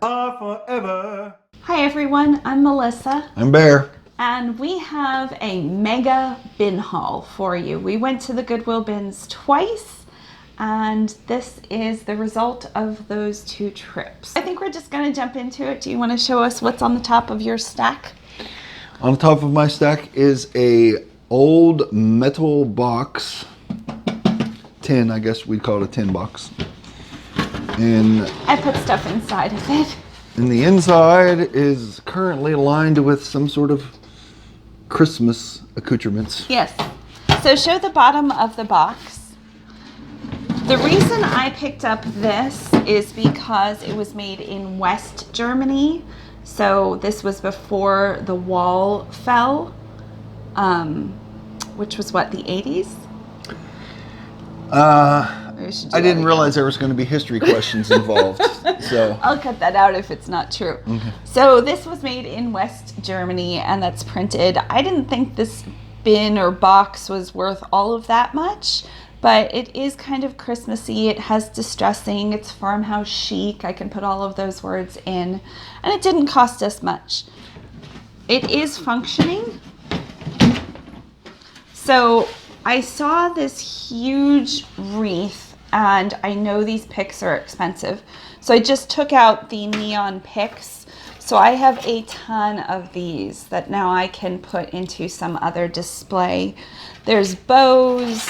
are forever. Hi everyone, I'm Melissa. I'm Bare. And we have a mega bin haul for you. We went to the Goodwill bins twice, and this is the result of those 2 trips. I think we're just gonna jump into it. Do you wanna show us what's on the top of your stack? On top of my stack is a old metal box. Tin, I guess we'd call it a tin box. And I put stuff inside of it. And the inside is currently lined with some sort of Christmas accoutrements. Yes. So show the bottom of the box. The reason I picked up this is because it was made in West Germany. So this was before the wall fell, which was what, the 80s? I didn't realize there was going to be history questions involved. So I'll cut that out if it's not true. Okay. So this was made in West Germany, and that's printed. I didn't think this bin or box was worth all of that much, but it is kind of Christmassy. It has distressing, it's farmhouse chic. I can put all of those words in, and it didn't cost us much. It is functioning. So I saw this huge wreath, and I know these picks are expensive. So I just took out the neon picks. So I have a ton of these that now I can put into some other display. There's bows.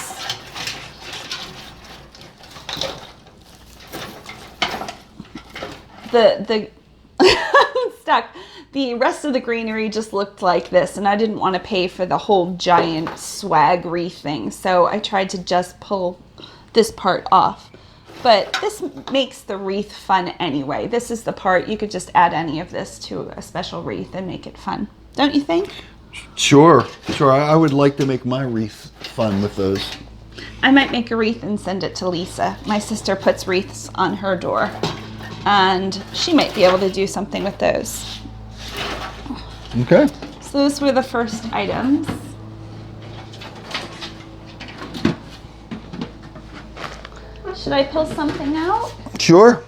The I'm stuck. The rest of the greenery just looked like this, and I didn't want to pay for the whole giant swag wreath thing, so I tried to just pull this part off. But this makes the wreath fun anyway. This is the part, you could just add any of this to a special wreath and make it fun. Don't you think? Sure. I would like to make my wreath fun with those. I might make a wreath and send it to Lisa. My sister puts wreaths on her door, and she might be able to do something with those. Okay. So those were the first items. Should I pull something out? Sure.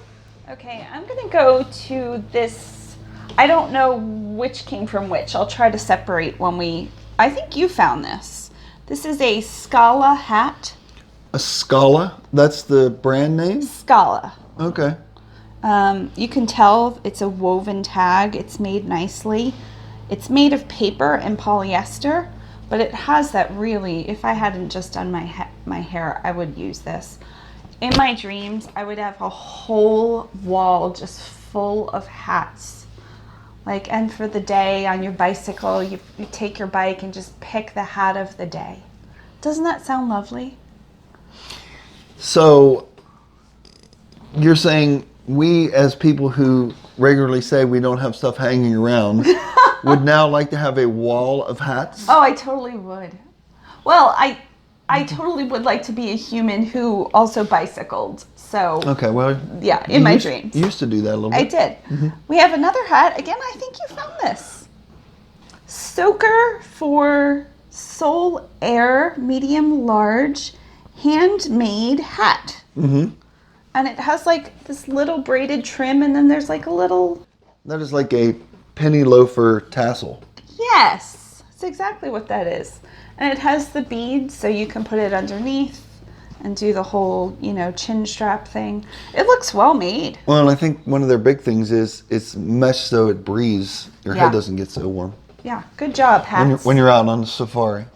Okay, I'm gonna go to this. I don't know which came from which. I'll try to separate when I think you found this. This is a Scala hat. A Scala? That's the brand name? Scala. Okay. You can tell it's a woven tag. It's made nicely. It's made of paper and polyester, but it has that really, if I hadn't just done my hair, I would use this. In my dreams, I would have a whole wall just full of hats. Like, and for the day on your bicycle, you take your bike and just pick the hat of the day. Doesn't that sound lovely? So, you're saying we, as people who regularly say we don't have stuff hanging around, would now like to have a wall of hats? Oh, I totally would. Well, I totally would like to be a human who also bicycled. So okay, well, yeah, in my dreams. You used to do that a little bit. I did. Mm-hmm. We have another hat. Again, I think you found this. Soaker for Soul Air medium large handmade hat. Mm-hmm. And it has like this little braided trim, and then there's like a little... That is like a penny loafer tassel. Yes, that's exactly what that is. And it has the beads, so you can put it underneath and do the whole, chin strap thing. It looks well made. Well, I think one of their big things is it's mesh so it breathes. Your head doesn't get so warm. Yeah, good job, hats. When you're out on the safari.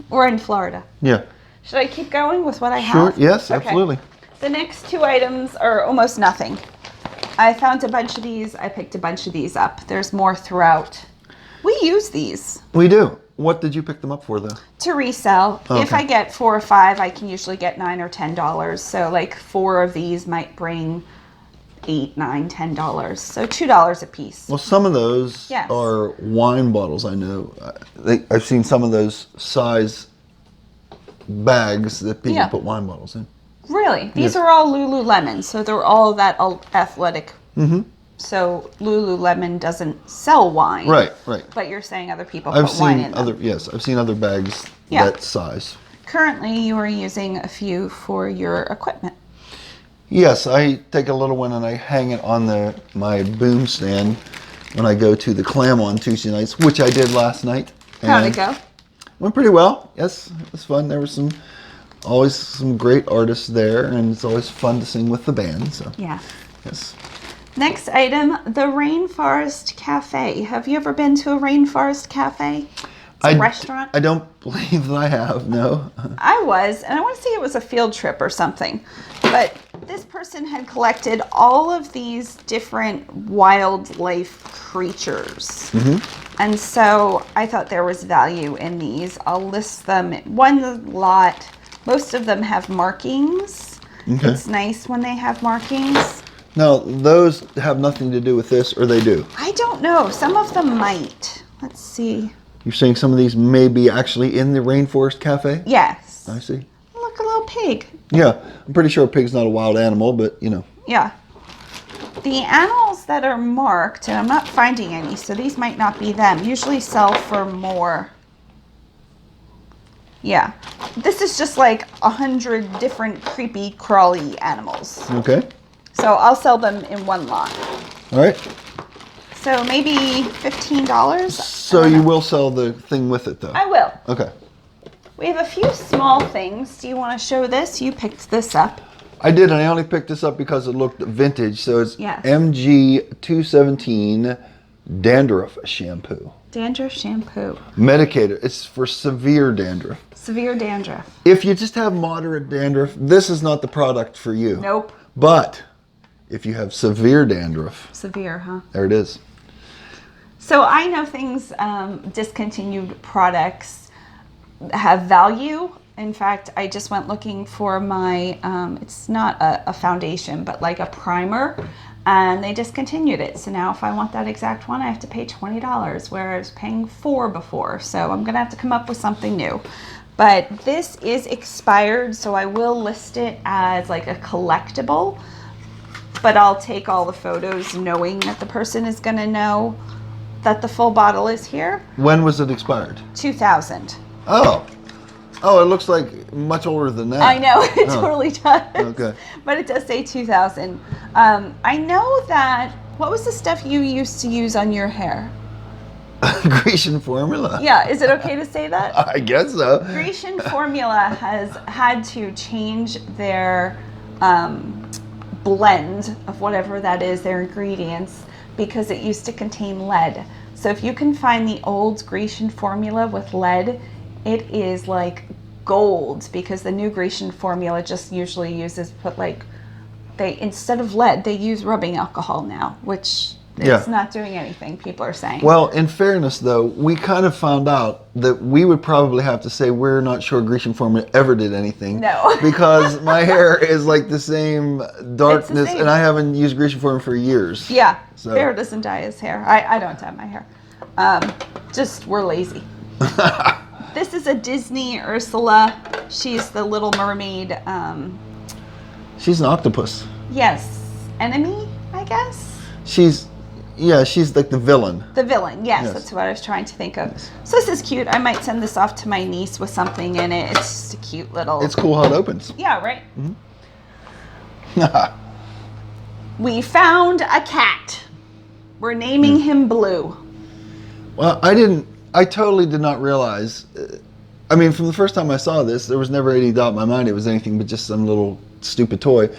Or in Florida. Yeah. Should I keep going with what I have? Sure, yes, okay. Absolutely. The next 2 items are almost nothing. I found a bunch of these. I picked a bunch of these up. There's more throughout. We use these. We do. What did you pick them up for, though? To resell. Oh, okay. If I get 4 or 5, I can usually get $9 or $10. So like 4 of these might bring $8, $9, $10. So $2 a piece. Well, some of those are wine bottles, I know. I've seen some of those size bags that people put wine bottles in. Really? These are all Lululemon, so they're all that athletic. Mm-hmm. So Lululemon doesn't sell wine. Right. But you're saying other people put wine in them. Yes, I've seen other bags that size. Currently, you are using a few for your equipment. Yes, I take a little one and I hang it on my boom stand when I go to the Clam on Tuesday nights, which I did last night. How'd it go? Went pretty well. Yes, it was fun. There were always some great artists there, and it's always fun to sing with the band. So Yeah. yes. Next item, the Rainforest Cafe. Have you ever been to a Rainforest Cafe? It's a restaurant. I don't believe that I have. No. I was, and I want to say it was a field trip or something. But this person had collected all of these different wildlife creatures. And so I thought there was value in these. I'll list them. One lot, most of them have markings. Okay. It's nice when they have markings. Now, those have nothing to do with this, or they do? I don't know. Some of them might. Let's see. You're saying some of these may be actually in the Rainforest Cafe? Yes. I see. Look, a little pig. Yeah, I'm pretty sure a pig's not a wild animal, but you know. Yeah. The animals that are marked, and I'm not finding any, so these might not be them, usually sell for more. Yeah. This is just like 100 different creepy, crawly animals. Okay. So I'll sell them in one lot. All right. So maybe $15. So you will sell the thing with it, though? I will. Okay. We have a few small things. Do you want to show this? You picked this up. I did, and I only picked this up because it looked vintage. So it's Yes. MG217 dandruff shampoo. Dandruff shampoo. Medicated. It's for severe dandruff. Severe dandruff. If you just have moderate dandruff, this is not the product for you. Nope. But if you have severe dandruff, Severe, huh? there it is. So I know things, discontinued products have value. In fact, I just went looking for my, it's not a foundation, but like a primer, and they discontinued it. So now if I want that exact one, I have to pay $20, where I was paying $4 before. So I'm going to have to come up with something new. But this is expired, so I will list it as like a collectible. But I'll take all the photos knowing that the person is going to know that the full bottle is here. When was it expired? 2000. Oh, it looks like much older than that. I know, it totally does. Okay. But it does say 2000. I know that, what was the stuff you used to use on your hair? Grecian formula. Yeah, is it okay to say that? I guess so. Grecian formula has had to change their blend of whatever that is, their ingredients, because it used to contain lead. So if you can find the old Grecian formula with lead, it is like gold, because the new Grecian formula just usually uses, instead of lead, they use rubbing alcohol now, which it's not doing anything, people are saying. Well, in fairness, though, we kind of found out that we would probably have to say we're not sure Grecian formula ever did anything. No. Because my hair is like the same darkness, same. and I haven't used Grecian formula for years. Yeah, So. Bear doesn't dye his hair. I don't dye my hair. Just, we're lazy. This is a Disney Ursula. She's the Little Mermaid. She's an octopus. Yes, enemy, I guess. She's like the villain. The villain, yes, Yes. that's what I was trying to think of. So this is cute. I might send this off to my niece with something in it. It's just a cute little... It's cool how it opens. Yeah, right? We found a cat. We're naming him Blue. Well, I totally did not realize. I mean, from the first time I saw this, there was never any doubt in my mind it was anything but just some little stupid toy.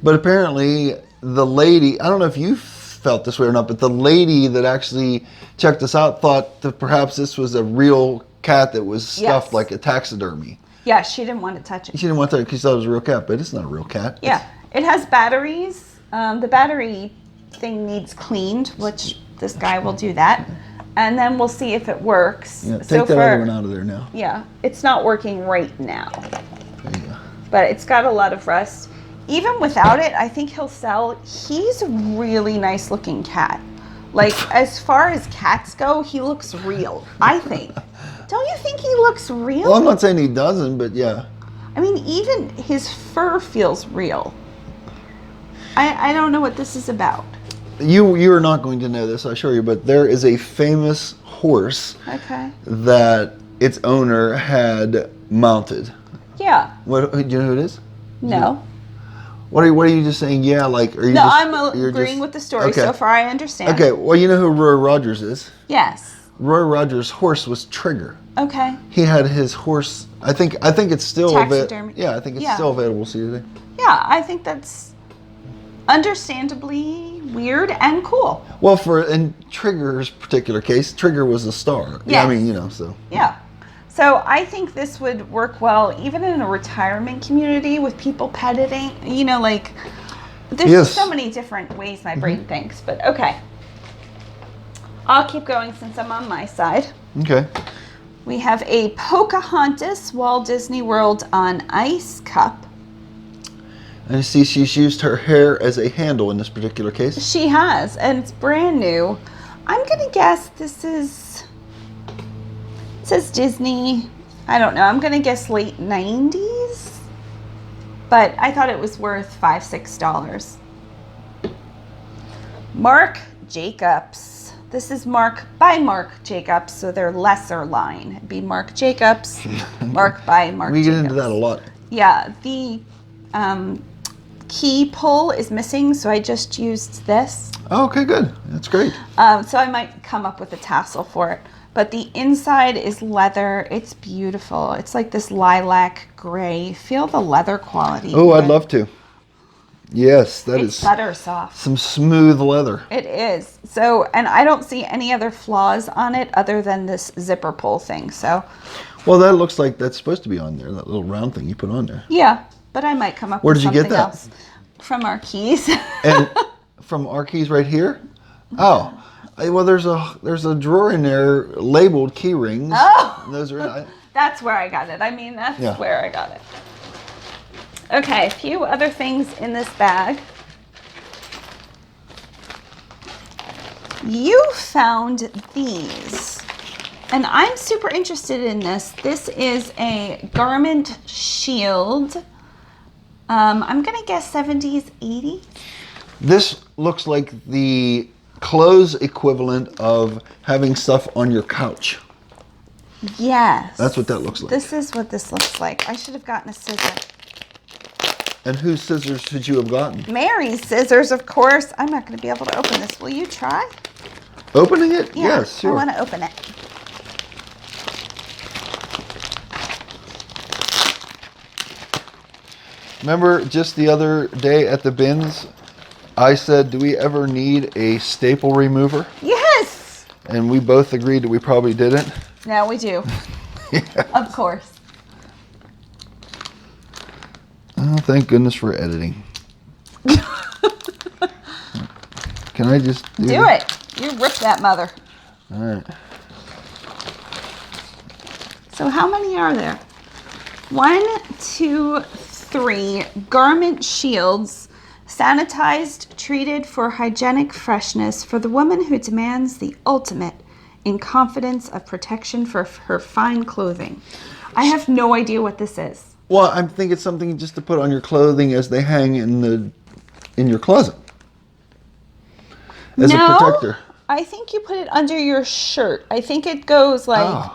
But apparently, the lady, I don't know if you felt this way or not, but the lady that actually checked us out thought that perhaps this was a real cat that was stuffed like a taxidermy. Yeah, she didn't want to touch it. She didn't want to touch it because she thought it was a real cat, but it's not a real cat. Yeah, it has batteries. The battery thing needs cleaned, which this guy will do that. And then we'll see if it works. Yeah, take that other one out of there now. Yeah, it's not working right now. There you go. But it's got a lot of rust. Even without it, I think he'll sell. He's a really nice looking cat. Like, as far as cats go, he looks real, I think. Don't you think he looks real? Well, I'm not saying he doesn't, but yeah. I mean, even his fur feels real. I don't know what this is about. You are not going to know this, I assure you, but there is a famous horse that its owner had mounted. Yeah. What? Do you know who it is? No. What are you just saying? Yeah, like are you? No, just, I'm agreeing with the story. Okay. So far, I understand. Okay, well, you know who Roy Rogers is? Yes. Roy Rogers' horse was Trigger. Okay. He had his horse. I think it's still Taxidermy. I think it's still available. See today. Yeah, I think that's understandably weird and cool. Well, in Trigger's particular case, Trigger was a star. Yes. I mean, so. Yeah. So I think this would work well even in a retirement community with people petting. Like there's so many different ways my brain thinks. But okay. I'll keep going since I'm on my side. Okay. We have a Pocahontas Walt Disney World on Ice cup. And I see she's used her hair as a handle in this particular case. She has, and it's brand new. I'm going to guess this is... It says Disney. I don't know. I'm going to guess late 90s. But I thought it was worth $5, $6. Marc Jacobs. This is Marc by Marc Jacobs, so they're lesser line. It'd be Marc Jacobs, Marc by Marc Jacobs. We get into that a lot. Yeah, the key pull is missing, so I just used this. Oh, okay, good. That's great. So I might come up with a tassel for it. But the inside is leather. It's beautiful. It's like this lilac gray. Feel the leather quality. Oh, I'd love to. Yes, it's butter soft. Some smooth leather. It is. So, and I don't see any other flaws on it other than this zipper pull thing. So, well, that looks like that's supposed to be on there. That little round thing you put on there. Yeah, but I might come up with something else. Where did you get that? From our keys. And from our keys right here? Oh, well, there's a drawer in there labeled key rings. Oh, those are. That's where I got it. I mean, that's where I got it. Okay, a few other things in this bag. You found these, and I'm super interested in this. This is a garment shield. I'm gonna guess 70s, 80s. This looks like the clothes equivalent of having stuff on your couch. Yes. That's what that looks like. This is what this looks like. I should have gotten a scissor. And whose scissors should you have gotten? Mary's scissors, of course. I'm not going to be able to open this. Will you try? Opening it? Yeah, yes, sure. I want to open it. Remember just the other day at the bins, I said, do we ever need a staple remover? Yes! And we both agreed that we probably didn't. Now we do. Yeah. Of course. Oh, thank goodness for editing. Can I just do it? You rip that mother. All right. So how many are there? 1, 2, 3 garment shields, sanitized, treated for hygienic freshness for the woman who demands the ultimate in confidence of protection for her fine clothing. I have no idea what this is. Well, I think it's something just to put on your clothing as they hang in your closet. As a protector. I think you put it under your shirt. I think it goes like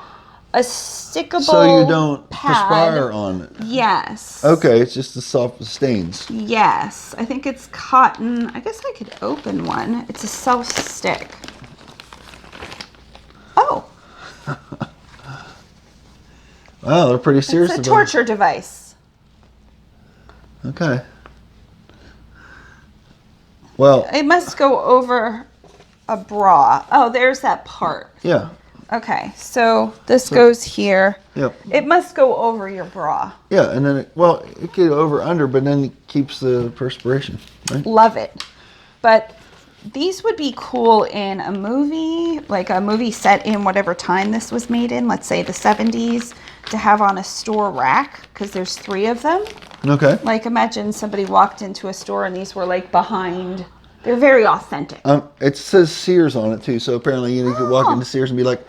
a stickable so you don't pad. perspire on it. Yes. Okay, it's just the soft stains. Yes. I think it's cotton. I guess I could open one. It's a self-stick. Oh. Wow, they're pretty serious It's a about torture device. Okay. Well, it must go over a bra. Oh, there's that part. Yeah. Okay, so this goes here. Yep. It must go over your bra. Yeah, and then it could go over under, but then it keeps the perspiration. Right? Love it. But these would be cool in a movie, like a movie set in whatever time this was made in, let's say the 70s, to have on a store rack, because there's 3 of them. Okay. Like imagine somebody walked into a store and these were like behind. They're very authentic. It says Sears on it too, so apparently you could walk into Sears and be like,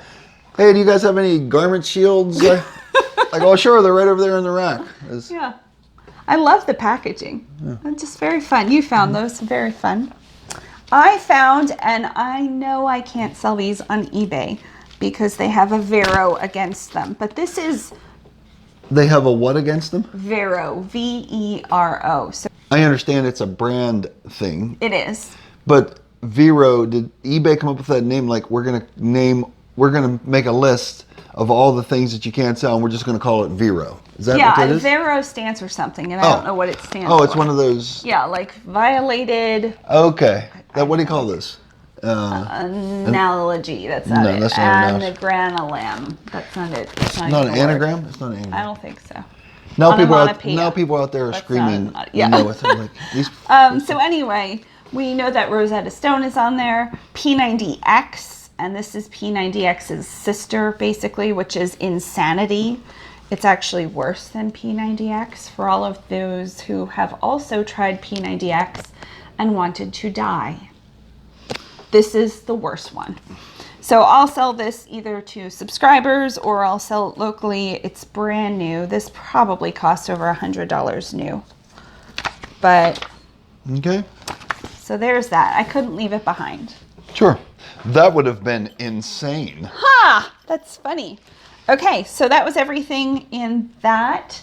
"Hey, do you guys have any garment shields?" Like, oh sure, they're right over there in the rack. Yeah. I love the packaging. Yeah. It's just very fun. You found those, very fun. I found, and I know I can't sell these on eBay because they have a Vero against them, but this is... They have a what against them? Vero, V-E-R-O. So I understand it's a brand thing. It is. But Vero, did eBay come up with that name? Like, we're gonna make a list of all the things that you can't sell, and we're just gonna call it Vero. Is that what that is? Vero stands for something, and I don't know what it stands for. Oh, it's one of those. Yeah, like violated. Okay. What do you call this? Analogy. That's not it. That's not Anagram. That's not it. It's not an anagram. It's not an anagram. I don't think so. Now people out there are screaming. Yeah. Like, these, so anyway, we know that Rosetta Stone is on there. P90X, and this is P90X's sister, basically, which is Insanity. It's actually worse than P90X for all of those who have also tried P90X and wanted to die. This is the worst one. So I'll sell this either to subscribers or I'll sell it locally. It's brand new. This probably cost over $100 new. But okay. So there's that. I couldn't leave it behind. Sure. That would have been insane. Ha! That's funny. Okay, so that was everything in that.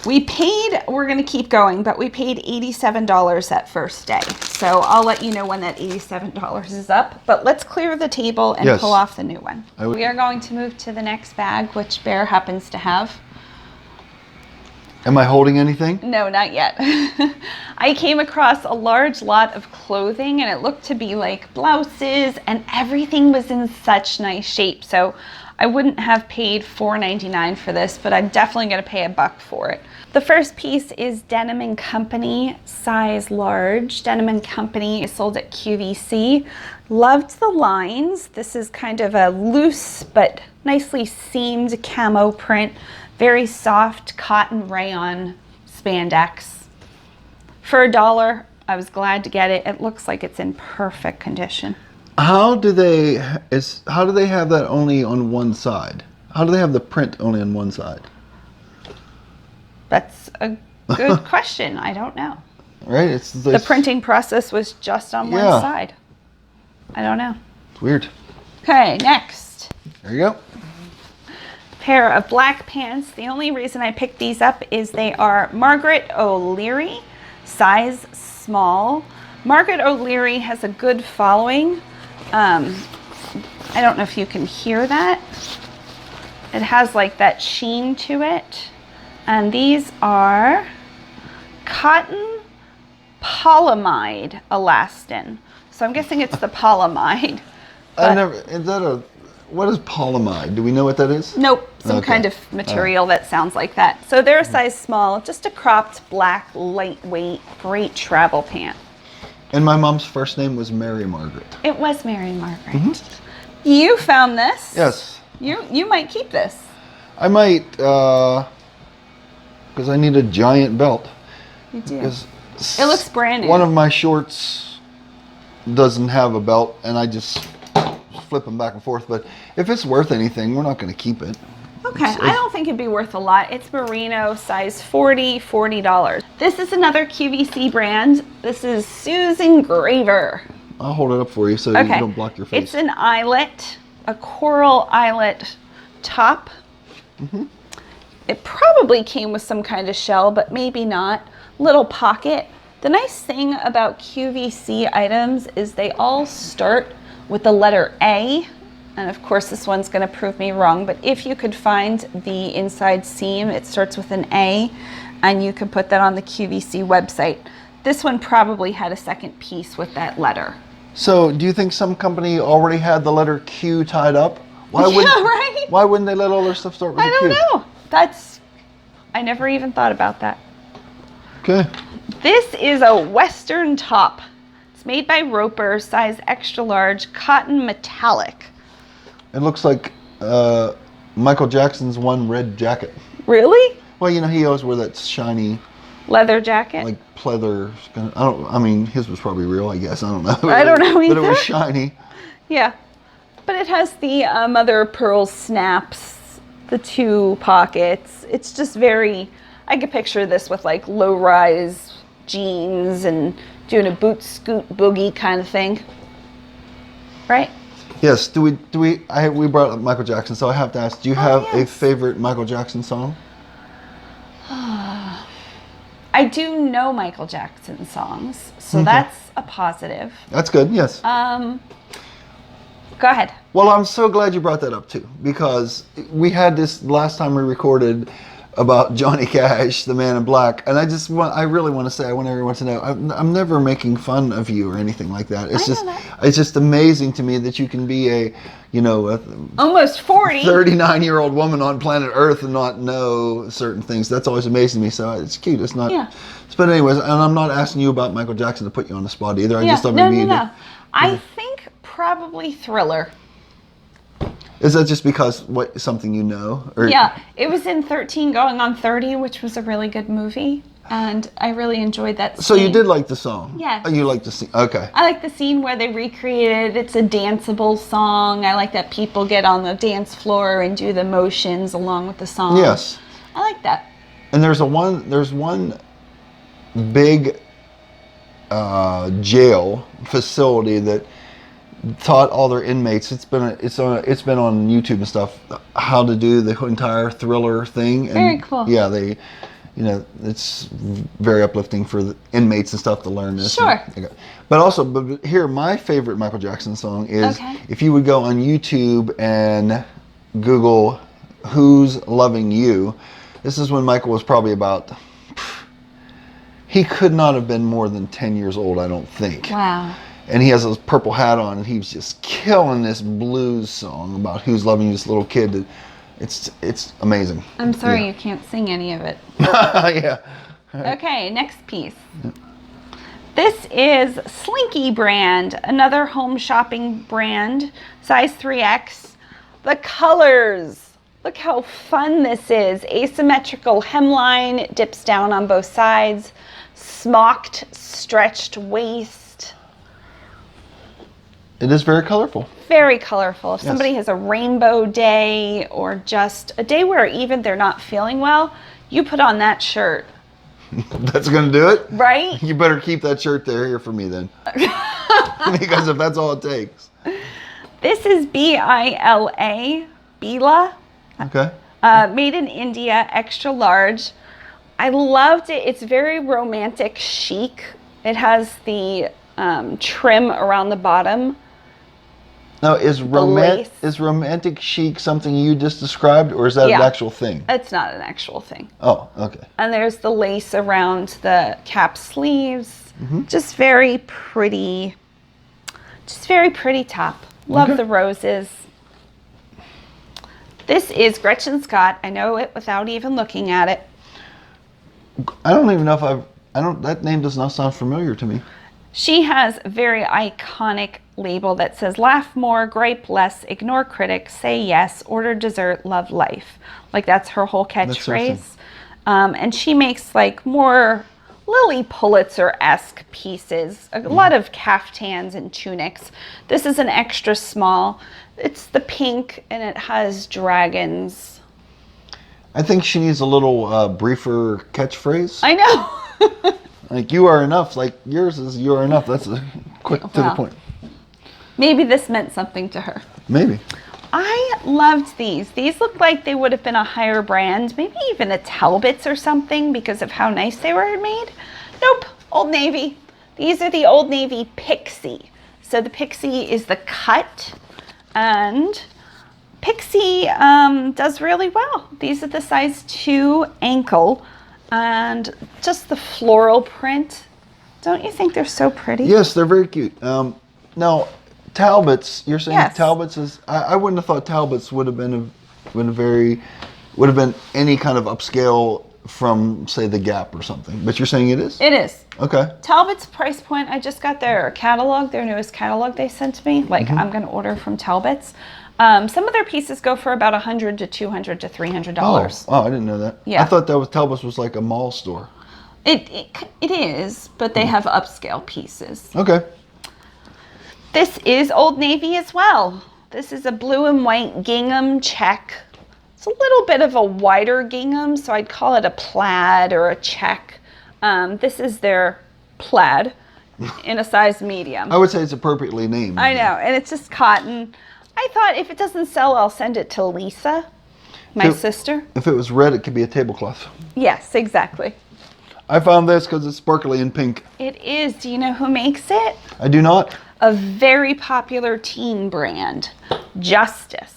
We paid, we're going to keep going, but we paid $87 that first day. So I'll let you know when that $87 is up. But let's clear the table and pull off the new one. We are going to move to the next bag, which Bear happens to have. Am I holding anything? No, not yet. I came across a large lot of clothing and it looked to be like blouses and everything was in such nice shape. So I wouldn't have paid $4.99 for this, but I'm definitely going to pay $1 for it. The first piece is Denim & Company, size large. Denim & Company is sold at QVC. Loved the lines. This is kind of a loose but nicely seamed camo print. Very soft cotton rayon spandex. For $1, I was glad to get it. It looks like it's in perfect condition. How do they have that only on one side? How do they have the print only on one side? That's a good question. I don't know. Right? The printing process was just on one side. I don't know. It's weird. Okay, next. There you go. Pair of black pants. The only reason I picked these up is they are Margaret O'Leary, size small. Margaret O'Leary has a good following. I don't know if you can hear that. It has like that sheen to it. And these are cotton polyamide elastin. So I'm guessing it's the polyamide. What is polyamide? Do we know what that is? Nope, some kind of material that sounds like that. So they're a size small, just a cropped black, lightweight, great travel pant. And my mom's first name was Mary Margaret. It was Mary Margaret. Mm-hmm. You found this. Yes. You might keep this. I might, because I need a giant belt. You do. It looks brand new. One of my shorts doesn't have a belt, and I just flip them back and forth. But if it's worth anything, we're not going to keep it. Okay, I don't think it'd be worth a lot. It's merino, size 40, $40. This is another QVC brand. This is Susan Graver. I'll hold it up for you so you don't block your face. It's an eyelet, a coral eyelet top. Mm-hmm. It probably came with some kind of shell, but maybe not. Little pocket. The nice thing about QVC items is they all start with the letter A. And of course, this one's going to prove me wrong, but if you could find the inside seam, it starts with an A, and you can put that on the QVC website. This one probably had a second piece with that letter. So, do you think some company already had the letter Q tied up? Why wouldn't they let all their stuff start with a Q? I don't know. I never even thought about that. Okay. This is a Western top. It's made by Roper, size extra large, cotton metallic. It looks like Michael Jackson's one red jacket. Really? Well, you know, he always wore that shiny leather jacket. Like pleather. I mean, his was probably real, I guess. I don't know. I don't know either. But it was shiny. Yeah. But it has the mother of pearl snaps, the two pockets. It's just very, I could picture this with like low-rise jeans and doing a boot scoot boogie kind of thing. Right? Yes. We brought up Michael Jackson, so I have to ask, do you have a favorite Michael Jackson song? I do know Michael Jackson songs, so that's a positive. That's good, yes. Go ahead. Well, I'm so glad you brought that up too, because we had this last time we recorded about Johnny Cash, the Man in Black, and I really want to say, I want everyone to know, I'm never making fun of you or anything like that. It's just amazing to me that you can be a almost 40 39-year-old woman on planet Earth and not know certain things. That's always amazing to me. So it's cute. It's not. Yeah. But anyways, and I'm not asking you about Michael Jackson to put you on the spot either. I just thought maybe. No. I think probably Thriller. Is that just because something you know? Or? Yeah, it was in 13 going on 30, which was a really good movie, and I really enjoyed that scene. So you did like the song? Yeah. Oh, you liked the scene? Okay. I like the scene where they recreated it. It's a danceable song. I like that people get on the dance floor and do the motions along with the song. Yes. I like that. And there's one big jail facility that taught all their inmates. It's been on YouTube and stuff how to do the entire Thriller thing. And very cool. Yeah, it's very uplifting for the inmates and stuff to learn this. Sure. But here, my favorite Michael Jackson song is if you would go on YouTube and Google "Who's Loving You." This is when Michael was probably about. He could not have been more than 10 years old, I don't think. Wow. And he has this purple hat on, and he was just killing this blues song about who's loving this little kid. It's amazing. I'm sorry you can't sing any of it. Yeah. Okay, next piece. Yeah. This is Slinky brand, another home shopping brand, size 3X. The colors. Look how fun this is. Asymmetrical hemline, dips down on both sides. Smocked, stretched waist. It is very colorful. Very colorful. If somebody has a rainbow day or just a day where even they're not feeling well, you put on that shirt. That's going to do it? Right? You better keep that shirt here for me then. Because if that's all it takes. This is Bila. Bila. Okay. Made in India, extra large. I loved it. It's very romantic chic. It has the trim around the bottom. Now, is romantic chic something you just described, or is that an actual thing? It's not an actual thing. Oh, okay. And there's the lace around the cap sleeves. Mm-hmm. Just very pretty top. Love the roses. This is Gretchen Scott. I know it without even looking at it. I don't even know if that name does not sound familiar to me. She has a very iconic label that says, laugh more, gripe less, ignore critics, say yes, order dessert, love life. Like that's her whole catchphrase. And she makes like more Lily Pulitzer-esque pieces, a lot of caftans and tunics. This is an extra small. It's the pink and it has dragons. I think she needs a little briefer catchphrase. I know. Like, you are enough. Like, yours is you are enough. That's a quick to the point. Maybe this meant something to her. Maybe. I loved these. These looked like they would have been a higher brand, maybe even a Talbot's or something because of how nice they were made. Nope, Old Navy. These are the Old Navy Pixie. So the Pixie is the cut, and Pixie does really well. These are the size 2 ankle, and just the floral print. Don't you think they're so pretty? Yes, they're very cute. Now, Talbot's, you're saying Talbot's is, I wouldn't have thought Talbot's would have been any kind of upscale from, say, the Gap or something. But you're saying it is? It is. Okay. Talbot's price point, I just got their catalog, their newest catalog they sent me. Like, I'm going to order from Talbot's. Some of their pieces go for about $100 to $200 to $300. Oh, I didn't know that. Yeah. I thought Talbot's was like a mall store. It is, but they have upscale pieces. Okay. This is Old Navy as well. This is a blue and white gingham check. It's a little bit of a wider gingham, so I'd call it a plaid or a check. This is their plaid in a size medium. I would say it's appropriately named. I know, and it's just cotton. I thought if it doesn't sell, I'll send it to Lisa, my sister. If it was red, it could be a tablecloth. Yes, exactly. I found this because it's sparkly and pink. It is. Do you know who makes it? I do not. A very popular teen brand, Justice.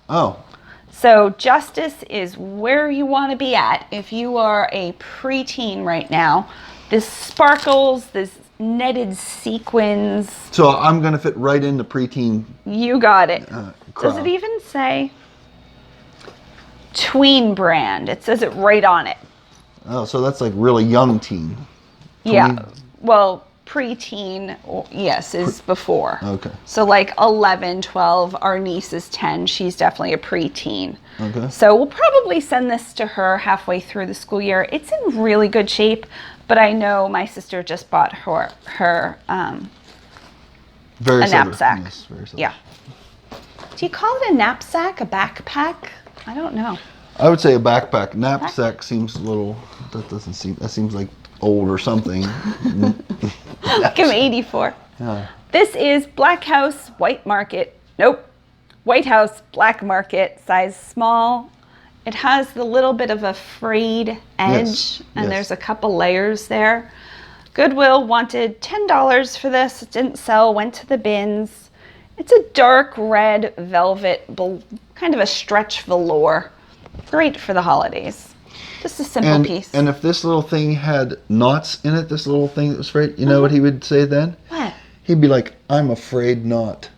Oh. So Justice is where you want to be at if you are a preteen right now. This sparkles, this netted sequins. So I'm going to fit right into preteen. You got it. Crowd. Does it even say tween brand? It says it right on it. Oh, so that's like really young teen. Yeah. Well, preteen, yes, is before. Okay. So like 11, 12, our niece is 10. She's definitely a preteen. Okay. So we'll probably send this to her halfway through the school year. It's in really good shape, but I know my sister just bought her Very a knapsack. Yes, very silver. Yeah. Do you call it a knapsack, a backpack? I don't know. I would say a backpack. Knapsack seems a little, that seems like old or something. Give him 84. Yeah. This is Black House, White Market. Nope. White House, Black Market, size small. It has the little bit of a frayed edge, Yes, and yes. there's a couple layers there. Goodwill wanted $10 for this. It didn't sell, went to the bins. It's a dark red velvet, kind of a stretch velour. Great for the holidays. Just a simple piece. And if this little thing had knots in it, this little thing that was frayed, you know what he would say then? What? He'd be like, I'm afraid not.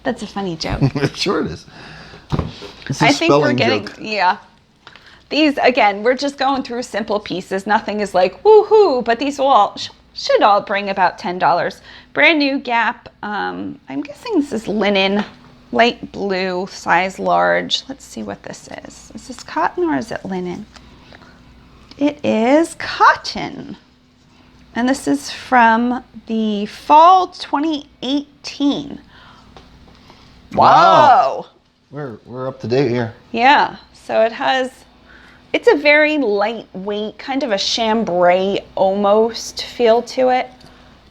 That's a funny joke. Sure it is. It's a I think we're spelling getting, joke. yeah. These, again, we're just going through simple pieces. Nothing is like, woohoo, but these will all, should all bring about $10. Brand new Gap. I'm guessing this is linen, light blue, size large. Let's see what this is. Is this cotton or is it linen? It is cotton. And this is from the fall 2018. Wow. Whoa. We're up to date here. Yeah, so it's a very lightweight, kind of a chambray almost feel to it.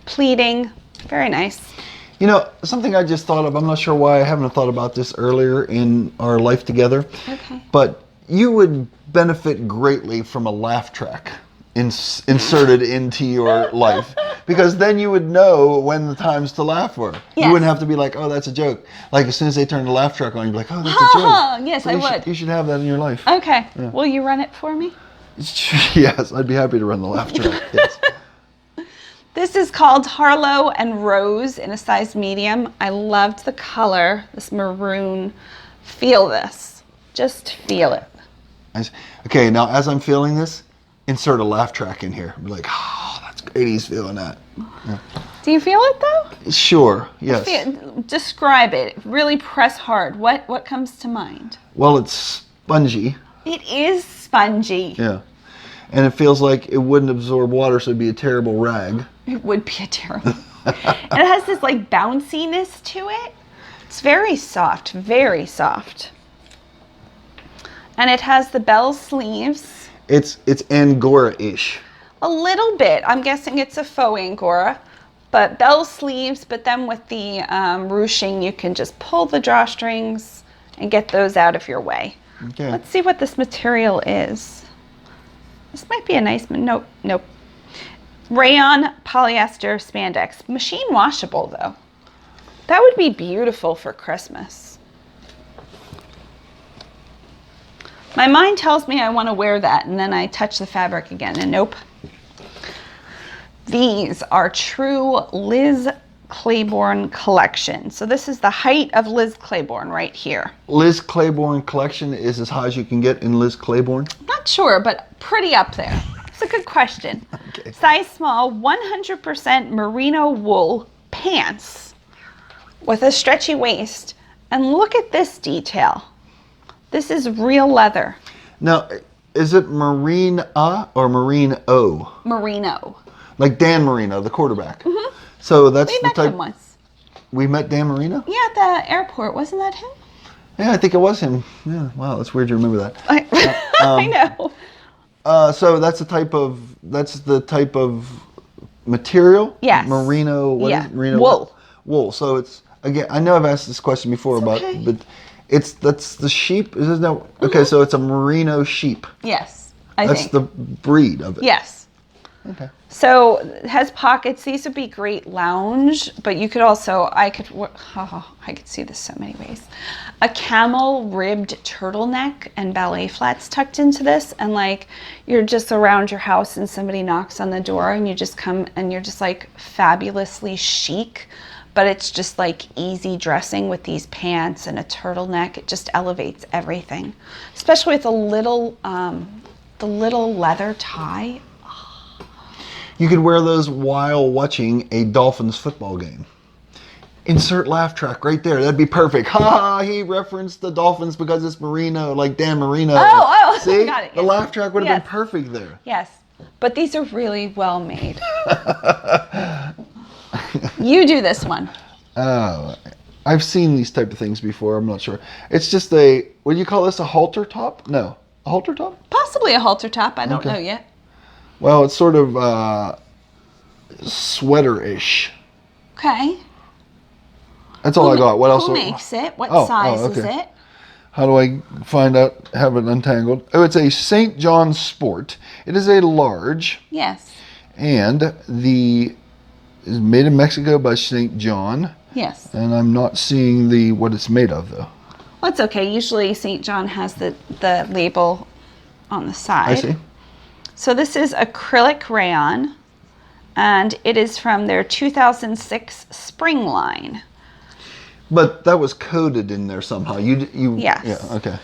Pleating, very nice. You know, something I just thought of, I'm not sure why I haven't thought about this earlier in our life together. Okay. But you would benefit greatly from a laugh track inserted into your life, because then you would know when the times to laugh were. Yes. You wouldn't have to be like, oh, that's a joke. Like as soon as they turn the laugh track on, you'd be like, oh, that's a joke. Yes, So I you would. You should have that in your life. Okay, will you run it for me? Yes, I'd be happy to run the laugh track. Yes. This is called Harlow and Rose in a size medium. I loved the color, this maroon. Feel this. Just feel it. Nice. Okay, now as I'm feeling this, insert a laugh track in here. Be like, oh, that's great. He's feeling that. Yeah. Do you feel it though? Sure. Yes. Describe it. Really press hard. What comes to mind? Well, it's spongy. It is spongy. Yeah. And it feels like it wouldn't absorb water, so it'd be a terrible rag. It would be a terrible. And it has this like bounciness to it. It's very soft, very soft. And it has the bell sleeves. It's Angora-ish. A little bit. I'm guessing it's a faux Angora. But bell sleeves, but then with the ruching, you can just pull the drawstrings and get those out of your way. Okay. Let's see what this material is. This might be a nice, nope. Rayon polyester spandex. Machine washable though. That would be beautiful for Christmas. My mind tells me I want to wear that, and then I touch the fabric again, and nope. These are true Liz Claiborne collection. So this is the height of Liz Claiborne right here. Liz Claiborne collection is as high as you can get in Liz Claiborne? Not sure, but pretty up there. It's a good question. Okay. Size small, 100% merino wool pants with a stretchy waist. And look at this detail. This is real leather. Now, is it Marina or Marino? Merino. Like Dan Marino, the quarterback. Mm-hmm. So that's We the met type. him once. We met Dan Marino? Yeah, at the airport. Wasn't that him? Yeah, I think it was him. Yeah, wow, that's weird you remember that. I know. So that's the type of material? Yes. Merino, what is it? Merino wool. Wool. So it's, again, I know I've asked this question before okay. but that's the sheep? Is this no? Okay, so it's a merino sheep. Yes. think. That's the breed of it. Yes. Okay. So it has pockets. These would be great lounge, but you could also, I could see this so many ways. A camel ribbed turtleneck and ballet flats tucked into this, and like you're just around your house and somebody knocks on the door and you just come and you're just like fabulously chic, but it's just like easy dressing with these pants and a turtleneck. It just elevates everything, especially with a little, the little leather tie. You could wear those while watching a Dolphins football game. Insert laugh track right there. That'd be perfect. Ha ha, he referenced the Dolphins because it's Marino, like Dan Marino. Oh, see? got it. The laugh track would have Yes. been perfect there. Yes, but these are really well made. You do this one. Oh, I've seen these type of things before. I'm not sure. It's just a, what do you call this, a halter top? No. A halter top? Possibly a halter top. I don't know yet. Well, it's sort of sweater-ish. Okay. That's all I got. What else? Who makes it? What Oh, size okay. is it? How do I find out, have it untangled? Oh, it's a St. John Sport. It is a large, Yes. and is made in Mexico by St. John. Yes. And I'm not seeing what it's made of, though. Well, it's okay. Usually St. John has the label on the side. I see. So this is acrylic rayon, and it is from their 2006 spring line. But that was coded in there somehow. You Yes. Yeah, okay.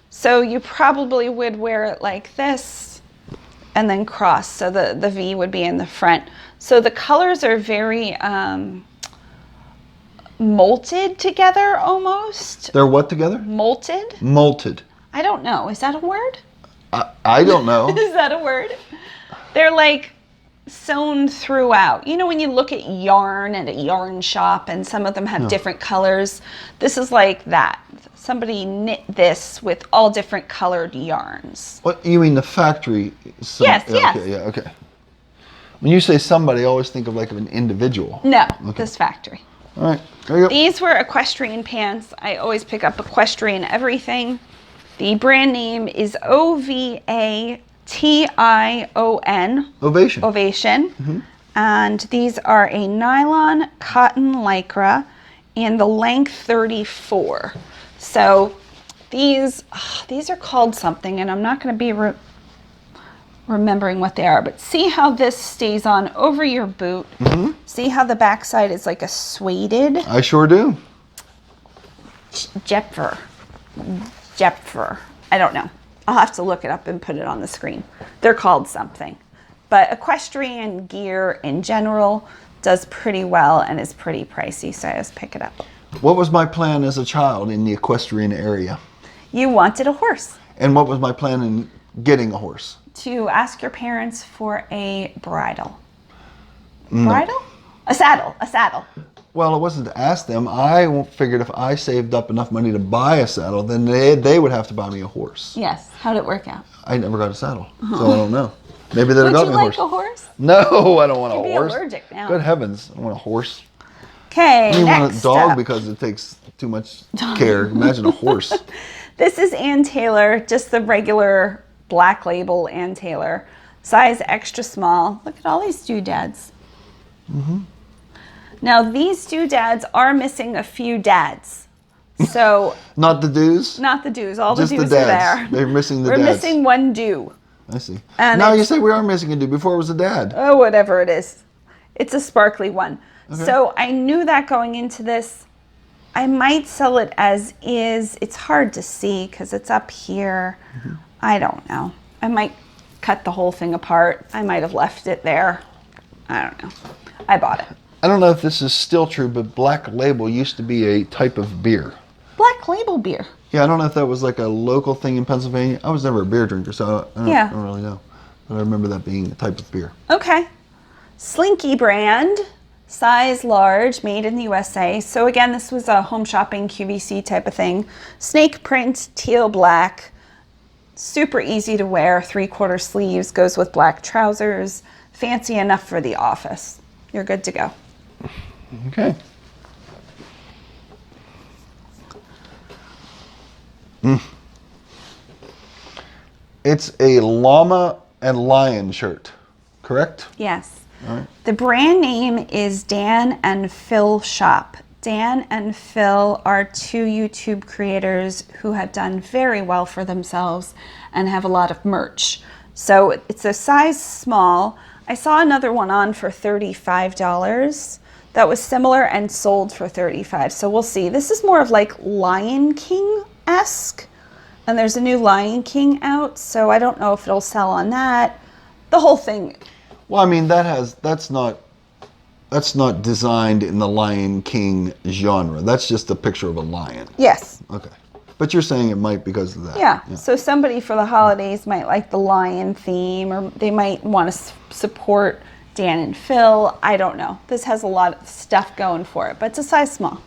So you probably would wear it like this and then cross. So the V would be in the front. So the colors are very molted together almost. They're what together? Molted? Molted. I don't know. Is that a word? I don't know. Is that a word? They're like sewn throughout. You know when you look at yarn at a yarn shop and some of them have different colors? This is like that. Somebody knit this with all different colored yarns. What, you mean the factory? Yes, yeah, yes. Okay, yeah, okay. When you say somebody, I always think of like an individual. No, Okay. this factory. All right, there you go. These were equestrian pants. I always pick up equestrian everything. The brand name is OVATION. Ovation. Ovation. Mm-hmm. And these are a nylon cotton lycra and the length 34. So these are called something, and I'm not going to be remembering what they are, but see how this stays on over your boot. Mm-hmm. See how the backside is like a suede? I sure do. Jepfer. I don't know. I'll have to look it up and put it on the screen. They're called something. But equestrian gear in general does pretty well and is pretty pricey, so I just pick it up. What was my plan as a child in the equestrian area? You wanted a horse. And what was my plan in getting a horse? To ask your parents for a bridle. No. Bridle? A saddle. Well, it wasn't to ask them. I figured if I saved up enough money to buy a saddle, then they would have to buy me a horse. Yes. How'd it work out? I never got a saddle, so I don't know. Maybe they'd have got me a horse. Would you like a horse? No, I don't want a You'd be horse. allergic now. Good heavens, I want a horse. Okay, You want a next dog up. because it takes too much care. Imagine a horse. This is Ann Taylor, just the regular black label Ann Taylor. Size extra small. Look at all these doodads. Mm-hmm. Now these doodads are missing a few dads. So Not the dues? not the doos. All Just the the doos are dads. there. They're missing the We're dads. missing one doo. I see. And Now you it's- say we are missing a dude. Before it was a dad. Oh, whatever it is. It's a sparkly one. Okay. So I knew that going into this. I might sell it as is. It's hard to see because it's up here. Mm-hmm. I don't know. I might cut the whole thing apart. I might have left it there. I don't know. I bought it. I don't know if this is still true, but Black Label used to be a type of beer. Black Label beer. Yeah, I don't know if that was like a local thing in Pennsylvania. I was never a beer drinker, so I don't really know. But I remember that being a type of beer. Okay. Slinky brand, size large, made in the USA. So again, this was a home shopping QVC type of thing. Snake print, teal black, super easy to wear, 3/4 sleeves, goes with black trousers, fancy enough for the office. You're good to go. Okay. It's a llama and lion shirt, correct? Yes. All right. The brand name is Dan and Phil Shop. Dan and Phil are two YouTube creators who have done very well for themselves and have a lot of merch. So it's a size small. I saw another one on for $35 that was similar and sold for $35. So we'll see. This is more of like Lion King-esque. And there's a new Lion King out, so I don't know if it'll sell on that. The whole thing. Well, I mean, that's not designed in the Lion King genre. That's just a picture of a lion. Yes. Okay. But you're saying it might because of that. Yeah. So somebody for the holidays might like the lion theme, or they might want to support Dan and Phil. I don't know. This has a lot of stuff going for it, but it's a size small.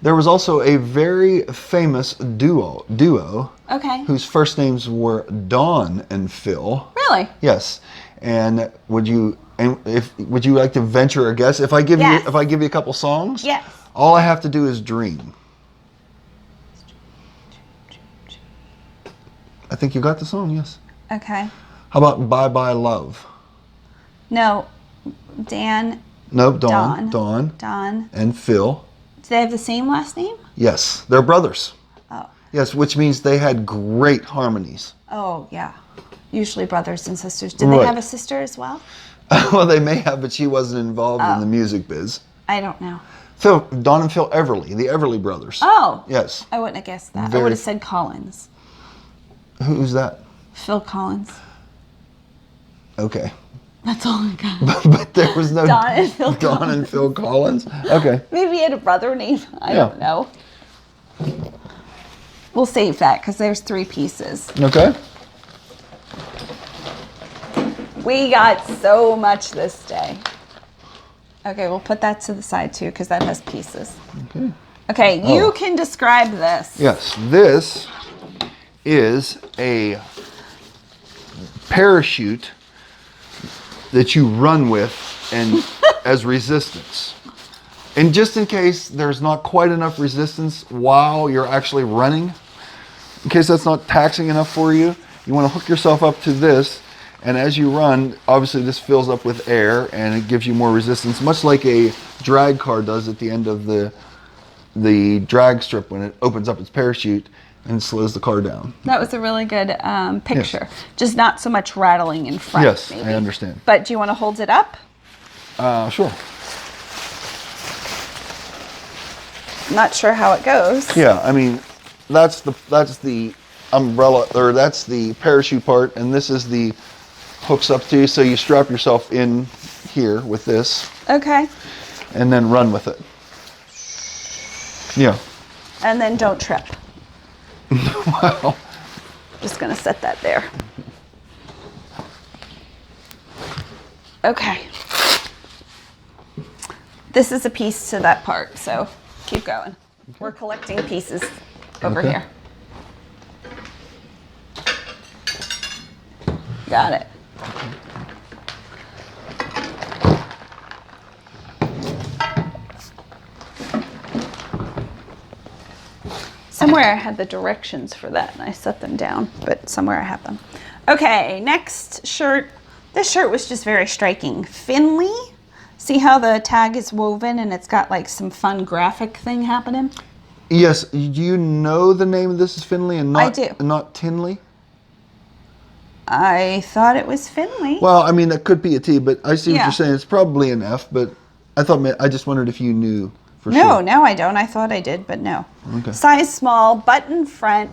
There was also a very famous duo Okay. whose first names were Dawn and Phil. Really? Yes. And would you like to venture a guess? If I give Yes. you a couple songs? Yes. All I have to do is dream. I think you got the song, yes. Okay. How about Bye Bye Love? No. Dan. No, Dawn. And Phil. Do they have the same last name? Yes, they're brothers. Oh. Yes, which means they had great harmonies. Oh, yeah. Usually brothers and sisters. Did Right. they have a sister as well? Well, they may have, but she wasn't involved in the music biz. I don't know. Dawn and Phil Everly, the Everly brothers. Oh. Yes. I wouldn't have guessed that. I Very- would have said Collins. Who's that? Phil Collins. Okay. That's all I got. But there was no Dawn and Phil Dawn Collins. and Phil Collins. Okay. Maybe he had a brother named. I don't know. We'll save that because there's 3 pieces. Okay. We got so much this day. Okay, we'll put that to the side too because that has pieces. Okay. Okay, you can describe this. Yes, this is a parachute that you run with and as resistance. And just in case there's not quite enough resistance while you're actually running, in case that's not taxing enough for you, you want to hook yourself up to this, and as you run, obviously this fills up with air and it gives you more resistance, much like a drag car does at the end of the drag strip when it opens up its parachute and slows the car down. That was a really good picture. Yes. Just not so much rattling in front. Yes, maybe. I understand. But do you want to hold it up? Sure. I'm not sure how it goes. Yeah, I mean, that's the umbrella, or that's the parachute part, and this is the hooks up to you, so you strap yourself in here with this. Okay. And then run with it. Yeah. And then don't trip. Wow. Just gonna set that there. Okay. This is a piece to that part, so keep going. Okay. We're collecting pieces over here. Got it. Somewhere I had the directions for that and I set them down, but somewhere I have them. Okay, next shirt. This shirt was just very striking. Finley. See how the tag is woven and it's got like some fun graphic thing happening? Yes. Do you know the name of this is Finley and not, I do. Not Tinley? I thought it was Finley. Well, I mean, that could be a T, but I see what Yeah. you're saying. It's probably an F, but I just wondered if you knew for No, sure. now I don't. I thought I did, but no. Okay. Size small, button front.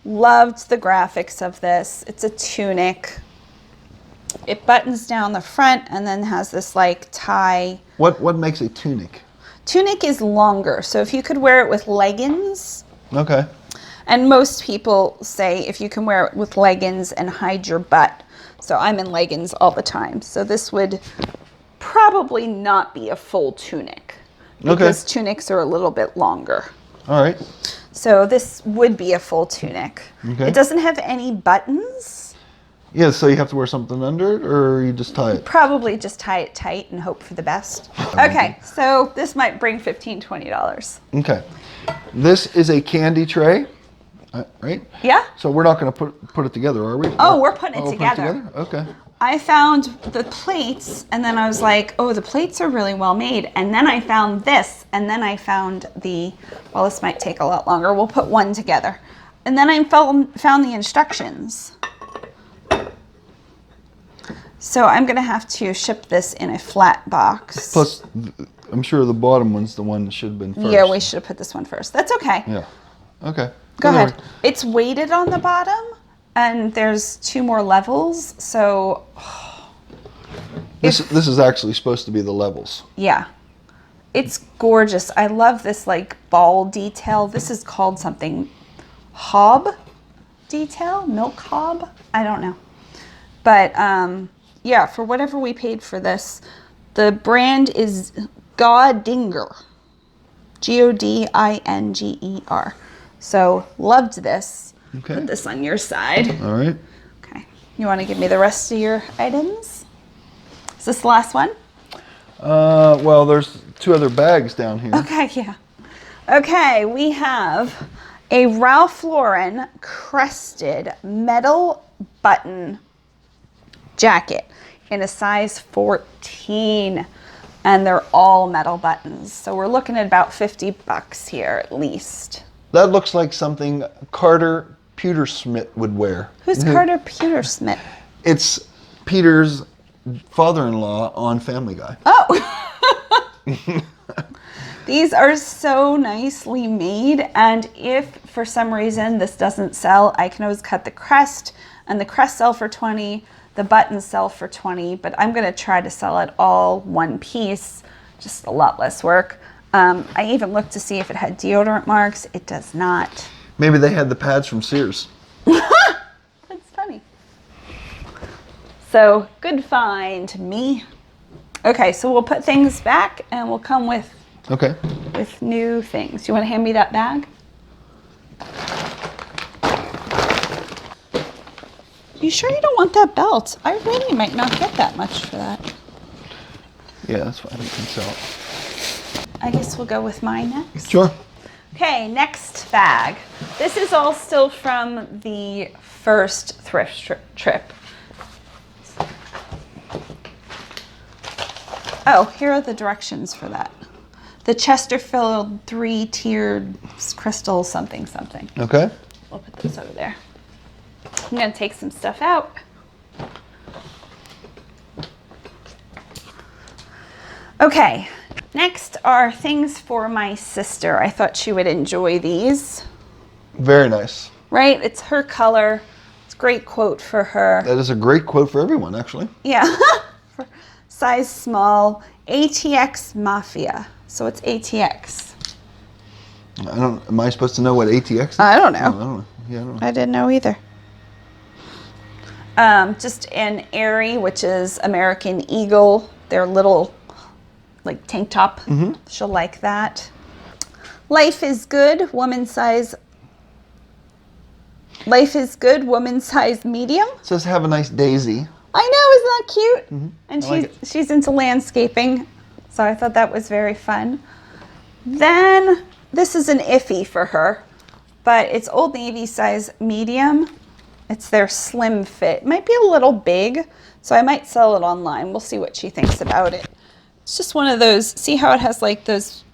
Loved the graphics of this. It's a tunic. It buttons down the front and then has this like tie. What makes a tunic? Tunic is longer, so if you could wear it with leggings, Okay. and most people say if you can wear it with leggings and hide your butt. So I'm in leggings all the time. So this would probably not be a full tunic because tunics are a little bit longer. All right. So this would be a full tunic. Okay. It doesn't have any buttons. Yeah, so you have to wear something under it, or you just tie it? Probably just tie it tight and hope for the best. Okay, so this might bring $15, $20. Okay. This is a candy tray. right? Yeah. So we're not going to put it together, are we? Oh, we're putting it We'll together. Put it together? Okay. I found the plates, and then I was like, oh, the plates are really well made. And then I found this, and then I found well, this might take a lot longer. We'll put one together. And then I found the instructions. So I'm going to have to ship this in a flat box. Plus, I'm sure the bottom one's the one that should have been first. Yeah, we should have put this one first. That's okay. Yeah. Okay. Go ahead. It's weighted on the bottom, and there's 2 more levels, so... This is actually supposed to be the levels. Yeah. It's gorgeous. I love this, like, ball detail. This is called something... Hob detail? Milk hob? I don't know. But, yeah, for whatever we paid for this, the brand is Godinger. Godinger. So, loved this. Okay. Put this on your side. All right. Okay. You want to give me the rest of your items? Is this the last one? Well, there's 2 other bags down here. Okay, yeah. Okay, we have a Ralph Lauren crested metal button jacket in a size 14. And they're all metal buttons. So we're looking at about $50 here at least. That looks like something Carter Pewtersmith would wear. Who's Carter Pewtersmith? It's Peter's father-in-law on Family Guy. Oh! These are so nicely made, and if for some reason this doesn't sell, I can always cut the crest, and the crest sell for $20, the buttons sell for $20, but I'm going to try to sell it all one piece, just a lot less work. I even looked to see if it had deodorant marks. It does not. Maybe they had the pads from Sears. That's funny. So, good find, me. Okay, so we'll put things back, and we'll come with new things. You want to hand me that bag? You sure you don't want that belt? I really might not get that much for that. Yeah, that's fine. You can sell it. I guess we'll go with mine next. Sure. Okay, next bag. This is all still from the first thrift trip. Oh, here are the directions for that. The Chesterfield 3-tiered crystal something something. Okay. We'll put this over there. I'm going to take some stuff out. Okay, next are things for my sister. I thought she would enjoy these. Very nice. Right? It's her color. It's a great quote for her. That is a great quote for everyone, actually. Yeah. For size small, ATX Mafia. So it's ATX. Am I supposed to know what ATX is? I don't know. I don't know. Yeah, I don't know. I didn't know either. Just an Aerie, which is American Eagle. Their little, like, tank top. Mm-hmm. She'll like that. Life is Good, woman size. Life is Good, woman size medium. It says have a nice daisy. I know, isn't that cute? Mm-hmm. And she's into landscaping, so I thought that was very fun. Then this is an iffy for her, but it's Old Navy size medium. It's their slim fit. It might be a little big, so I might sell it online. We'll see what she thinks about it. It's just one of those, see how it has like those...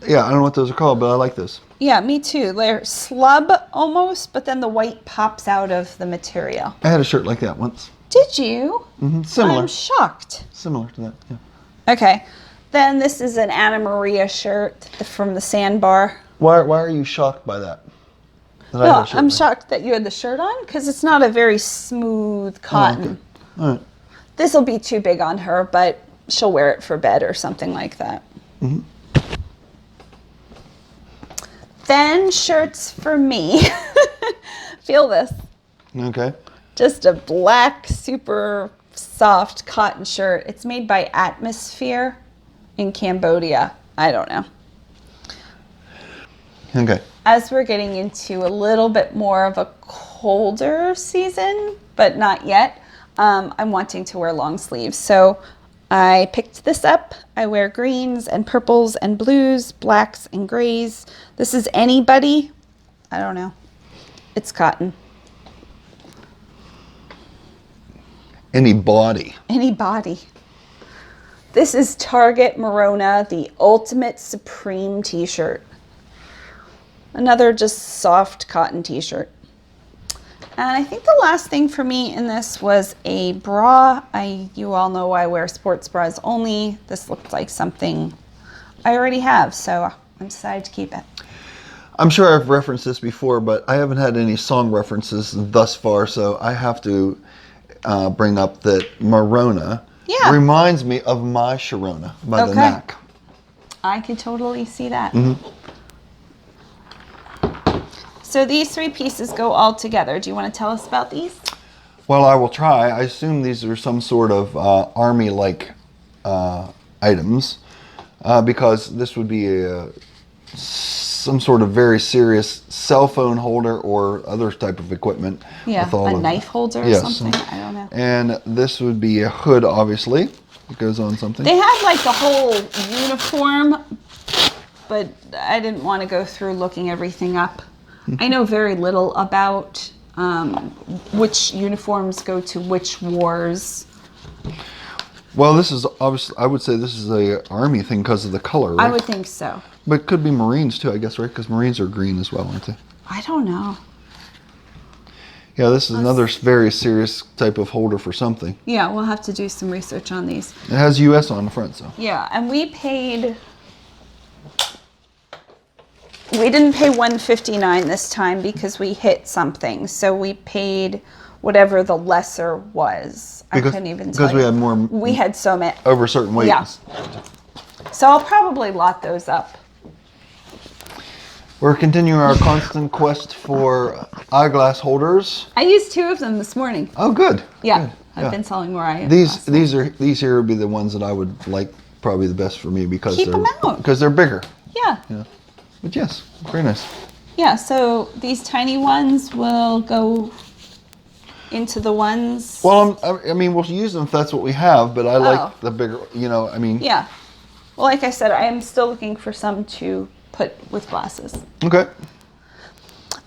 Yeah, I don't know what those are called, but I like this. Yeah, me too. They're slub almost, but then the white pops out of the material. I had a shirt like that once. Did you? Mm-hmm. Similar. I'm shocked. Similar to that, yeah. Okay. Then this is an Anna Maria shirt from the Sandbar. Why are you shocked by that? No, I'm shocked that you had the shirt on because it's not a very smooth cotton. Oh, okay. All right. This will be too big on her, but she'll wear it for bed or something like that. Mm-hmm. Then shirts for me. Feel this. Okay. Just a black, super soft cotton shirt. It's made by Atmosphere in Cambodia. I don't know. Okay. As we're getting into a little bit more of a colder season, but not yet, I'm wanting to wear long sleeves. So I picked this up. I wear greens and purples and blues, blacks and grays. This is Anybody. I don't know. It's cotton. Any body. Any body. This is Target Merona, the Ultimate Supreme t-shirt. Another just soft cotton t-shirt. And I think the last thing for me in this was a bra. You all know I wear sports bras only. This looked like something I already have, so I decided to keep it. I'm sure I've referenced this before, but I haven't had any song references thus far, so I have to bring up that Merona reminds me of My Sharona by the Knack. I could totally see that. Mm-hmm. So these 3 pieces go all together. Do you want to tell us about these? Well, I will try. I assume these are some sort of army-like items because this would be some sort of very serious cell phone holder or other type of equipment. Yeah, with all a knife holder or something. I don't know. And this would be a hood, obviously. It goes on something. They have like the whole uniform, but I didn't want to go through looking everything up. I know very little about which uniforms go to which wars. Well, this is obviously, I would say this is a army thing because of the color, right? I would think so. But it could be Marines too, I guess, right? Because Marines are green as well, aren't they? I don't know. Yeah, this is another very serious type of holder for something. Yeah, we'll have to do some research on these. It has US on the front, so. Yeah, and we didn't pay $159 this time because we hit something. So we paid whatever the lesser was. I couldn't even tell you. Because we had more. We had so many. Over certain weights. Yeah. So I'll probably lot those up. We're continuing our constant quest for eyeglass holders. I used 2 of them this morning. Oh, good. Yeah, Good. I've been selling more eyeglasses. These here would be the ones that I would like probably the best for me because Keep them out. Because they're bigger. Yeah. Yeah. But yes, very nice. Yeah, so these tiny ones will go into the ones. Well, I mean, we'll use them if that's what we have, but I like the bigger, I mean. Yeah. Well, like I said, I am still looking for some to put with glasses. Okay.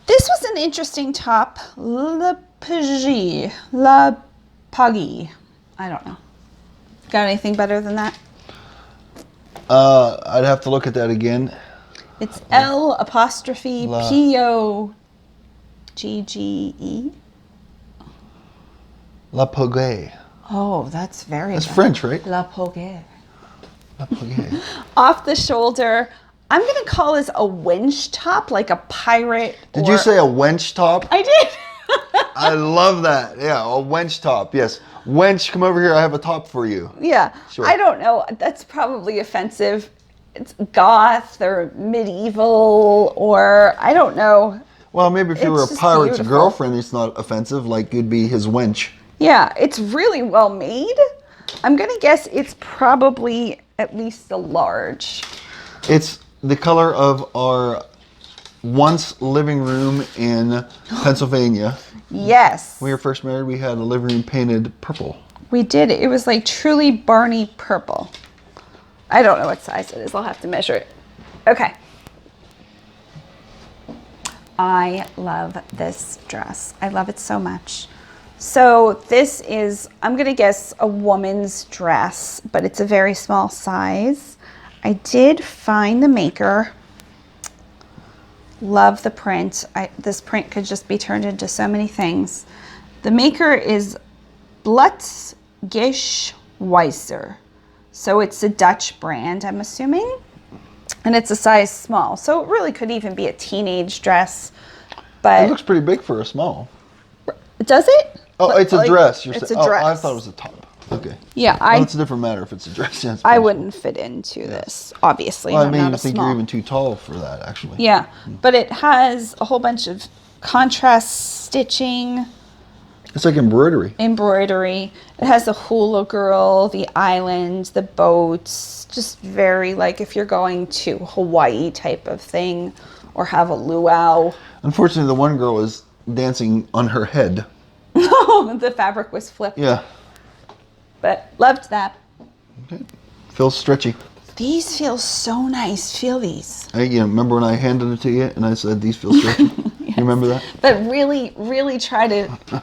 This was an interesting top. La Paggie. I don't know. Got anything better than that? I'd have to look at that again. It's L'Pogge. La Pogge. Oh, that's That's French, right? L'Pogge. La Pogge. Off the shoulder. I'm going to call this a wench top, like a pirate. Did you say a wench top? I did. I love that. Yeah, a wench top. Yes. Wench, come over here. I have a top for you. Yeah. Sure. I don't know. That's probably offensive. It's goth or medieval or I don't know. Well, maybe if you were a just pirate's beautiful. girlfriend, it's not offensive. Like you'd be his wench. Yeah, it's really well made. I'm going to guess it's probably at least a large. It's the color of our once living room in Pennsylvania. Yes. When we were first married, we had a living room painted purple. We did. It was like truly Barney purple. I don't know what size it is. I'll have to measure it. Okay. I love this dress. I love it so much. So this is, I'm going to guess, a woman's dress, but it's a very small size. I did find the maker. Love the print. This print could just be turned into so many things. The maker is Blutsgeschweiser. So it's a Dutch brand, I'm assuming. And it's a size small. So it really could even be a teenage dress. But It looks pretty big for a small. Does it? Oh, it's a dress. It's a dress. Oh, I thought it was a top. Okay. Yeah, Well, it's a different matter if it's a dress. Yeah, I wouldn't fit into this, obviously. Well, I I'm mean, not I a think small. you're even too tall for that, actually. Yeah, but it has a whole bunch of contrast stitching, It's like embroidery. embroidery. It has the hula girl, the island, the boats. Just very like if you're going to Hawaii type of thing or have a luau. Unfortunately, the one girl is dancing on her head. The fabric was flipped. Yeah. But loved that. Okay. Feels stretchy. These feel so nice. Feel these. Remember when I handed it to you and I said these feel stretchy? Yeah. You remember that? But really, really try to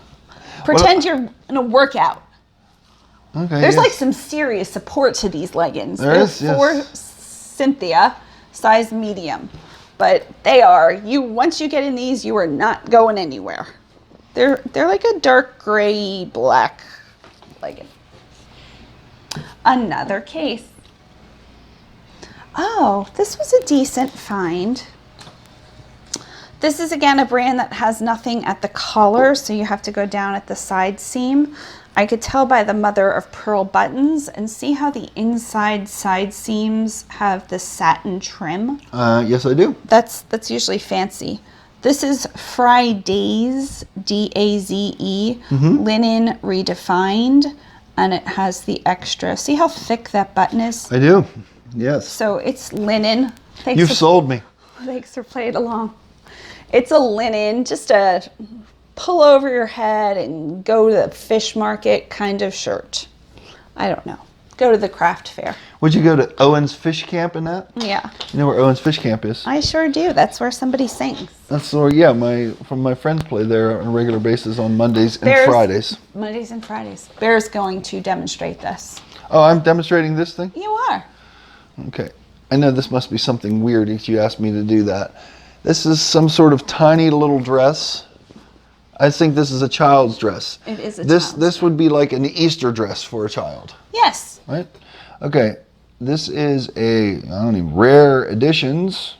pretend you're in a workout. Okay. There's like some serious support to these leggings. There is, yes. For Cynthia, size medium. But they are, once you get in these, you are not going anywhere. They're like a dark gray black legging. Another case. Oh, this was a decent find. This is again a brand that has nothing at the collar, so you have to go down at the side seam. I could tell by the mother of pearl buttons, and see how the inside side seams have the satin trim? Yes, I do. That's usually fancy. This is Friday's, D-A-Z-E, linen redefined, and it has the extra. See how thick that button is? I do, yes. So it's linen. You've sold me. Thanks for playing along. It's a linen, just a pull over your head and go to the fish market kind of shirt. I don't know. Go to the craft fair. Would you go to Owen's Fish Camp in that? Yeah. You know where Owen's Fish Camp is? I sure do. That's where somebody sings. That's where, yeah, my friends play there on a regular basis on Mondays and Fridays. Mondays and Fridays. Bear's going to demonstrate this. Oh, I'm demonstrating this thing? You are. Okay. I know this must be something weird if you asked me to do that. This is some sort of tiny little dress. I think this is a child's dress. It is a child's dress. This would be like an Easter dress for a child. Yes. Right? Okay. This is Rare Editions.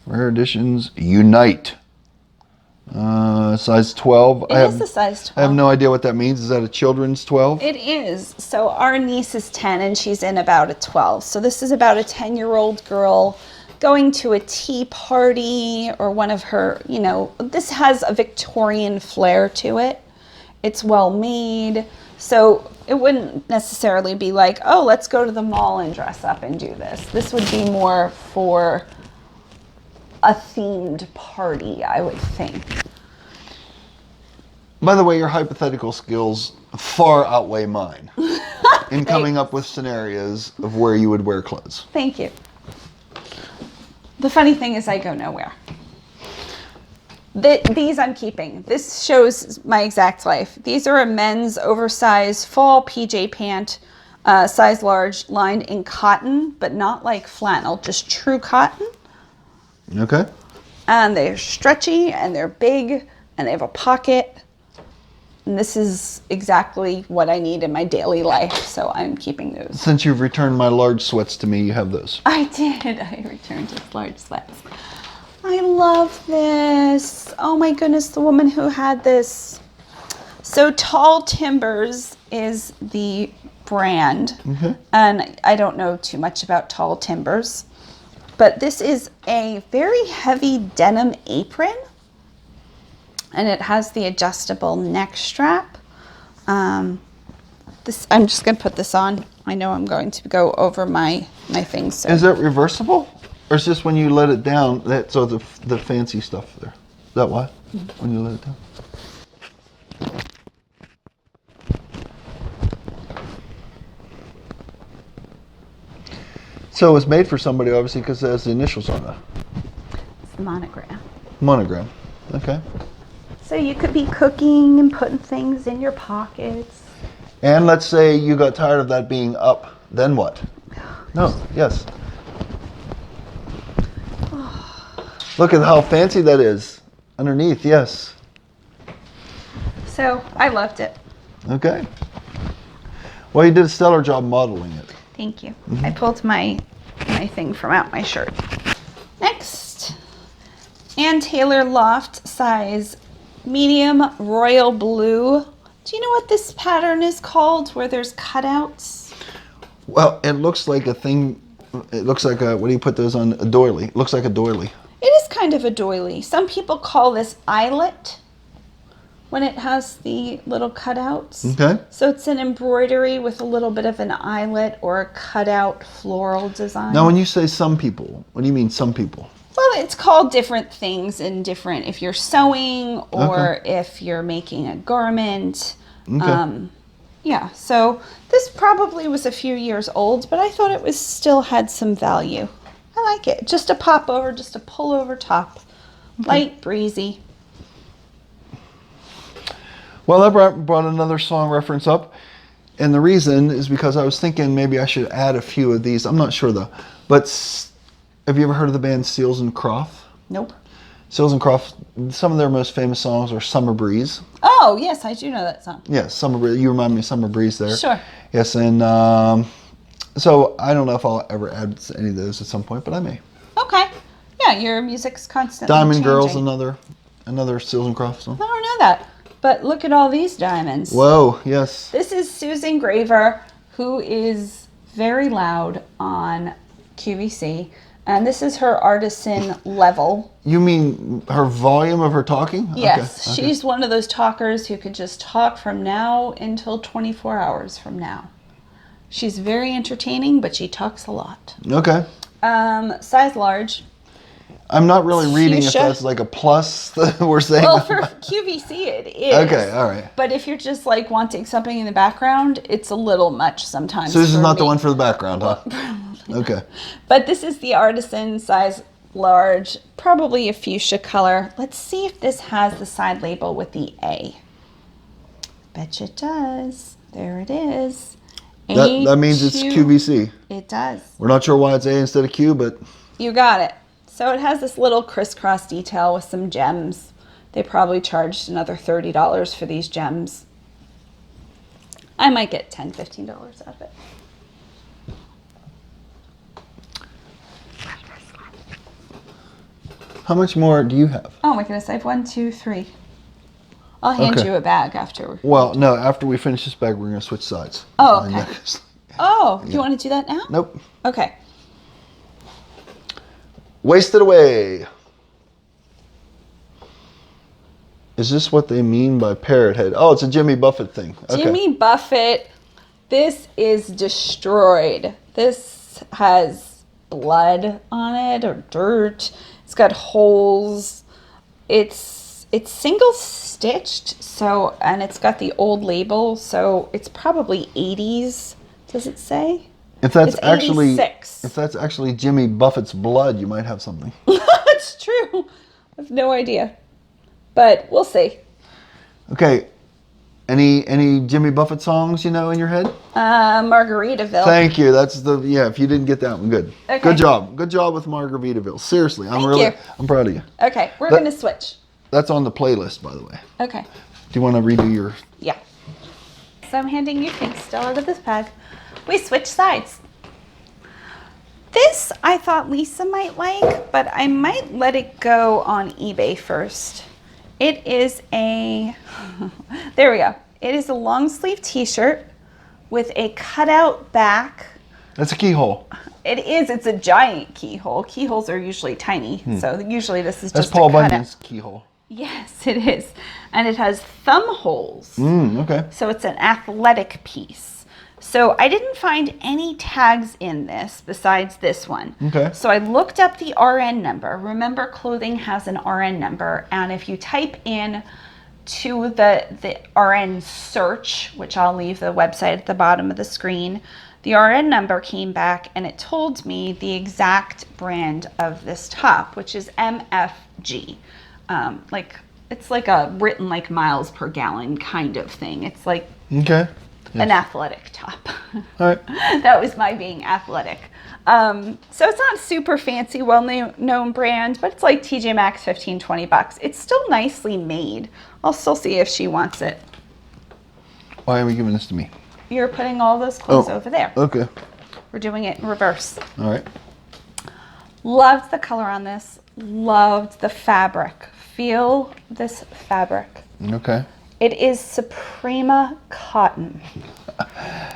Rare Editions Unite. Size 12. It is the size 12. I have no idea what that means. Is that a children's 12? It is. So our niece is 10 and she's in about a 12. So this is about a 10-year-old girl going to a tea party or one of her, this has a Victorian flair to it. It's well made. So it wouldn't necessarily be like, oh, let's go to the mall and dress up and do this. This would be more for a themed party, I would think. By the way, your hypothetical skills far outweigh mine in coming up with scenarios of where you would wear clothes. Thank you. The funny thing is I go nowhere. These I'm keeping. This shows my exact life. These are a men's oversized fall PJ pant, size large, lined in cotton, but not like flannel, just true cotton. Okay. And they're stretchy and they're big and they have a pocket. And this is exactly what I need in my daily life, so I'm keeping those. Since you've returned my large sweats to me, you have those. I did. I returned his large sweats. I love this. Oh my goodness, the woman who had this. So Tall Timbers is the brand. And I don't know too much about Tall Timbers. But this is a very heavy denim apron. And it has the adjustable neck strap. I'm just going to put this on. I know I'm going to go over my things. So. Is that reversible? Or is this when you let it down, so the fancy stuff there? Is that why? When you let it down? So it's made for somebody, obviously, because it has the initials on it. It's the monogram. Monogram. Okay. So you could be cooking and putting things in your pockets. And let's say you got tired of that being up. Then what? No. Yes. Look at how fancy that is. Underneath, yes. So I loved it. Okay. Well, you did a stellar job modeling it. Thank you. I pulled my thing from out my shirt. Next. Ann Taylor Loft size medium royal blue. Do you know what this pattern is called where there's cutouts? Well, it looks like a thing. It looks like a, what do you put those on? A doily. It looks like a doily. It is kind of a doily. Some people call this eyelet when it has the little cutouts. Okay. So it's an embroidery with a little bit of an eyelet or a cutout floral design. Now, when you say some people, what do you mean some people? Well, it's called different things in different, if you're sewing or if you're making a garment. Okay. Yeah, so this probably was a few years old, but I thought it was still had some value. I like it. Just a pop over, just a pull over top. Light, breezy. Well, that brought another song reference up. And the reason is because I was thinking maybe I should add a few of these. I'm not sure though. But have you ever heard of the band Seals and Croft? Nope. Seals and Croft, some of their most famous songs are Summer Breeze. Oh, yes, I do know that song. Yes, Summer Breeze. You remind me of Summer Breeze there. Sure. Yes, and so I don't know if I'll ever add any of those at some point, but I may. Okay. Yeah, your music's constantly Diamond changing. Girl's another Seals and Croft song. I don't know that. But look at all these diamonds. Whoa, yes. This is Susan Graver, who is very loud on QVC. And this is her artisan level. You mean her volume of her talking? Yes, Okay. she's one of those talkers who could just talk from now until 24 hours from now. She's very entertaining, but she talks a lot. Okay. Size large. I'm not really reading Fuchsia. if that's like a plus that we're saying. Well, for QVC it is. Okay, all right. But if you're just like wanting something in the background, it's a little much sometimes. So this is for not the me. one for the background, huh? Okay. But this is the artisan size large, probably a fuchsia color. Let's see if this has the side label with the A. Betcha it does. There it is. That means it's QVC. It does. We're not sure why it's A instead of Q, but You got it. So it has this little crisscross detail with some gems. They probably charged another $30 for these gems. I might get $10, $15 out of it. how much more do you have? Oh my goodness, I have 1, 2, 3. I'll hand Okay. you a bag after. Well, no, after we finish this bag, we're going to switch sides. Oh, okay. Oh, do you want to do that now? Nope. Okay. Wasted away. Is this what they mean by parrot head? Oh, it's a Jimmy Buffett thing. Okay. Jimmy Buffett, this is destroyed. This has blood on it or dirt. It's got holes. It's single stitched, so, and it's got the old label, so it's probably 80s. Does it say? If that's It's actually 86. if that's actually Jimmy Buffett's blood, you might have something. It's true. I have no idea. But we'll see. Okay. Any Jimmy Buffett songs you know in your head? Margaritaville. Thank you. That's if you didn't get that one, good. Okay. Good job. Good job with Margaritaville. Seriously, you. I'm proud of you. Okay, we're going to switch. That's on the playlist, by the way. Okay. Do you want to redo your Yeah. So I'm handing you pink still out of this bag. We switch sides. This I thought Lisa might like, but I might let it go on eBay first. It is a, there we go. It is a long sleeve t-shirt with a cutout back. That's a keyhole. It is, it's a giant keyhole. Keyholes are usually tiny, so usually this is That's just Paul a cutout. Bunyan's keyhole. Yes, it is. And it has thumb holes. Okay. So it's an athletic piece. So I didn't find any tags in this besides this one. Okay. So I looked up the RN number. Remember, clothing has an RN number. And if you type in to the RN search, which I'll leave the website at the bottom of the screen, the RN number came back and it told me the exact brand of this top, which is MFG. It's like a written like miles per gallon kind of thing. It's like Okay. an athletic top. All right. That was my being athletic. So it's not super fancy, well-known brand, but it's like TJ Maxx, $15, $20. It's still nicely made. I'll still see if she wants it. Why are we giving this to me? You're putting all those clothes over there. Okay. We're doing it in reverse. All right. Loved the color on this. Loved the fabric. Feel this fabric. Okay. It is Suprema cotton.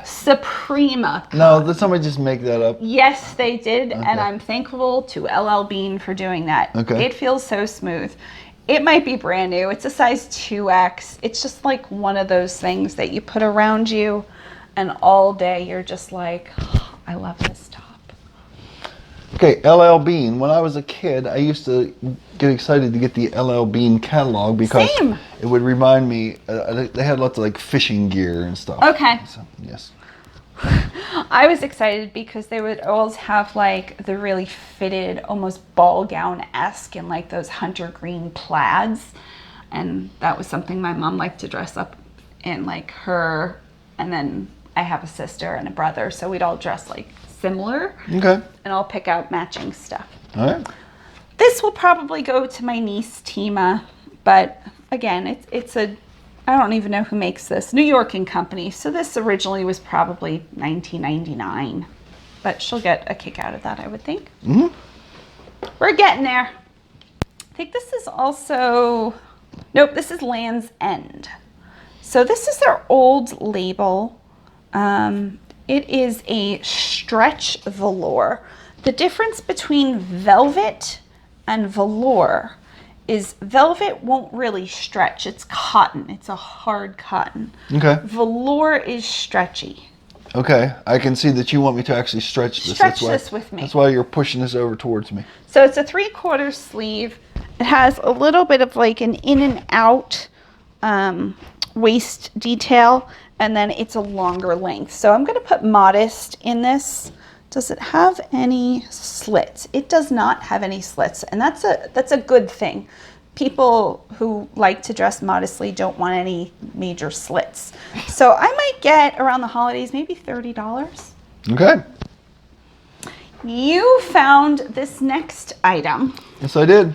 Suprema cotton. No, did somebody just make that up? Yes, they did, and I'm thankful to LL Bean for doing that. Okay. It feels so smooth. It might be brand new. It's a size 2X. It's just like one of those things that you put around you, and all day you're just like, oh, I love this top. Okay, LL Bean. When I was a kid, I used to get excited to get the LL Bean catalog because Same. it would remind me. They had lots of like fishing gear and stuff. Okay. So, yes. I was excited because they would always have like the really fitted, almost ball gown-esque and like those hunter green plaids. And that was something my mom liked to dress up in like her, and then I have a sister and a brother, so we'd all dress like similar. Okay. And I'll pick out matching stuff. All right. This will probably go to my niece Tima, but again, it's a, I don't even know who makes this, New York and Company. So this originally was probably $19.99, but she'll get a kick out of that, I would think. Mm-hmm. We're getting there. I think this is also, nope, this is Land's End. So this is their old label. It is a stretch velour. The difference between velvet and velour is velvet won't really stretch. It's cotton. It's a hard cotton. Okay. Velour is stretchy. Okay. I can see that you want me to actually stretch this. Stretch this with me. That's why you're pushing this over towards me. So it's a 3/4 sleeve. It has a little bit of like an in and out waist detail, and then it's a longer length. So I'm going to put modest in this. Does it have any slits? It does not have any slits, and that's a good thing. People who like to dress modestly don't want any major slits. So I might get around the holidays maybe $30. Okay. You found this next item. Yes, I did.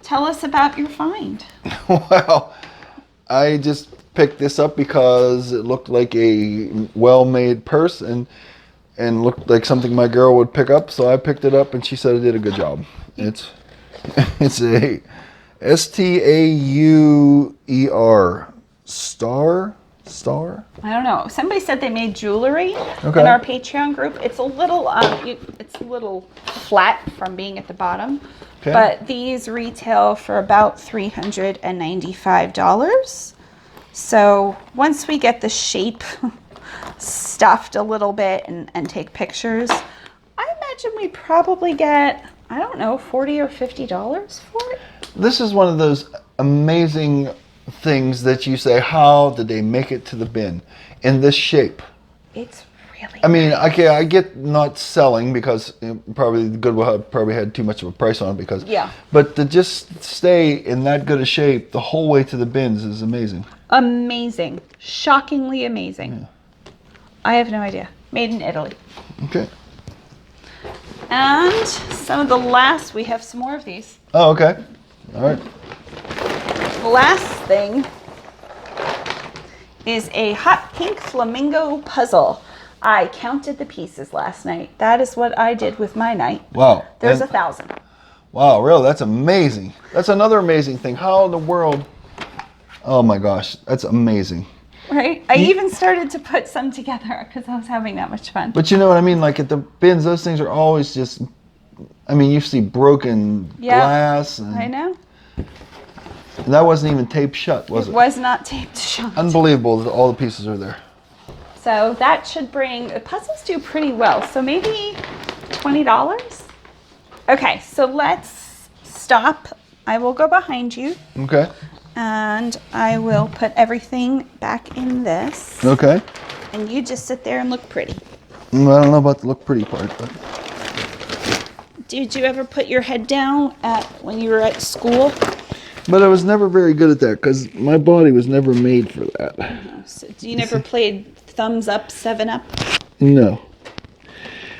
Tell us about your find. Well, I just picked this up because it looked like a well-made purse and looked like something my girl would pick up, so I picked it up and she said I did a good job. It's a STAUER star. I don't know. Somebody said they made jewelry Okay. in our Patreon group. It's a little flat from being at the bottom, Okay. but these retail for about $395. So once we get the shape stuffed a little bit and take pictures, I imagine we probably get, I don't know, $40 or $50 for it. This is one of those amazing things that you say, how did they make it to the bin in this shape? It's really I mean, okay, I get not selling because probably Goodwill probably had too much of a price on it because, yeah. But to just stay in that good a shape the whole way to the bins is amazing. Amazing. Shockingly amazing. Yeah. I have no idea. Made in Italy. Okay. And some of the last, we have some more of these. Oh, okay. All right. The last thing is a hot pink flamingo puzzle. I counted the pieces last night. That is what I did with my night. Wow. There's 1,000. Wow, really? That's amazing. That's another amazing thing. How in the world? Oh my gosh, that's amazing. Right? I even started to put some together because I was having that much fun. But you know what I mean? Like at the bins, those things are always just, I mean, you see broken glass. And, I know. And that wasn't even taped shut, was it? It was not taped shut. Unbelievable that all the pieces are there. So that should bring, the puzzles do pretty well. So maybe $20? Okay, so let's stop. I will go behind you. Okay. And I will put everything back in this. Okay. And you just sit there and look pretty. I don't know about the look pretty part, but. Did you ever put your head down when you were at school? But I was never very good at that because my body was never made for that. So you never played thumbs up, 7-up? No.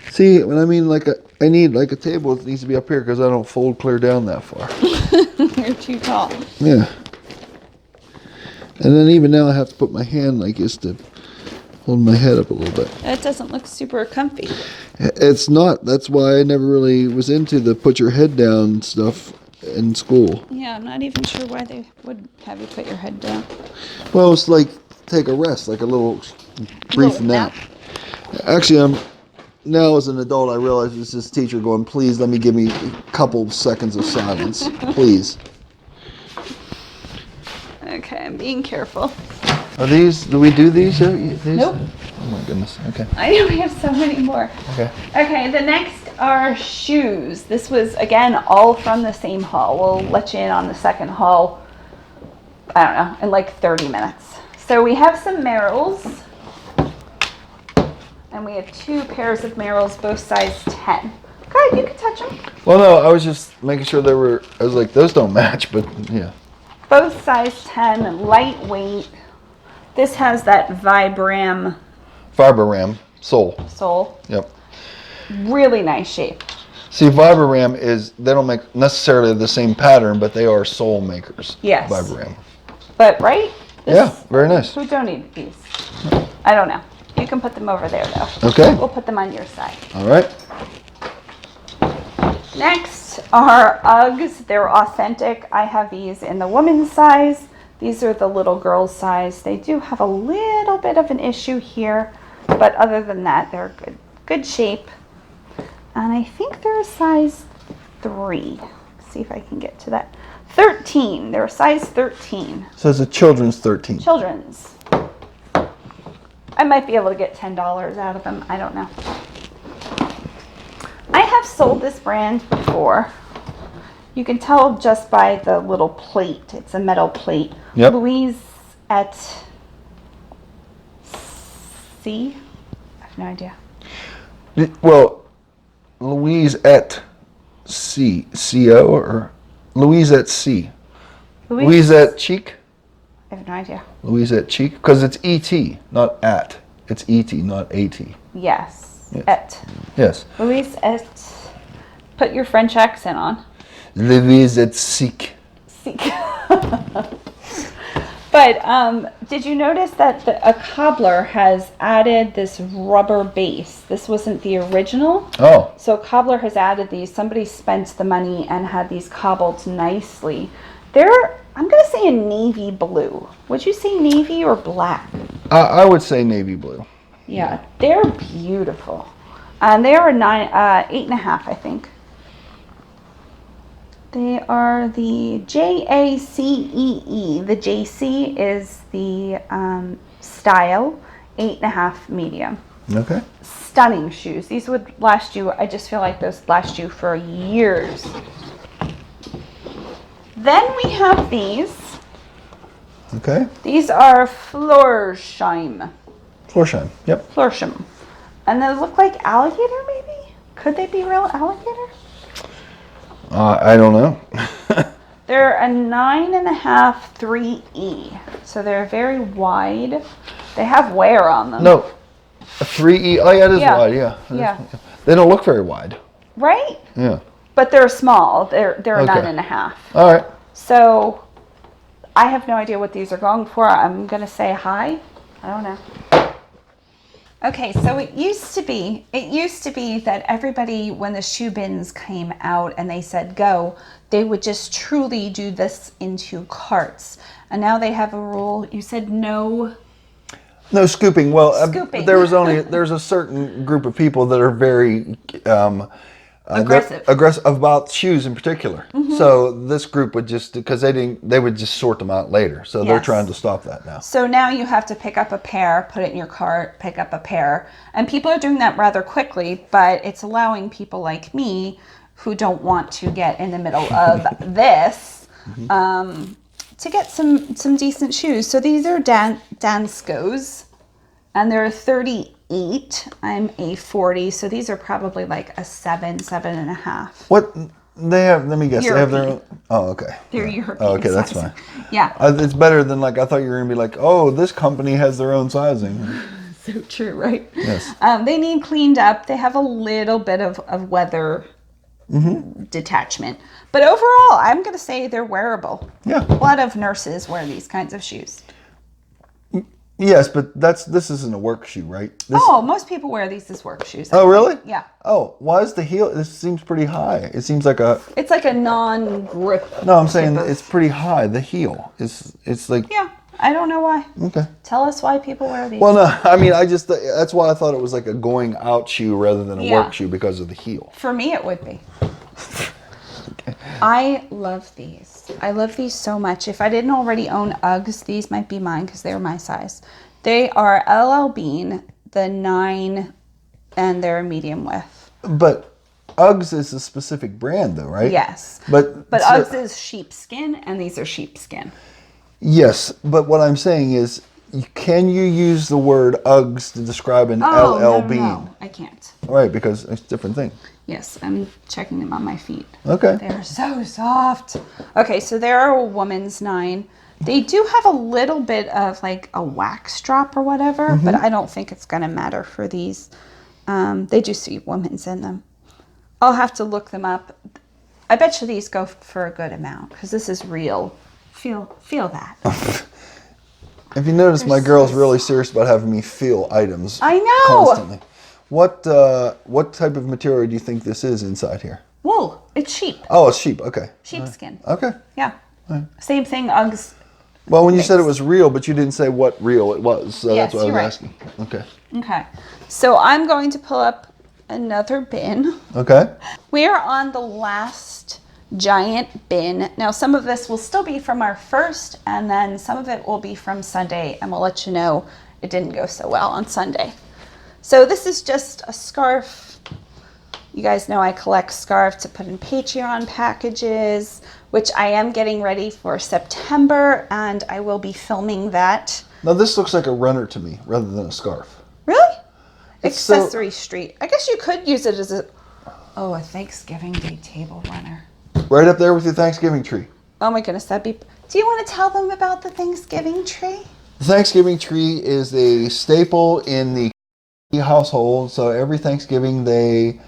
See, when I mean I need like a table, it needs to be up here because I don't fold clear down that far. You're too tall. Yeah. And then even now I have to put my hand like this to hold my head up a little bit. That doesn't look super comfy. It's not. That's why I never really was into the put your head down stuff in school. Yeah, I'm not even sure why they would have you put your head down. Well, it's like take a rest, like a little brief nap. Actually, now as an adult, I realize it's this teacher going, please let me give me a couple seconds of silence, please. Okay, I'm being careful. Are these, do we do these? Nope. Oh my goodness, okay. I know we have so many more. Okay. Okay, the next are shoes. This was, again, all from the same haul. We'll let you in on the second haul, I don't know, in like 30 minutes. So we have some Merrells. And we have 2 pairs of Merrells, both size 10. Go ahead, you can touch them. Well, no, I was just making sure they were, I was like, those don't match, but yeah. Both size 10, lightweight. This has that Vibram Vibram sole. sole. Yep. Really nice shape. See, Vibram they don't make necessarily the same pattern, but they are sole makers. Yes. Vibram. But, right? Yeah, very nice. Who donated these? I don't know. You can put them over there, though. Okay. We'll put them on your side. All right. Next are Uggs. They're authentic. I have these in the women's size. These are the little girl's size. They do have a little bit of an issue here, but other than that, they're good shape. And I think they're a size 3. Let's see if I can get to that. 13. They're a size 13. So it's a children's 13. Children's. I might be able to get $10 out of them. I don't know. I have sold this brand before. You can tell just by the little plate. It's a metal plate. Yep. Louise at C? I have no idea. Well, Louise at C. C-O or Louise at C. Louise at Cheek? I have no idea. Louise at Cheek? Because it's E-T, not at. It's E-T, not A-T. Yes. Yes. Et. Yes. Louise at. Put your French accent on. Louise at Seek. Seek. But did you notice that a cobbler has added this rubber base? This wasn't the original. Oh. So a cobbler has added these. Somebody spent the money and had these cobbled nicely. They're, I'm going to say a navy blue. Would you say navy or black? I would say navy blue. Yeah, they're beautiful. And they are 8.5, I think. They are the JACEE. The JC is the style, 8.5 medium. Okay. Stunning shoes. These would last you, I just feel like those last you for years. Then we have these. Okay. These are Florsheim. Florsheim. Yep. Florsheim. And they look like alligator, maybe? Could they be real alligator? I don't know. They're a 9.5 3E. So they're very wide. They have wear on them. No. A 3E. Oh, yeah, it is wide. Yeah. Yeah. They don't look very wide. Right? Yeah. But they're small. They're a Okay. 9.5. All right. So I have no idea what these are going for. I'm going to say high. I don't know. Okay, so it used to be that everybody, when the shoe bins came out and they said go, they would just truly do this into carts. And now they have a rule. You said no. No scooping. Well, Scooping. there's a certain group of people that are very Aggressive. aggressive about shoes in particular. Mm-hmm. So this group would just, because they would just sort them out later. So they're Yes. trying to stop that now. So now you have to pick up a pair, put it in your cart, pick up a pair. And people are doing that rather quickly, but it's allowing people like me who don't want to get in the middle of this to get some decent shoes. So these are Danskos, and they're 38. I'm a 40, so these are probably like a 7.5. What they have? Let me guess. European. They have their own. Oh, okay. They're Yeah. European. Oh, okay, that's size. fine. Yeah. It's better than I thought you were gonna be like, oh, this company has their own sizing. So true, right? Yes. They need cleaned up. They have a little bit of weather detachment. But overall, I'm going to say they're wearable. Yeah. A lot of nurses wear these kinds of shoes. Yes, but this isn't a work shoe, right? Most people wear these as work shoes. Oh, really? Yeah. Oh, why is the heel? This seems pretty high. It seems like a. It's like a non-grip. No, I'm saying it's pretty high. The heel it's like. Yeah, I don't know why. Okay. Tell us why people wear these. Well, no, I mean, that's why I thought it was like a going out shoe rather than a work shoe because of the heel. For me, it would be. I love these. I love these so much. If I didn't already own Uggs, these might be mine because they're my size. They are LL Bean, the 9, and they're a medium width. But Uggs is a specific brand, though, right? Yes. But Uggs is sheepskin, and these are sheepskin. Yes, but what I'm saying is, can you use the word Uggs to describe an LL Bean? No, I can't. Right, because it's a different thing. Yes, I'm checking them on my feet. Okay. They're so soft. Okay, so they're a woman's 9. They do have a little bit of like a wax drop or whatever, but I don't think it's going to matter for these. They do see women's in them. I'll have to look them up. I bet you these go for a good amount because this is real. Feel that. If you notice, my girl's really serious about having me feel items. I know. Constantly. What type of material do you think this is inside here? Wool. It's sheep. Oh, it's sheep. Okay. Sheepskin. Okay. Yeah. Same thing. Uggs. Well, when you said it was real, but you didn't say what real it was, so Yes, that's what I was you're asking. Okay. Okay. So I'm going to pull up another bin. Okay. We are on the last giant bin. Now, some of this will still be from our first, and then some of it will be from Sunday, and we'll let you know it didn't go so well on Sunday. So this is just a scarf. You guys know I collect scarves to put in Patreon packages, which I am getting ready for September, and I will be filming that. Now, this looks like a runner to me rather than a scarf. Really? It's Accessory Street. I guess you could use it as a Thanksgiving Day table runner. Right up there with your Thanksgiving tree. Oh my goodness, that'd be... Do you want to tell them about the Thanksgiving tree? The Thanksgiving tree is a staple in the household, so every Thanksgiving they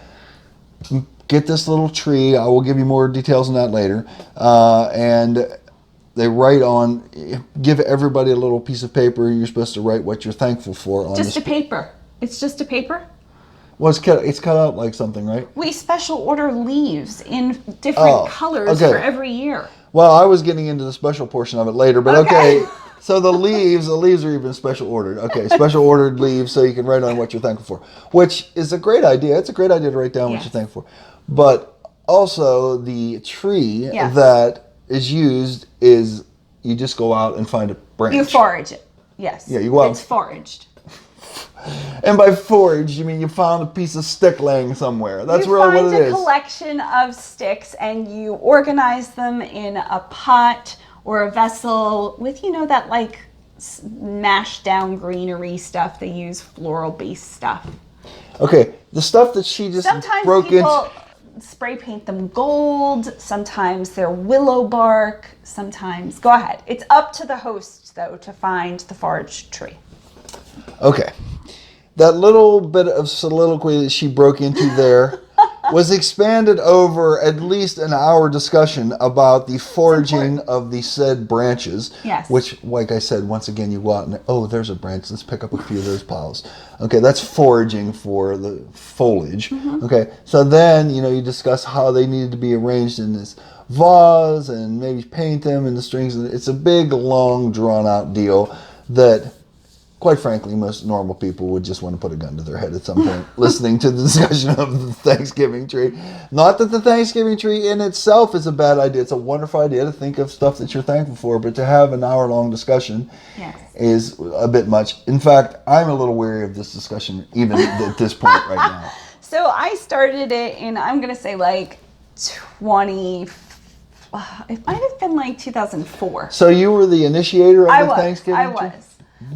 get this little tree. I will give you more details on that later. And they write on, give everybody a little piece of paper, and you're supposed to write what you're thankful for on Just a paper. It's just a paper? Well, it's cut out like something, right? We special order leaves in different colors for every year. Well, I was getting into the special portion of it later, but okay. So the leaves are even special ordered. Okay, special ordered leaves so you can write on what you're thankful for, which is a great idea. It's a great idea to write down what you're thankful for. But also the tree that is used is you just go out and find a branch. You forage it. Yes. Yeah, you go out. It's foraged. And by forage, you mean you found a piece of stick laying somewhere. That's really what it is. You find a collection of sticks and you organize them in a pot or a vessel with, that like mashed down greenery stuff. They use floral based stuff. Okay, the stuff that she just broke into. Sometimes people spray paint them gold. Sometimes they're willow bark. Sometimes, go ahead. It's up to the host though to find the foraged tree. Okay. That little bit of soliloquy that she broke into there was expanded over at least an hour discussion about the foraging of the said branches. Yes. Which, like I said, once again, you go out and, there's a branch. Let's pick up a few of those piles. Okay, that's foraging for the foliage. Mm-hmm. Okay, so then, you discuss how they needed to be arranged in this vase and maybe paint them in the strings. It's a big, long, drawn-out deal that... Quite frankly, most normal people would just want to put a gun to their head at some point listening to the discussion of the Thanksgiving tree. Not that the Thanksgiving tree in itself is a bad idea. It's a wonderful idea to think of stuff that you're thankful for, but to have an hour-long discussion is a bit much. In fact, I'm a little weary of this discussion even at this point right now. So I started it in, I'm going to say like it might have been like 2004. So you were the initiator of the Thanksgiving tree? I was.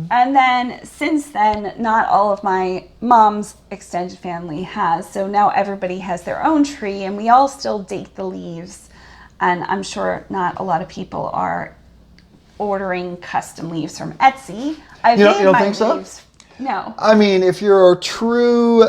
And then since then, not all of my mom's extended family has. So now everybody has their own tree and we all still date the leaves. And I'm sure not a lot of people are ordering custom leaves from Etsy. You don't think so? No. I mean, if you're a true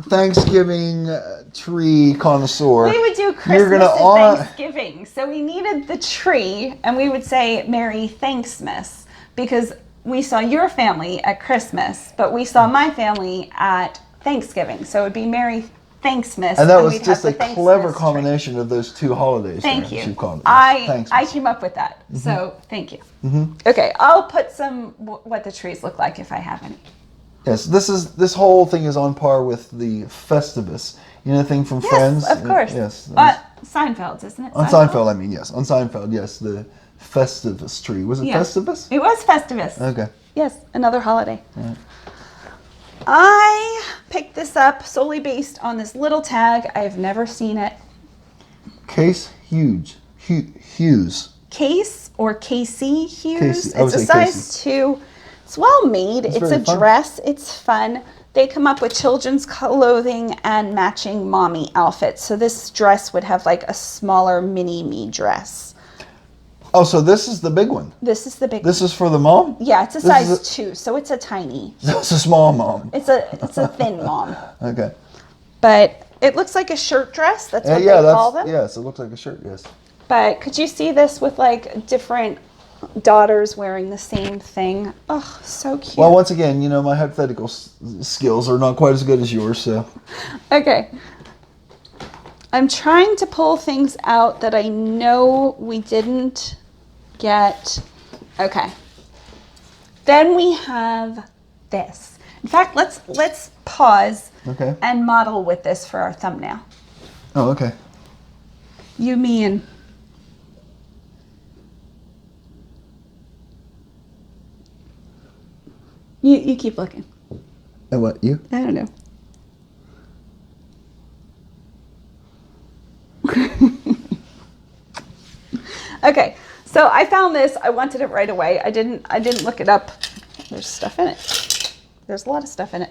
Thanksgiving tree connoisseur, we would do Christmas and Thanksgiving. So we needed the tree and we would say Merry Thanksmas because we saw your family at Christmas, but we saw my family at Thanksgiving. So it would be Merry Thanksmas. And that was just a clever combination of those two holidays. Thank you. I came up with that. Mm-hmm. So thank you. Mm-hmm. Okay, I'll put some what the trees look like if I have any. Yes, this whole thing is on par with the Festivus. The thing from Friends? Of course. Yes. Seinfeld's, isn't it? On Seinfeld, I mean, yes. On Seinfeld, yes. The Festivus tree. Was it Festivus? It was Festivus. Okay. Yes, another holiday. Right. I picked this up solely based on this little tag. I've never seen it. Case Hughes. Case or KC Hughes. Casey. It's a size 2. It's well made. It's a dress. It's fun. They come up with children's clothing and matching mommy outfits. So this dress would have like a smaller mini me dress. Oh, so this is the big one. This is the big This is for the mom? Yeah, it's a size 2, so it's a tiny. It's a small mom. It's a thin mom. Okay. But it looks like a shirt dress. That's what they call them. Yes, it looks like a shirt, yes. But could you see this with like different daughters wearing the same thing? Oh, so cute. Well, once again, you know, my hypothetical skills are not quite as good as yours, so. Okay. I'm trying to pull things out that I know we didn't get. Okay. Then we have this. In fact, let's pause and model with this for our thumbnail. Oh, okay. You, me, and you keep looking. And what, you? I don't know. Okay, so I found this. I wanted it right away. I didn't look it up. There's stuff in it. There's a lot of stuff in it.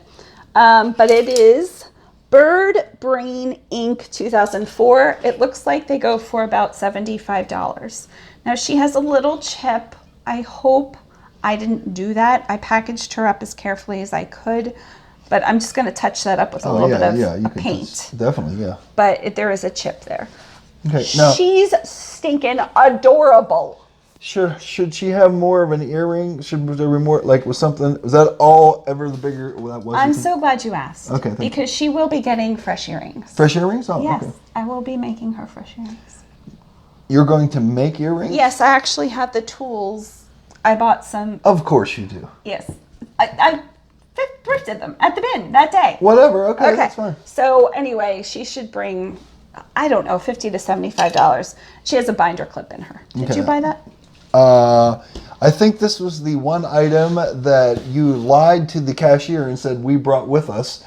But it is Bird Brain Ink 2004. It looks like they go for about $75. Now she has a little chip. I hope I didn't do that. I packaged her up as carefully as I could, but I'm just going to touch that up with a little bit of paint. Definitely, yeah. But there is a chip there. Okay, now she's stinking adorable. should she have more of an earring? Should there be more, like, was something, was that all ever the bigger? Well, that wasn't. I'm so glad you asked. Okay, because she will be getting fresh earrings. Fresh earrings? Oh, yes, okay. I will be making her fresh earrings. You're going to make earrings? Yes, I actually have the tools. I bought some. Of course you do. Yes. I thrifted them at the bin that day. Whatever, okay, that's fine. So anyway, she should bring, I don't know, $50 to $75. She has a binder clip in her. Did you buy that? I think this was the one item that you lied to the cashier and said we brought with us.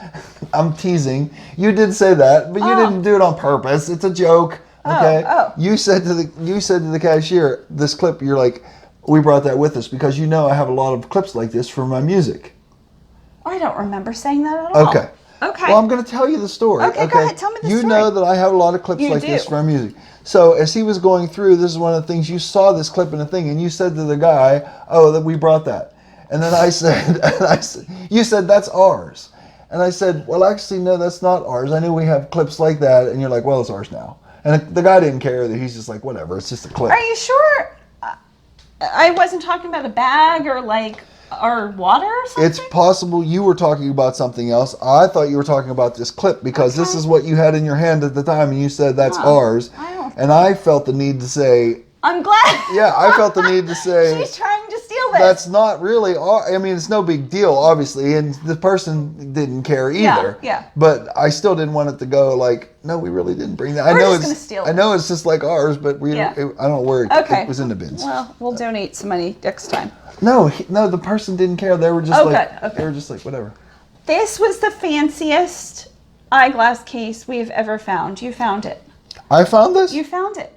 I'm teasing. You did say that, but you didn't do it on purpose. It's a joke. Okay. You said to the cashier, this clip, you're like, we brought that with us because you know I have a lot of clips like this for my music. I don't remember saying that at all. Okay. Okay. Well, I'm going to tell you the story. Okay, go ahead. Tell me the story. You know that I have a lot of clips like this for my music. So as he was going through, this is one of the things, you saw this clip in a thing, and you said to the guy, oh, that we brought that. And then I said, you said, that's ours. And I said, well, actually, no, that's not ours. I knew we have clips like that. And you're like, well, it's ours now. And the guy didn't care. That he's just like, whatever, it's just a clip. Are you sure? I wasn't talking about a bag or like or water or something? It's possible you were talking about something else. I thought you were talking about this clip because this is what you had in your hand at the time, and you said that's ours. And I felt the need to say, I'm glad. Yeah, I felt the need to say, she's trying to steal this. That's not really, I mean, it's no big deal, obviously, and the person didn't care either. Yeah. But I still didn't want it to go like, no, we really didn't bring that. We're just going to steal it. I know it's just like ours, but I don't know where it was in the bins. Well, we'll donate some money next time. No, the person didn't care. They were just they were just like, whatever. This was the fanciest eyeglass case we've ever found. You found it. I found this? You found it.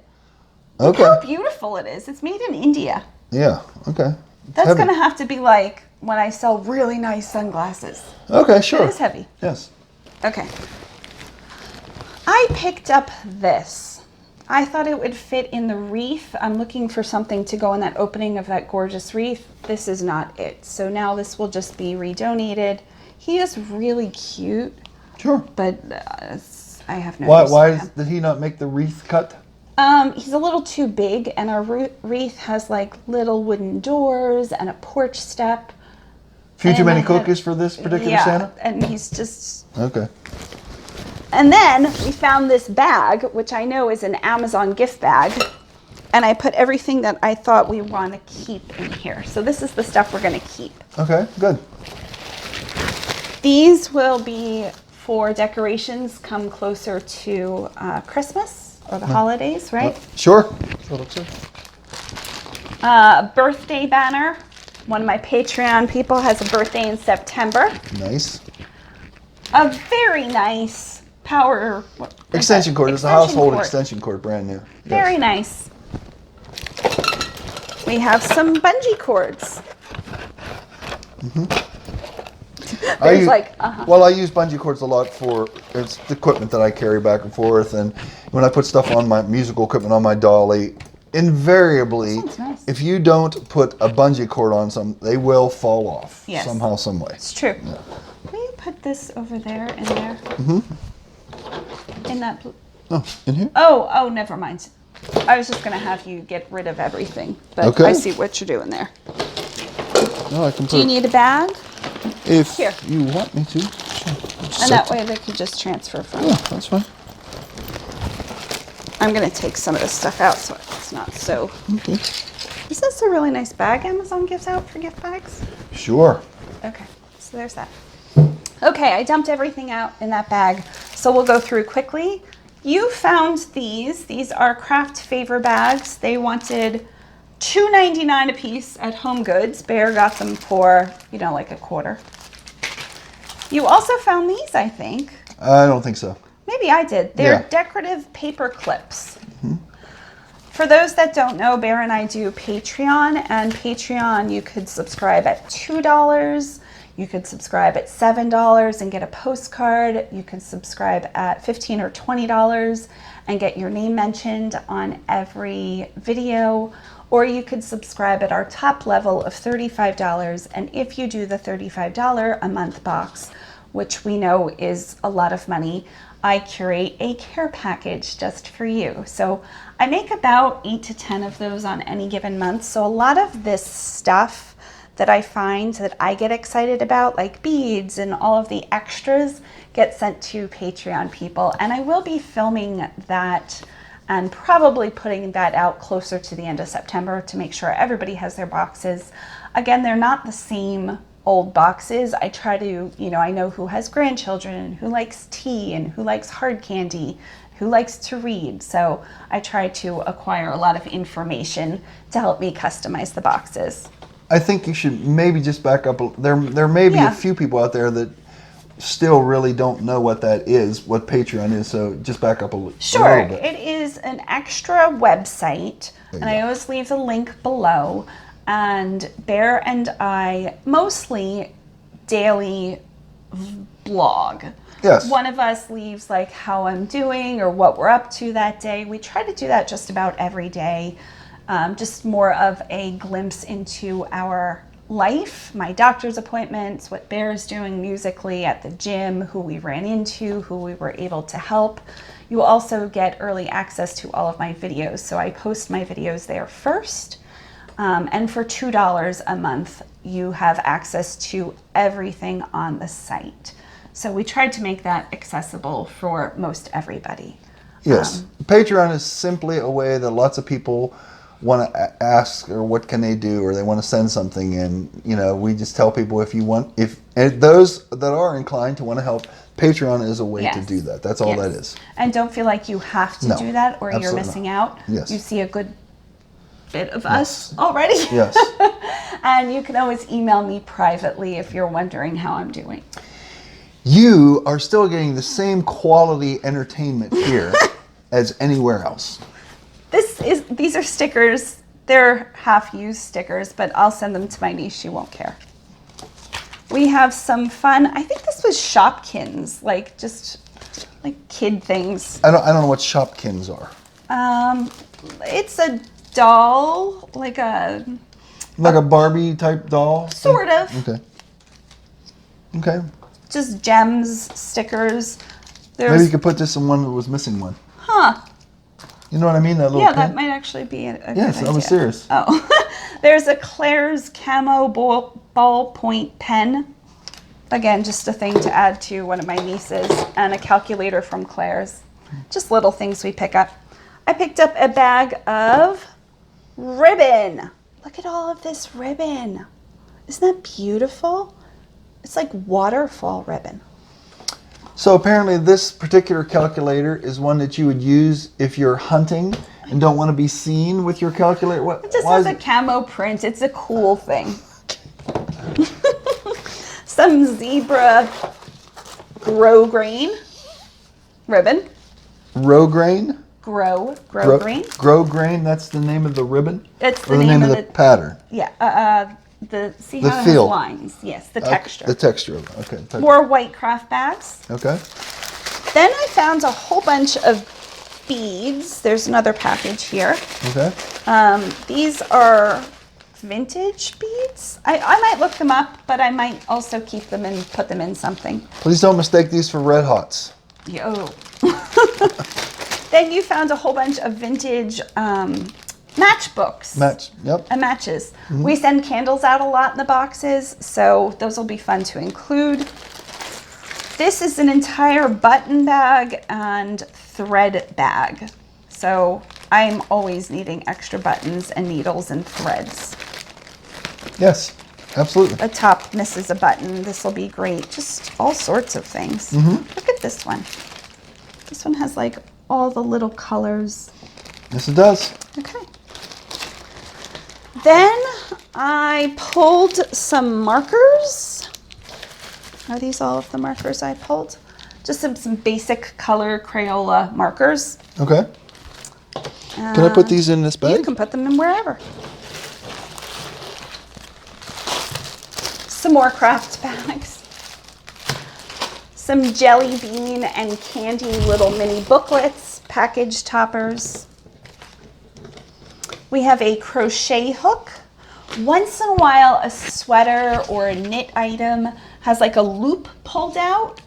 Okay. Look how beautiful it is. It's made in India. Yeah, okay. That's going to have to be like when I sell really nice sunglasses. Okay, sure. It is heavy. Yes. Okay. I picked up this. I thought it would fit in the wreath. I'm looking for something to go in that opening of that gorgeous wreath. This is not it. So now this will just be redonated. He is really cute. Sure. But I have no use Why for him. did he not make the wreath cut? He's a little too big, and our wreath has like little wooden doors and a porch step. Few too many cookies for this particular Santa? And he's just... Okay. And then we found this bag, which I know is an Amazon gift bag, and I put everything that I thought we want to keep in here. So this is the stuff we're going to keep. Okay, good. These will be for decorations come closer to Christmas or the holidays, right? Sure. Birthday banner. One of my Patreon people has a birthday in September. Nice. A very nice power extension cord. It's a household extension cord, brand new. Very nice. We have some bungee cords. Well, I use bungee cords a lot for it's the equipment that I carry back and forth, and when I put stuff on my musical equipment on my dolly, invariably, nice. if you don't put a bungee cord on some, they will fall off somehow, some way. It's true. Yeah. Will you put this over there, in there? In that blue? Oh, in here? Oh, never mind. I was just going to have you get rid of everything, but I see what you're doing there. No, I can Do you need a bag? If you want me to. Sure. And that way they could just transfer from. Yeah, that's fine. I'm going to take some of this stuff out so it's not so... Okay. Is this a really nice bag Amazon gives out for gift bags? Sure. Okay, so there's that. Okay, I dumped everything out in that bag, so we'll go through quickly. You found these. These are Craft Favor bags. They wanted $2.99 a piece at Home Goods. Bare got them for, like a quarter. You also found these, I think. I don't think so. Maybe I did. They're decorative paper clips. For those that don't know, Bare and I do Patreon, and Patreon you could subscribe at $2. You could subscribe at $7 and get a postcard. You can subscribe at $15 or $20 and get your name mentioned on every video. Or you could subscribe at our top level of $35. And if you do the $35 a month box, which we know is a lot of money, I curate a care package just for you. So I make about 8 to 10 of those on any given month. So a lot of this stuff that I find that I get excited about, like beads and all of the extras, get sent to Patreon people. And I will be filming that and probably putting that out closer to the end of September to make sure everybody has their boxes. Again, they're not the same old boxes. I try to, I know who has grandchildren, who likes tea, and who likes hard candy, who likes to read. So I try to acquire a lot of information to help me customize the boxes. I think you should maybe just back up. There may be a few people out there that still really don't know what that is, what Patreon is. So just back up a little bit. Sure. It is an extra website, and I always leave the link below. And Bare and I mostly daily blog. Yes. One of us leaves like how I'm doing or what we're up to that day. We try to do that just about every day. Just more of a glimpse into our life, my doctor's appointments, what Bare is doing musically at the gym, who we ran into, who we were able to help. You will also get early access to all of my videos. So I post my videos there first. And for $2 a month, you have access to everything on the site. So we tried to make that accessible for most everybody. Yes. Patreon is simply a way that lots of people want to ask, or what can they do, or they want to send something in. We just tell people and those that are inclined to want to help, Patreon is a way to do that. That's all that is. And don't feel like you have to do that or you're missing out. Yes. You see a good bit of us already. Yes. And you can always email me privately if you're wondering how I'm doing. You are still getting the same quality entertainment here as anywhere else. These are stickers. They're half-used stickers, but I'll send them to my niece. She won't care. We have some fun. I think this was Shopkins, just kid things. I don't know what Shopkins are. It's a doll, like a Barbie type doll. Sort of. Okay. Just gems, stickers. Maybe you could put this in one that was missing one. Huh. You know what I mean? That little Yeah, pin? that might actually be a good idea. Yes, I was serious. Oh. There's a Claire's camo ballpoint pen. Again, just a thing to add to one of my nieces, and a calculator from Claire's. Just little things we pick up. I picked up a bag of ribbon. Look at all of this ribbon. Isn't that beautiful? It's like waterfall ribbon. So apparently this particular calculator is one that you would use if you're hunting and don't want to be seen with your calculator. It just has a camo print. It's a cool thing. Some zebra grosgrain ribbon. Grosgrain? Grosgrain. Grosgrain, that's the name of the ribbon? It's the or the name of the pattern? Yeah. See how it has lines? Yes, the texture. The texture of it. Okay. More white craft bags. Okay. Then I found a whole bunch of beads. There's another package here. Okay. These are vintage beads. I might look them up, but I might also keep them and put them in something. Please don't mistake these for Red Hots. Yo. Then you found a whole bunch of vintage matchbooks. Yep. And matches. We send candles out a lot in the boxes, so those will be fun to include. This is an entire button bag and thread bag. So I'm always needing extra buttons and needles and threads. Yes, absolutely. A top misses a button. This will be great. Just all sorts of things. Look at this one. This one has like all the little colors. Yes, it does. Okay. Then I pulled some markers. Are these all of the markers I pulled? Just some basic color Crayola markers. Okay. Can I put these in this bag? You can put them in wherever. Some more craft bags. Some jelly bean and candy little mini booklets, package toppers. We have a crochet hook. Once in a while, a sweater or a knit item has like a loop pulled out.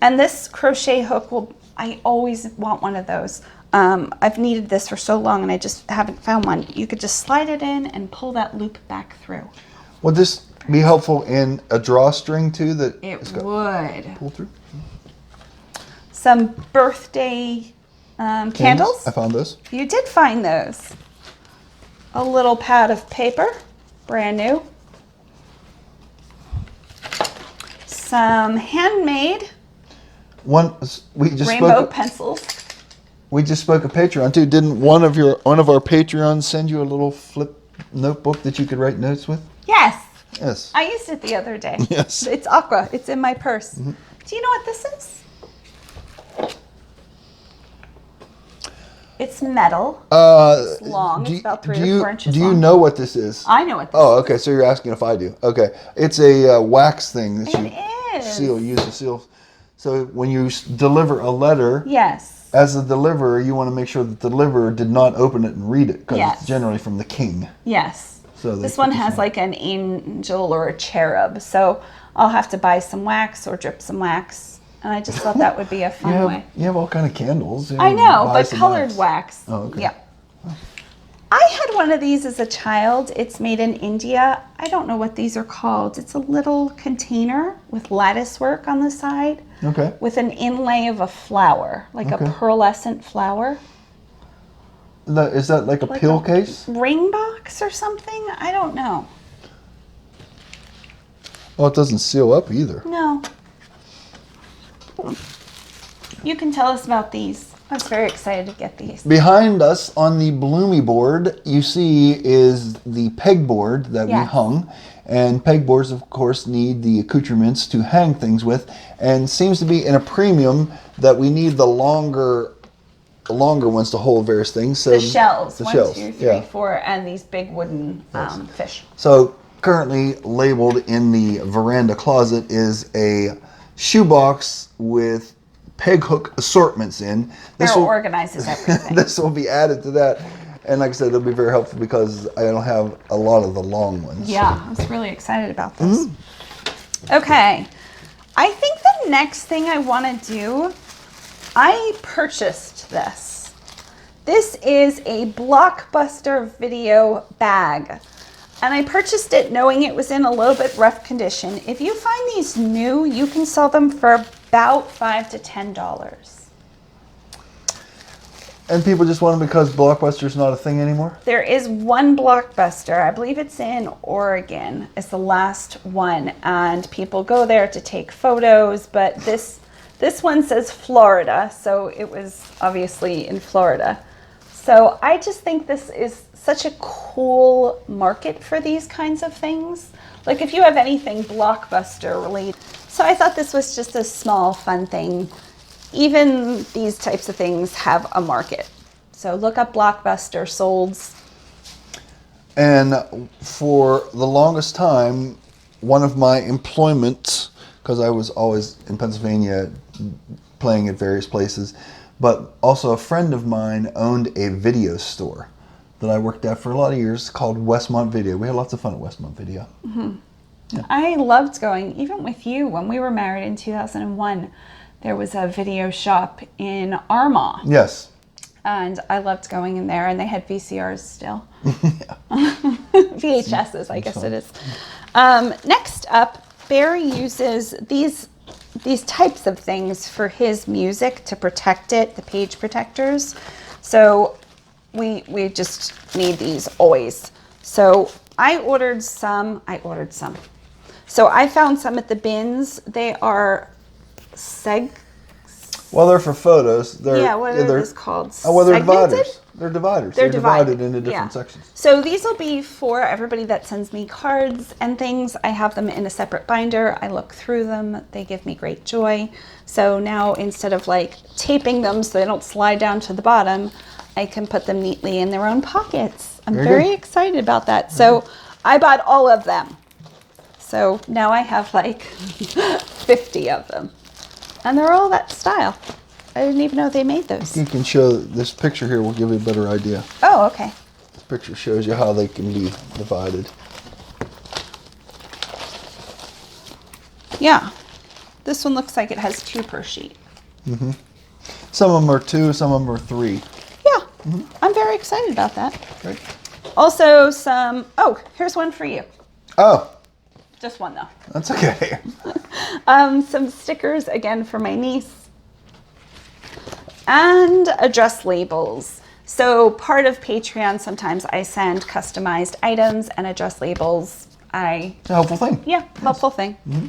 And this crochet hook I always want one of those. I've needed this for so long and I just haven't found one. You could just slide it in and pull that loop back through. Would this be helpful in a drawstring too? That It would. Pull through. Some birthday candles. I found those. You did find those. A little pad of paper, brand new. Some handmade rainbow pencils. We just spoke of Patreon too. Didn't one of our Patreons send you a little flip notebook that you could write notes with? Yes. Yes. I used it the other day. Yes. It's Aqua. It's in my purse. Do you know what this is? It's metal. It's long. It's about 3 or 4 inches long. Do you long. know what this is? I know what this is. Oh, okay. So you're asking if I do. Okay. It's a wax thing that It is. use to seal. So when you deliver a letter, yes, as a deliverer, you want to make sure that the deliverer did not open it and read it because Yes. it's generally from the king. Yes. So this one has like an angel or a cherub. So I'll have to buy some wax or drip some wax. And I just thought that would be a fun way. You have all kind of candles. I know, buy but some colored wax. Oh, okay. Yeah. I had one of these as a child. It's made in India. I don't know what these are called. It's a little container with lattice work on the side. Okay. With an inlay of a flower, like a pearlescent flower. Is that like a pill case? Ring box or something? I don't know. Oh, it doesn't seal up either. No. You can tell us about these. I was very excited to get these. Behind us on the Bloomy board, you see is the pegboard that we hung. And pegboards, of course, need the accoutrements to hang things with. And seems to be in a premium that we need the longer ones to hold various things. So the shells. The 1, shells. 2, 3, 4, and these big wooden fish. So currently labeled in the veranda closet is a shoebox with peg hook assortments in. This organizes everything. This will be added to that. And like I said, it'll be very helpful because I don't have a lot of the long ones. Yeah, I was really excited about this. Okay, I think the next thing I want to do, I purchased this. This is a Blockbuster video bag. And I purchased it knowing it was in a little bit rough condition. If you find these new, you can sell them for about $5 to $10. And people just want them because Blockbuster's not a thing anymore? There is one Blockbuster. I believe it's in Oregon. It's the last one. And people go there to take photos. But this one says Florida. So it was obviously in Florida. So I just think this is such a cool market for these kinds of things. Like if you have anything Blockbuster related. So I thought this was just a small fun thing. Even these types of things have a market. So look up Blockbuster solds. And for the longest time, one of my employments, because I was always in Pennsylvania playing at various places, But also a friend of mine owned a video store that I worked at for a lot of years called Westmont Video. We had lots of fun at Westmont Video. Yeah. I loved going, even with you, when we were married in 2001, there was a video shop in Armagh. Yes. And I loved going in there, and they had VCRs still. VHSs, I guess it is. Next up, Barry uses these types of things for his music to protect it, the page protectors. So we just need these always. So I ordered some. So I found some at the bins. They are Well, they're for photos. What are those called? Well, they're dividers. They're dividers. They're divided into different sections. So these will be for everybody that sends me cards and things. I have them in a separate binder. I look through them. They give me great joy. So now instead of like taping them so they don't slide down to the bottom, I can put them neatly in their own pockets. I'm very excited about that. So I bought all of them. So now I have like 50 of them. And they're all that style. I didn't even know they made those. You can show, this picture here will give you a better idea. Oh, okay. This picture shows you how they can be divided. Yeah. This one looks like it has 2 per sheet. Mm-hmm. Some of them are 2, some of them are 3. Yeah. Mm-hmm. I'm very excited about that. Great. Also here's one for you. Oh. Just one though. That's okay. Some stickers again for my niece. And address labels. So part of Patreon, sometimes I send customized items and address labels. It's a helpful thing. Yeah, helpful thing. Mm-hmm.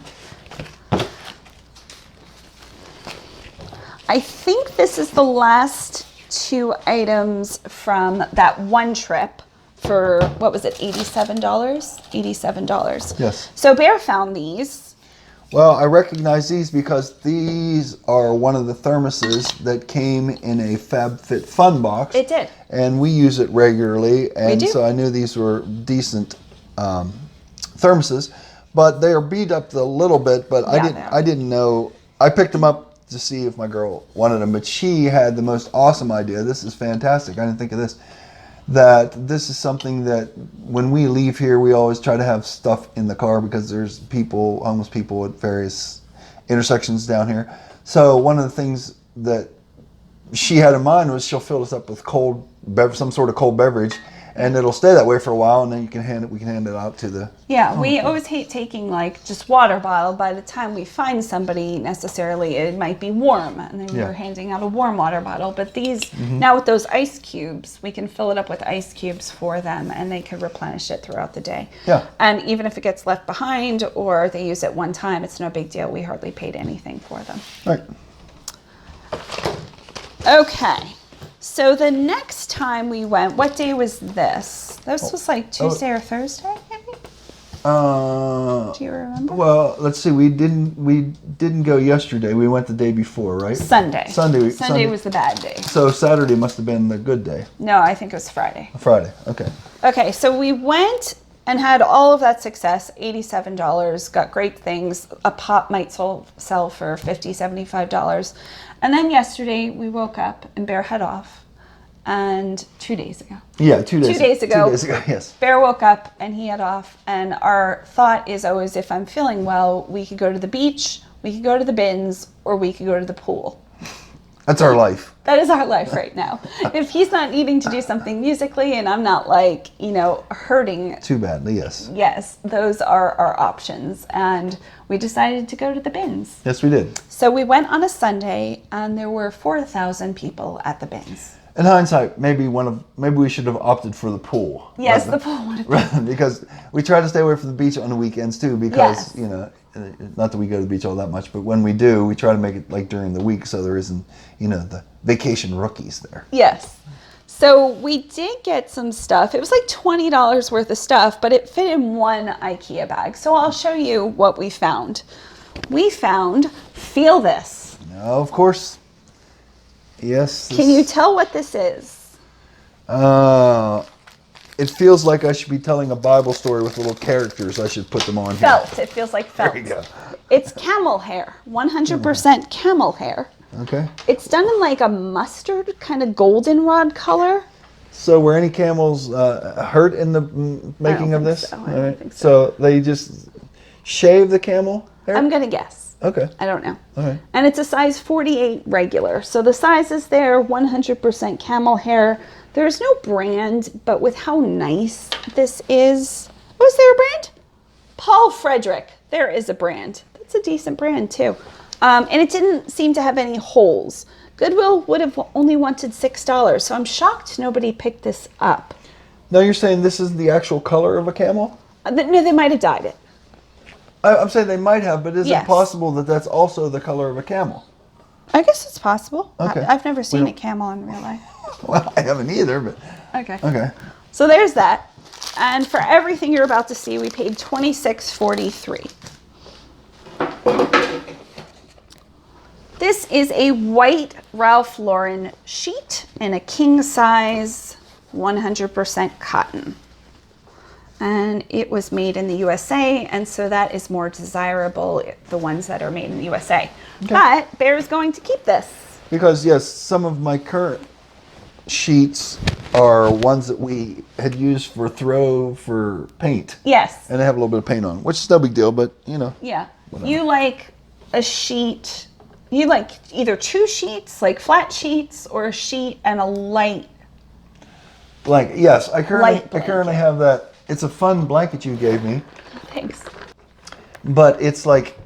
I think this is the last 2 items from that one trip for, what was it, $87? $87. Yes. So Bear found these. Well, I recognize these because these are one of the thermoses that came in a FabFitFun box. It did. And we use it regularly. And we do. So I knew these were decent thermoses. But they are beat up a little bit, but I didn't know. I picked them up to see if my girl wanted them, but she had the most awesome idea. This is fantastic. I didn't think of this. That this is something that when we leave here, we always try to have stuff in the car because there's people, homeless people at various intersections down here. So one of the things that she had in mind was she'll fill us up with some sort of cold beverage, and it'll stay that way for a while, and then we can hand it out to the... Yeah, we always hate taking like just water bottle. By the time we find somebody, necessarily it might be warm, and then we're handing out a warm water bottle. But these, now with those ice cubes, we can fill it up with ice cubes for them, and they can replenish it throughout the day. Yeah. And even if it gets left behind or they use it one time, it's no big deal. We hardly paid anything for them. Right. Okay. So the next time we went, what day was this? This was like Tuesday or Thursday, maybe? Do you remember? Well, let's see. We didn't go yesterday. We went the day before, right? Sunday. Sunday was the bad day. So Saturday must have been the good day. No, I think it was Friday. Friday. Okay. Okay, so we went and had all of that success, $87, got great things. A pop might sell for $50, $75. And then yesterday we woke up and Bear had off. And 2 days ago. Yeah, 2 days. 2 days ago. 2 days ago, yes. Bear woke up and he had off. And our thought is always, if I'm feeling well, we could go to the beach, we could go to the bins, or we could go to the pool. That's our life. That is our life right now. If he's not needing to do something musically and I'm not like, hurting. Too badly, yes. Yes, those are our options. And we decided to go to the bins. Yes, we did. So we went on a Sunday and there were 4,000 people at the bins. In hindsight, maybe we should have opted for the pool. Yes, the pool would have been. Because we try to stay away from the beach on the weekends too, because not that we go to the beach all that much, but when we do, we try to make it like during the week so there isn't, the vacation rookies there. Yes. So we did get some stuff. It was like $20 worth of stuff, but it fit in one IKEA bag. So I'll show you what we found. We found, feel this. No, of course. Yes. Can you tell what this is? It feels like I should be telling a Bible story with little characters. I should put them on here. Felt. It feels like felt. There you go. It's camel hair. 100% camel hair. Okay. It's done in like a mustard kind of goldenrod color. So were any camels hurt in the making of this? I don't think so. So they just shave the camel hair? I'm going to guess. Okay. I don't know. Okay. And it's a size 48 regular. So the size is there, 100% camel hair. There's no brand, but with how nice this is. Oh, is there a brand? Paul Frederick. There is a brand. That's a decent brand too. And it didn't seem to have any holes. Goodwill would have only wanted $6, so I'm shocked nobody picked this up. No, you're saying this is the actual color of a camel? No, they might have dyed it. I'm saying they might have, but is Yes. it possible that that's also the color of a camel? I guess it's possible. Okay. I've never seen a camel in real life. Well, I haven't either, but... Okay. Okay. So there's that. And for everything you're about to see, we paid $26.43. This is a white Ralph Lauren sheet in a king size 100% cotton. And it was made in the USA, and so that is more desirable, the ones that are made in the USA. Okay. But Bear is going to keep this. Because, yes, some of my current sheets are ones that we had used for paint. Yes. And they have a little bit of paint on, which is no big deal, but, you know. Yeah. Whatever. You like a sheet, you like either two sheets, like flat sheets, or a sheet and a light. Like, yes, I currently have that. It's a fun blanket you gave me. Thanks. But it's like,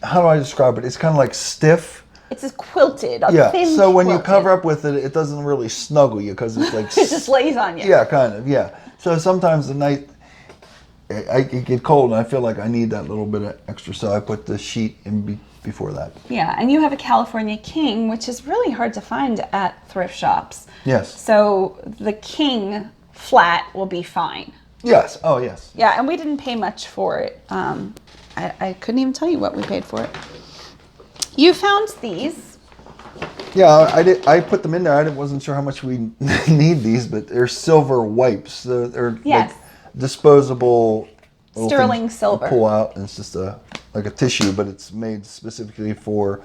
how do I describe it? It's kind of like stiff. It's quilted, thin so when quilted. you cover up with it, it doesn't really snuggle you because it's like... It just lays on you. Yeah, kind of, yeah. So sometimes at night, it get cold and I feel like I need that little bit of extra, so I put the sheet in before that. Yeah, and you have a California King, which is really hard to find at thrift shops. Yes. So the King flat will be fine. Yes, oh yes. Yeah, and we didn't pay much for it. I couldn't even tell you what we paid for it. You found these. Yeah, I put them in there. I wasn't sure how much we need these, but they're silver wipes. They're yes. like disposable sterling silver. Pull out, and it's just like a tissue, but it's made specifically for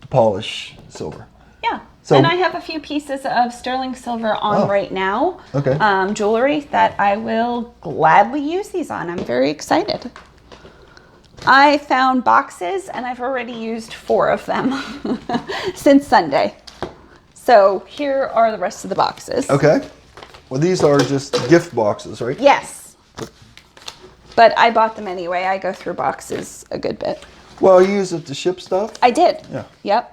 the polish silver. Yeah. So, and I have a few pieces of sterling silver on right now. Okay. Jewelry that I will gladly use these on. I'm very excited. I found boxes, and I've already used 4 of them since Sunday. So here are the rest of the boxes. Okay. Well, these are just gift boxes, right? Yes. But I bought them anyway. I go through boxes a good bit. Well, you use it to ship stuff? I did. Yeah. Yep.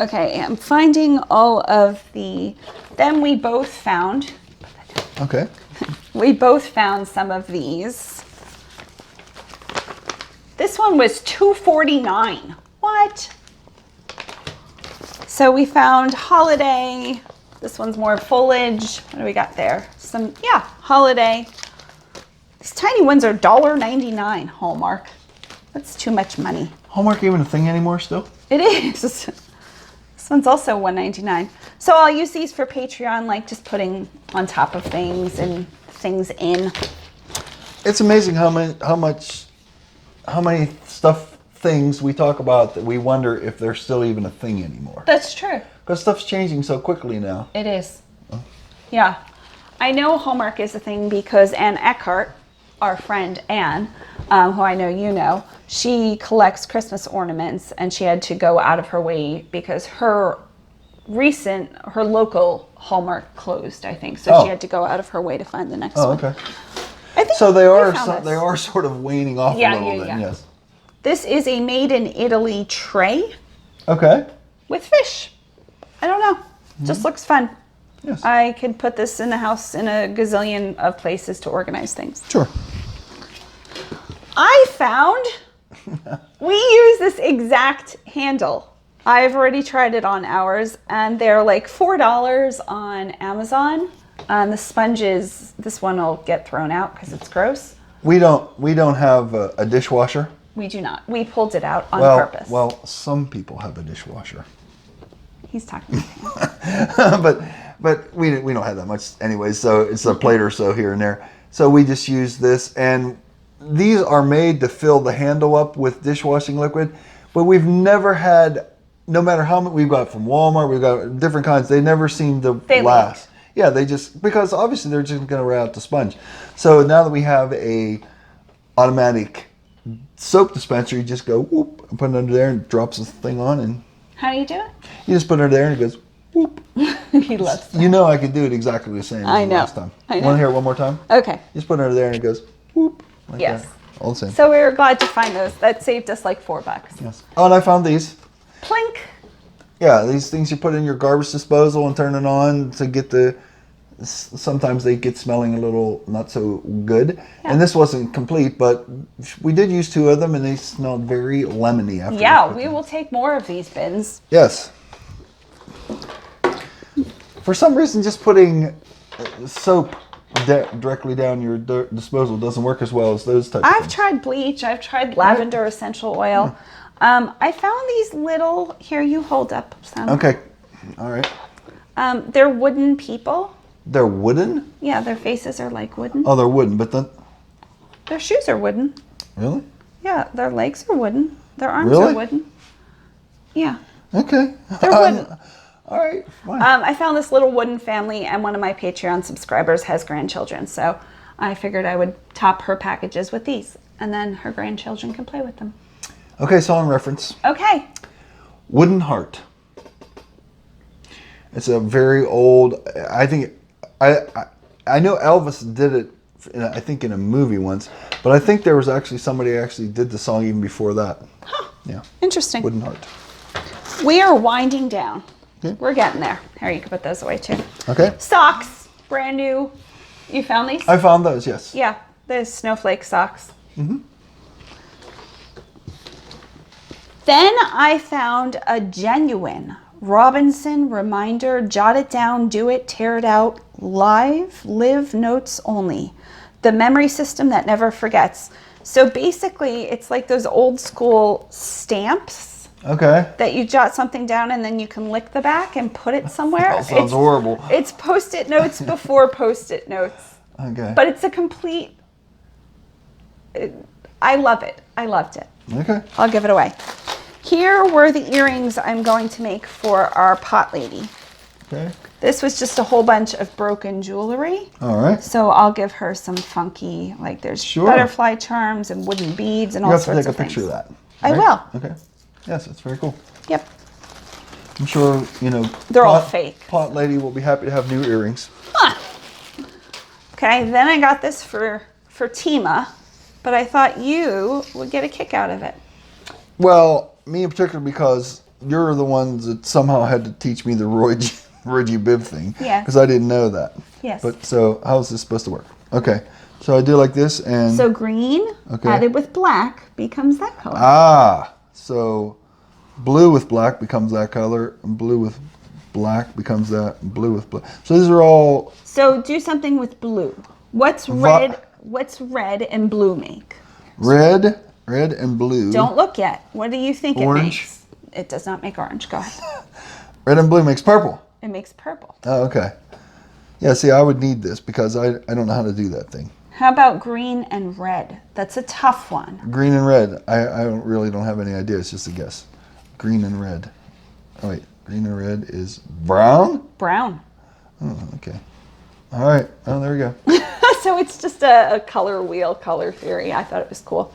Okay, I'm finding all of the... Then we both found... Okay. We both found some of these. This one was $2.49. What? So we found holiday. This one's more foliage. What do we got there? Holiday. These tiny ones are $1.99 Hallmark. That's too much money. Hallmark even a thing anymore still? It is. This one's also $1.99. So I'll use these for Patreon, like just putting on top of things and things in. It's amazing how many things we talk about that we wonder if they're still even a thing anymore. That's true. Because stuff's changing so quickly now. It is. Oh. Yeah. I know Hallmark is a thing because Ann Eckhart, our friend Ann, who I know you know, she collects Christmas ornaments, and she had to go out of her way because her local Hallmark closed, I think. So she had to go out of her way to find the next one. Oh, okay. I think so they are sort of waning off a little then, yes. This is a made in Italy tray. Okay. With fish. I don't know. Just looks fun. Yes. I could put this in the house in a gazillion of places to organize things. Sure. I found we use this exact handle. I've already tried it on ours, and they're like $4 on Amazon. The sponges, this one will get thrown out because it's gross. We don't have a dishwasher. We do not. We pulled it out on purpose. Well, some people have a dishwasher. He's talking about him. But we don't have that much anyway, so it's a plate or so here and there. So we just use this, and these are made to fill the handle up with dishwashing liquid, but we've never had no matter how many we've got from Walmart, we've got different kinds, they never seem to They last. Yeah, they just, because obviously they're just going to wear out the sponge. So now that we have a automatic soap dispenser, you just go whoop and put it under there and drops the thing on, and How do you do it? you just put it there and it goes whoop. He loves that. You know I could do it exactly the same as the last time. I know. Want to hear it one more time? Okay. Just put it under there and it goes whoop. Like Yes. that. All the same. So we were glad to find those. That saved us like $4. Yes. Oh, and I found these. Plink. Yeah, these things you put in your garbage disposal and turn it on to get the... Sometimes they get smelling a little not so good. Yeah. And this wasn't complete, but we did use 2 of them and they smelled very lemony after. Yeah, we will take more of these bins. Yes. For some reason, just putting soap directly down your disposal doesn't work as well as those types of I've things. tried bleach. I've tried lavender essential oil. I found these little... Here, you hold up some. Okay. All right. They're wooden people. They're wooden? Yeah, their faces are like wooden. Oh, they're wooden, but then... Their shoes are wooden. Really? Yeah, their legs are wooden. Their arms Really? are wooden. Yeah. Okay. They're wooden. All right, fine. I found this little wooden family, and one of my Patreon subscribers has grandchildren, so I figured I would top her packages with these, and then her grandchildren can play with them. Okay, song reference. Okay. Wooden Heart. It's a very old... I think... I know Elvis did it, I think, in a movie once, but I think there was actually somebody who actually did the song even before that. Huh. Yeah. Interesting. Wooden Heart. We are winding down. Okay. We're getting there. Here, you can put those away too. Okay. Socks. Brand new. You found these? I found those, yes. Yeah. The snowflake socks. Mm-hmm. Then I found a genuine Robinson reminder, jot it down, do it, tear it out, live notes only. The memory system that never forgets. So basically, it's like those old school stamps. Okay. That you jot something down and then you can lick the back and put it somewhere. That sounds horrible. It's Post-it notes before Post-it notes. Okay. But it's a complete... I love it. I loved it. Okay. I'll give it away. Here were the earrings I'm going to make for our pot lady. Okay. This was just a whole bunch of broken jewelry. All right. So I'll give her some funky, like there's butterfly charms and wooden beads and all sorts of things. You have to take a picture of that. I will. Okay. Yes, that's very cool. Yep. I'm sure, they're all fake. Pot lady will be happy to have new earrings. Huh. Okay, then I got this for Tima, but I thought you would get a kick out of it. Well, me in particular, because you're the ones that somehow had to teach me the Roy G. Biv thing. Yeah. Because I didn't know that. Yes. But so, how is this supposed to work? Okay. So I do like this and... So green added with black becomes that color. Ah. So blue with black becomes that color, and blue with black becomes that, and blue with black. So these are all... So do something with blue. What's red and blue make? Red and blue. Don't look yet. What do you think Orange. it makes? It does not make orange. Go ahead. Red and blue makes purple. It makes purple. Oh, okay. Yeah, see, I would need this because I don't know how to do that thing. How about green and red? That's a tough one. Green and red. I really don't have any idea. It's just a guess. Green and red. Oh, wait. Green and red is brown? Brown. Oh, okay. All right. Oh, there we go. So it's just a color wheel, color theory. I thought it was cool.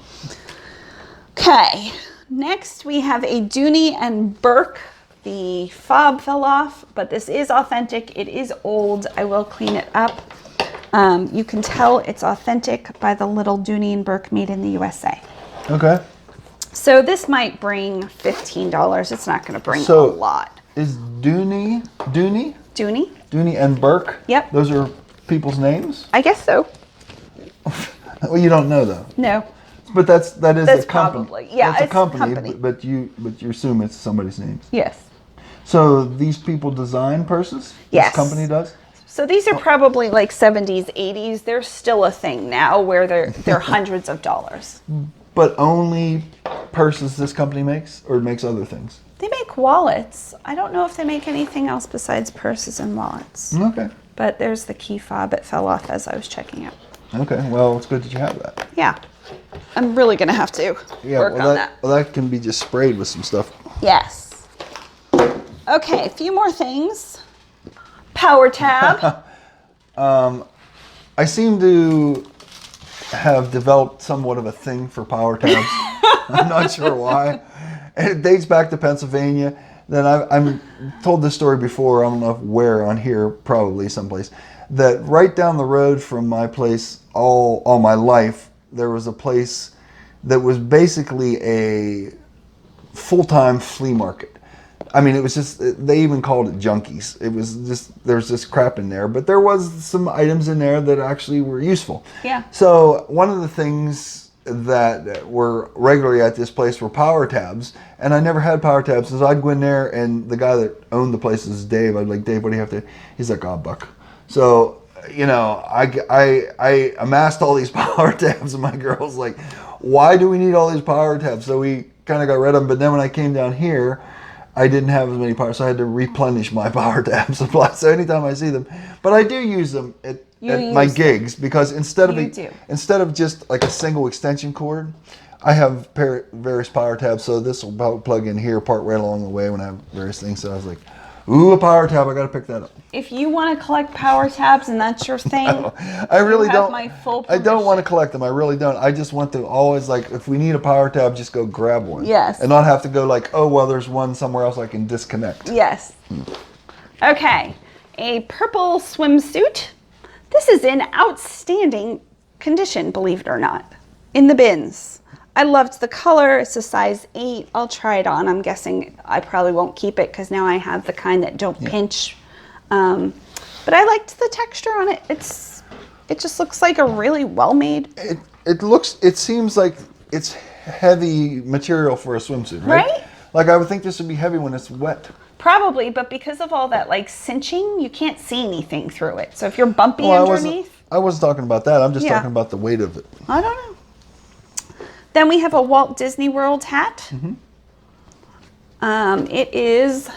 Okay. Next, we have a Dooney and Burke. The fob fell off, but this is authentic. It is old. I will clean it up. You can tell it's authentic by the little Dooney and Burke made in the USA. Okay. So this might bring $15. It's not going to bring a lot. Is Dooney and Burke? Yep. Those are people's names? I guess so. Well, you don't know though. No. But that's a company. Probably. Yeah, that's it's a company. company. But you assume it's somebody's names. Yes. So these people design purses? Yes. This company does? So these are probably like 70s, 80s. They're still a thing now where they're hundreds of dollars. But only purses this company makes, or makes other things? They make wallets. I don't know if they make anything else besides purses and wallets. Okay. But there's the key fob. It fell off as I was checking it. Okay. Well, it's good that you have that. Yeah. I'm really going to have to work on that. Well, that can be just sprayed with some stuff. Yes. Okay, a few more things. Power tab. I seem to have developed somewhat of a thing for power tabs. I'm not sure why. And it dates back to Pennsylvania. Then I'm told this story before. I don't know where on here, probably someplace. That right down the road from my place, all my life, there was a place that was basically a full-time flea market. I mean, it was just, they even called it junkies. It was just, there was just crap in there, but there was some items in there that actually were useful. Yeah. So one of the things that were regularly at this place were power tabs, and I never had power tabs, so I'd go in there, and the guy that owned the place is Dave. I'd be like, Dave, what do you have to, he's like, oh, buck. So, you know, I amassed all these power tabs, and my girl's like, why do we need all these power tabs? So we kind of got rid of them, but then when I came down here, I didn't have as many power, so I had to replenish my power tab supply. So anytime I see them, but I do use them at my gigs, because instead of just like a single extension cord, I have various power tabs. So this will plug in here part right along the way when I have various things. So I was like, ooh, a power tab, I got to pick that up. If you want to collect power tabs and that's your thing, I really don't. My full I don't want to collect them. I really don't. I just want to always, like, if we need a power tab, just go grab one. Yes. And not have to go like, oh, well, there's one somewhere else I can disconnect. Yes. Okay. A purple swimsuit. This is in outstanding condition, believe it or not. In the bins. I loved the color. It's a size 8. I'll try it on. I'm guessing I probably won't keep it because now I have the kind that don't pinch. But I liked the texture on it. It just looks like a really well-made. It seems like it's heavy material for a swimsuit, right? Right? Like, I would think this would be heavy when it's wet. Probably, but because of all that like cinching, you can't see anything through it. So if you're bumpy underneath. I wasn't talking about that. I'm just talking about the weight of it. I don't know. Then we have a Walt Disney World hat. It is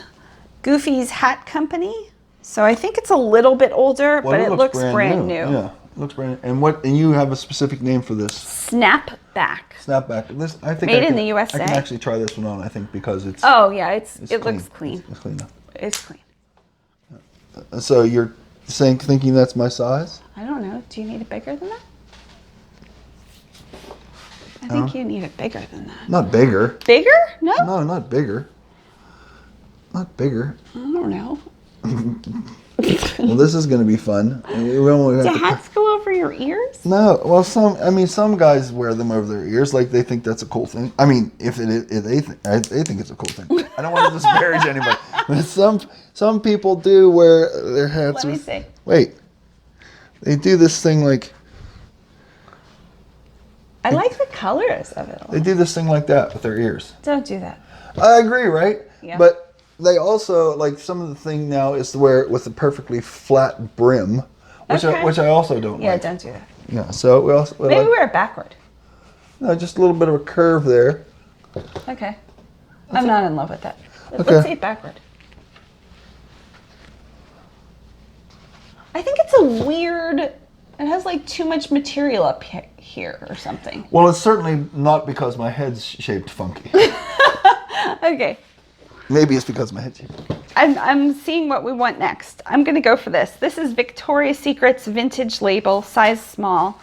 Goofy's Hat Company. So I think it's a little bit older, but it looks brand new. Yeah, it looks brand new. And you have a specific name for this? Snapback. Snapback. This, I think, made in the USA. I can actually try this one on, I think, because it's. Oh yeah, it looks clean. It's clean enough. It's clean. So you're thinking that's my size? I don't know. Do you need it bigger than that? I think you need it bigger than that. Not bigger. Bigger? No. No, not bigger. Not bigger. I don't know. Well, this is going to be fun. Do hats go over your ears? No. Well, some guys wear them over their ears, like they think that's a cool thing. I mean, if they think it's a cool thing. I don't want to disparage anybody, but some people do wear their hats. Let me see. Wait, they do this thing like. I like the colors of it. They do this thing like that with their ears. Don't do that. I agree, right? Yeah. But they also, like, some of the thing now is to wear it with a perfectly flat brim, which I also don't like. Yeah, don't do that. Yeah, so we also maybe wear it backward. No, just a little bit of a curve there. Okay. I'm not in love with that. Let's see it backward. I think it's a weird. It has like too much material up here or something. Well, it's certainly not because my head's shaped funky. Okay. Maybe it's because my head's shaped funky. I'm seeing what we want next. I'm going to go for this. This is Victoria's Secret's vintage label, size small.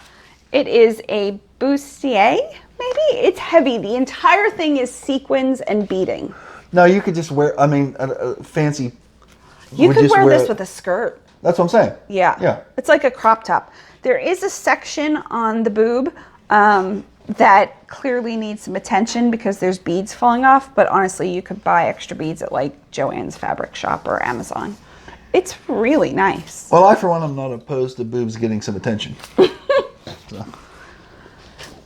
It is a bustier, maybe? It's heavy. The entire thing is sequins and beading. No, you could just wear, fancy. You could wear this with a skirt. That's what I'm saying. Yeah. Yeah. It's like a crop top. There is a section on the boob that clearly needs some attention because there's beads falling off. But honestly, you could buy extra beads at like Joann's Fabric Shop or Amazon. It's really nice. Well, for one, I'm not opposed to boobs getting some attention. So.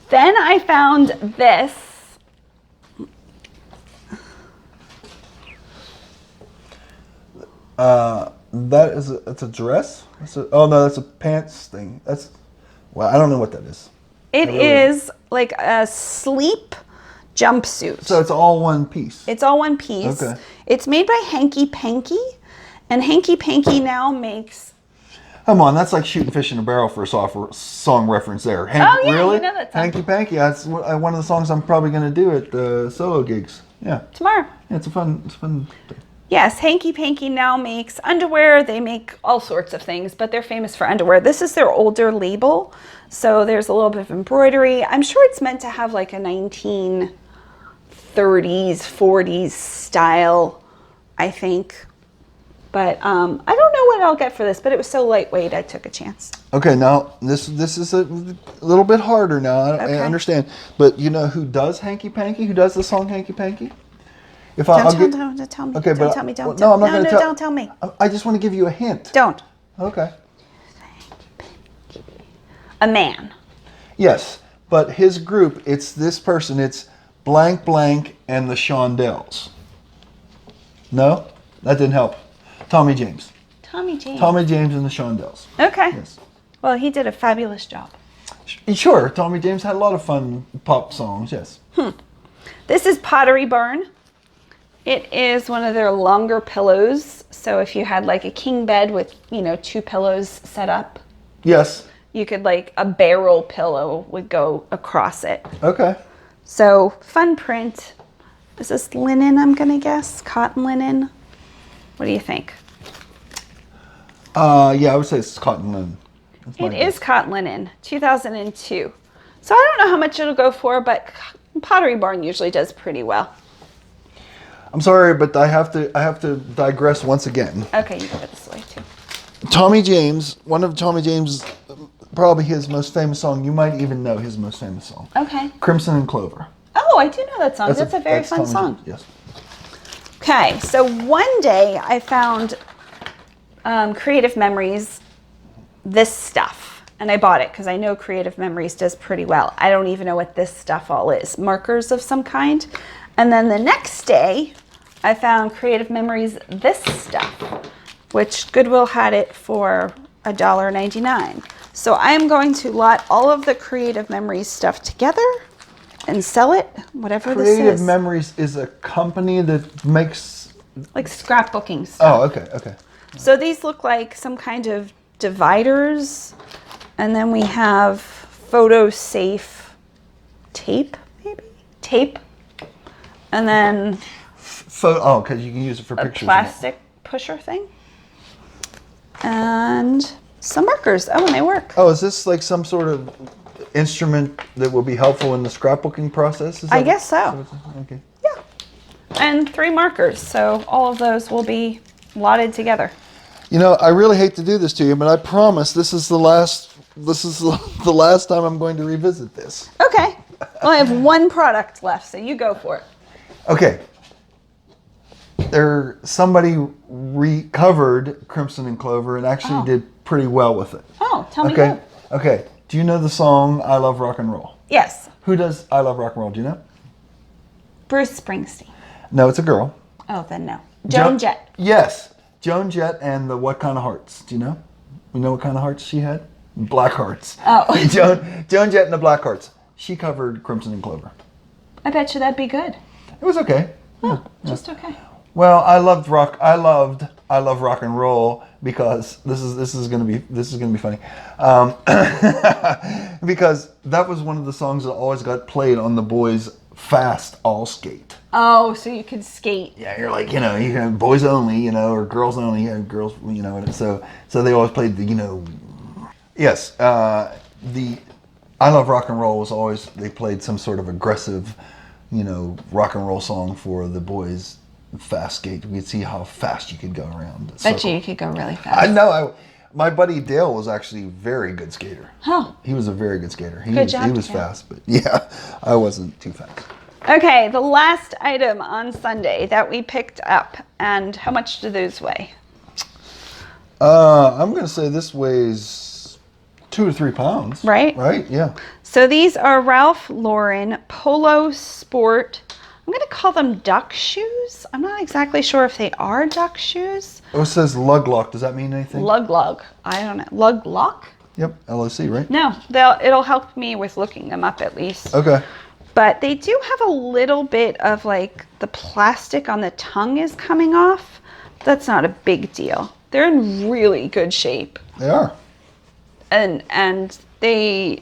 Then I found this. It's a dress? That's a pants thing. I don't know what that is. It is like a sleep jumpsuit. So it's all one piece. It's all one piece. Okay. It's made by Hanky Panky, and Hanky Panky now makes. Come on, that's like shooting fish in a barrel for a song reference there. Really? You know that song. Hanky Panky. That's one of the songs I'm probably going to do at solo gigs. Yeah. Tomorrow. Yeah, it's a fun thing. Yes, Hanky Panky now makes underwear. They make all sorts of things, but they're famous for underwear. This is their older label, so there's a little bit of embroidery. I'm sure it's meant to have like a 1930s, 40s style, I think. But I don't know what I'll get for this, but it was so lightweight, I took a chance. Okay, now this is a little bit harder now. I understand. But you know who does Hanky Panky? Who does the song Hanky Panky? Don't tell me. Okay, Don't tell me. Don't. No, I'm not going to tell. Don't tell me. I just want to give you a hint. Don't. Okay. A man. Yes, but his group, it's this person. It's blank blank and the Shondells. No? That didn't help. Tommy James. Tommy James. Tommy James and the Shondells. Okay. Yes. Well, he did a fabulous job. Sure, Tommy James had a lot of fun pop songs, yes. This is Pottery Barn. It is one of their longer pillows. So if you had like a king bed with, 2 pillows set up. Yes. You could like a barrel pillow would go across it. Okay. So fun print. Is this linen, I'm going to guess? Cotton linen? What do you think? Yeah, I would say it's cotton linen. It is cotton linen, 2002. So I don't know how much it'll go for, but Pottery Barn usually does pretty well. I'm sorry, but I have to digress once again. Okay, you go this way too. Tommy James, one of Tommy James, probably his most famous song. You might even know his most famous song. Okay. Crimson and Clover. Oh, I do know that song. That's a very fun Tommy song. James, yes. Okay, so one day I found Creative Memories, this stuff, and I bought it because I know Creative Memories does pretty well. I don't even know what this stuff all is. Markers of some kind. And then the next day I found Creative Memories, this stuff, which Goodwill had it for $1.99. So I am going to lot all of the Creative Memories stuff together and sell it, whatever this is. Creative Memories is a company that makes... like scrapbooking stuff. Oh, okay. So these look like some kind of dividers. And then we have photo safe tape, maybe? Tape. And then because you can use it for a pictures. plastic pusher thing. And some markers. Oh, and they work. Oh, is this like some sort of instrument that will be helpful in the scrapbooking process? I guess so. Okay. Yeah. And 3 markers. So all of those will be lotted together. I really hate to do this to you, but I promise this is the last time I'm going to revisit this. Okay. Well, I have 1 product left, so you go for it. Okay. Somebody recovered Crimson and Clover and actually did pretty well with it. Oh, tell me who. Okay. Do you know the song I Love Rock and Roll? Yes. Who does I Love Rock and Roll? Do you know? Bruce Springsteen. No, it's a girl. Oh, then no. Joan Jett. Yes. Joan Jett and the What Kind of Hearts. Do you know? You know what kind of hearts she had? Black hearts. Oh. Joan Jett and the Black Hearts. She covered Crimson and Clover. I bet you that'd be good. It was okay. Oh, just okay. Well, I loved I love rock and roll because this is gonna be funny, because that was one of the songs that always got played on the boys' fast all skate. Oh, so you could skate. Yeah, you're like you can boys only, or girls only, girls, and so they always played the yes, the I Love Rock and Roll was always they played some sort of aggressive, rock and roll song for the boys. Fast skate. We could see how fast you could go around. Bet you could go really fast. I know. My buddy Dale was actually a very good skater. Oh. He was a very good skater. He was fast, but yeah, I wasn't too fast. Okay, the last item on Sunday that we picked up, and how much do those weigh? I'm gonna say this weighs 2 to 3 pounds. Right? Right? Yeah. So these are Ralph Lauren Polo Sport. I'm going to call them duck shoes. I'm not exactly sure if they are duck shoes. Oh, it says lug lock. Does that mean anything? Lug. I don't know. Lug lock? Yep. LOC, right? No, it'll help me with looking them up at least. Okay. But they do have a little bit of like the plastic on the tongue is coming off. That's not a big deal. They're in really good shape. They are. And they...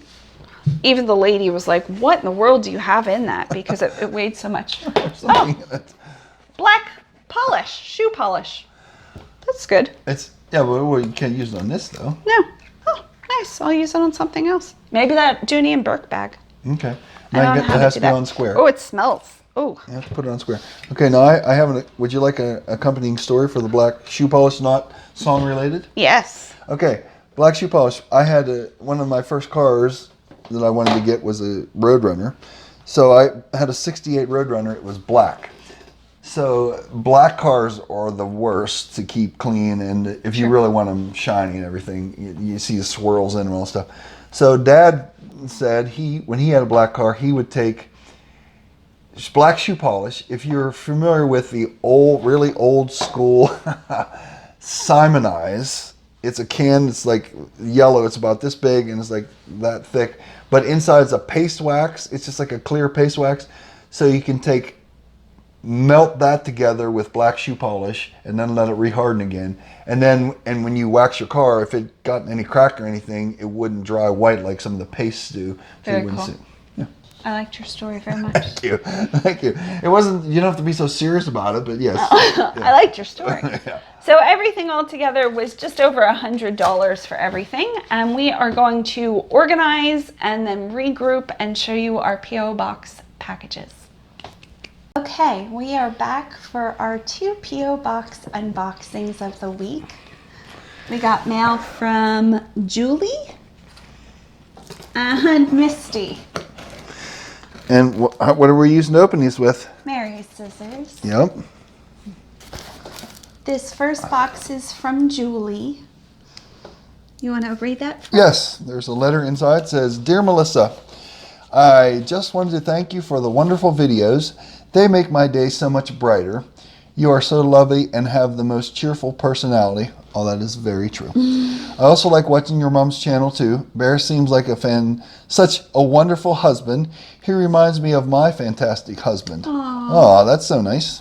Even the lady was like, what in the world do you have in that? Because it weighed so much. There's something in it. Black polish, shoe polish. That's good. Yeah, well, you can't use it on this though. No. Oh, nice. I'll use it on something else. Maybe that Dooney and Burke bag. Okay. I don't know how it to has do to be that. on square. Oh, it smells. Oh. You have to put it on square. Okay, now I have would you like an accompanying story for the black shoe polish, not song related? Yes. Okay, black shoe polish. I had one of my first cars that I wanted to get was a Roadrunner. So I had a 68 Roadrunner. It was black. So black cars are the worst to keep clean, and if you really want them shiny and everything, you see the swirls in them and all stuff. So Dad said when he had a black car, he would take black shoe polish. If you're familiar with the really old school Simonize, it's a can that's like yellow. It's about this big and it's like that thick. But inside it's a paste wax. It's just like a clear paste wax. So you can melt that together with black shoe polish and then let it reharden again. And when you wax your car, if it got any crack or anything, it wouldn't dry white like some of the pastes do. So Very you wouldn't cool. see. Yeah. I liked your story very much. Thank you. Thank you. It wasn't, you don't have to be so serious about it, but yes. I liked your story. Yeah. So everything all together was just over $100 for everything. And we are going to organize and then regroup and show you our P.O. Box packages. Okay, we are back for our 2 P.O. Box unboxings of the week. We got mail from Julie and Misty. And what are we using to open these with? Mary's scissors. Yep. This first box is from Julie. You want to read that first? Yes, there's a letter inside. It says, Dear Melissa, I just wanted to thank you for the wonderful videos. They make my day so much brighter. You are so lovely and have the most cheerful personality. Oh, that is very true. I also like watching your mom's channel too. Bear seems like such a wonderful husband. He reminds me of my fantastic husband. Oh, that's so nice.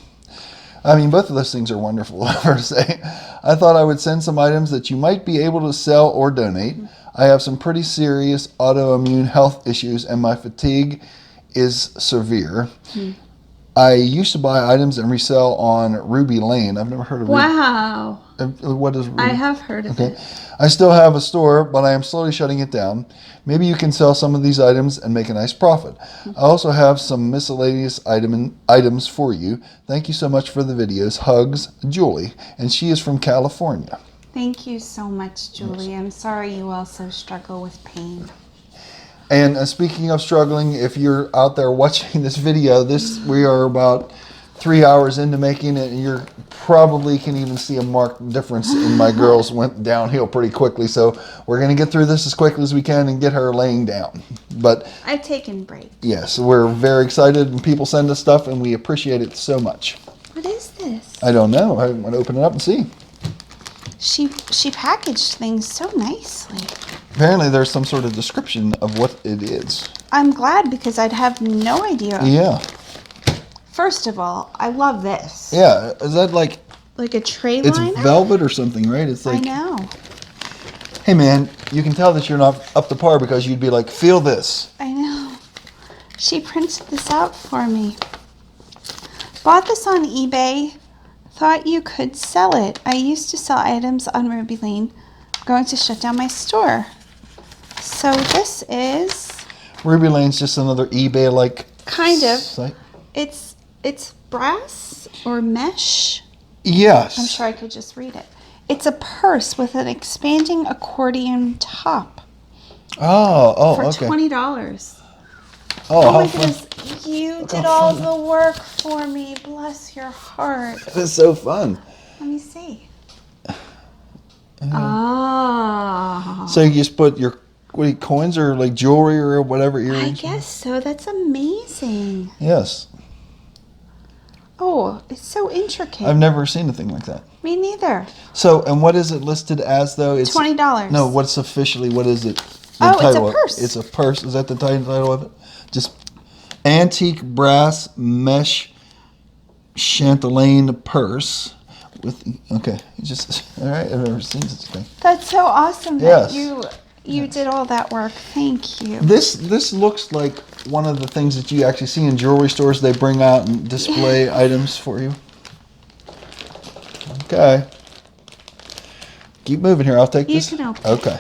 I mean, both of those things are wonderful, I have to say. I thought I would send some items that you might be able to sell or donate. I have some pretty serious autoimmune health issues and my fatigue is severe. I used to buy items and resell on Ruby Lane. I've never heard of Ruby. Wow. What is Ruby? I have heard of it. I still have a store, but I am slowly shutting it down. Maybe you can sell some of these items and make a nice profit. I also have some miscellaneous items for you. Thank you so much for the videos. Hugs, Julie. And she is from California. Thank you so much, Julie. Yes. I'm sorry you also struggle with pain. And speaking of struggling, if you're out there watching this video, we are about 3 hours into making it, and you probably can even see a marked difference in my girls went downhill pretty quickly. So we're going to get through this as quickly as we can and get her laying down. But I've taken breaks. Yes, we're very excited, and people send us stuff, and we appreciate it so much. What is this? I don't know. I want to open it up and see. She packaged things so nicely. Apparently there's some sort of description of what it is. I'm glad because I'd have no idea. Yeah. First of all, I love this. Yeah, is that like a tray it's liner? velvet or something, right? It's like, I know. Hey man, you can tell that you're not up to par because you'd be like, feel this. I know. She printed this out for me. Bought this on eBay. Thought you could sell it. I used to sell items on Ruby Lane. I'm going to shut down my store. So this is Ruby Lane's just another eBay-like kind of site. It's brass or mesh. Yes. I'm sure I could just read it. It's a purse with an expanding accordion top. Oh, for okay. $20. Oh, Oh my how fun. goodness, you did all the work for me. Bless your heart. That's so fun. Let me see. Oh. So you just put your coins or like jewelry or whatever I earrings? guess so. That's amazing. Yes. Oh, it's so intricate. I've never seen a thing like that. Me neither. So, and what is it listed as though? It's $20. No, what's officially, what is it? It's a purse. It's a purse. Is that the title of it? Just antique brass mesh chatelaine purse. Okay, all right, I've never seen such a thing. That's so awesome Yes. that you did all that work. Thank you. This looks like one of the things that you actually see in jewelry stores. They bring out and display items for you. Okay. Keep moving here. I'll take this. You can open. Okay.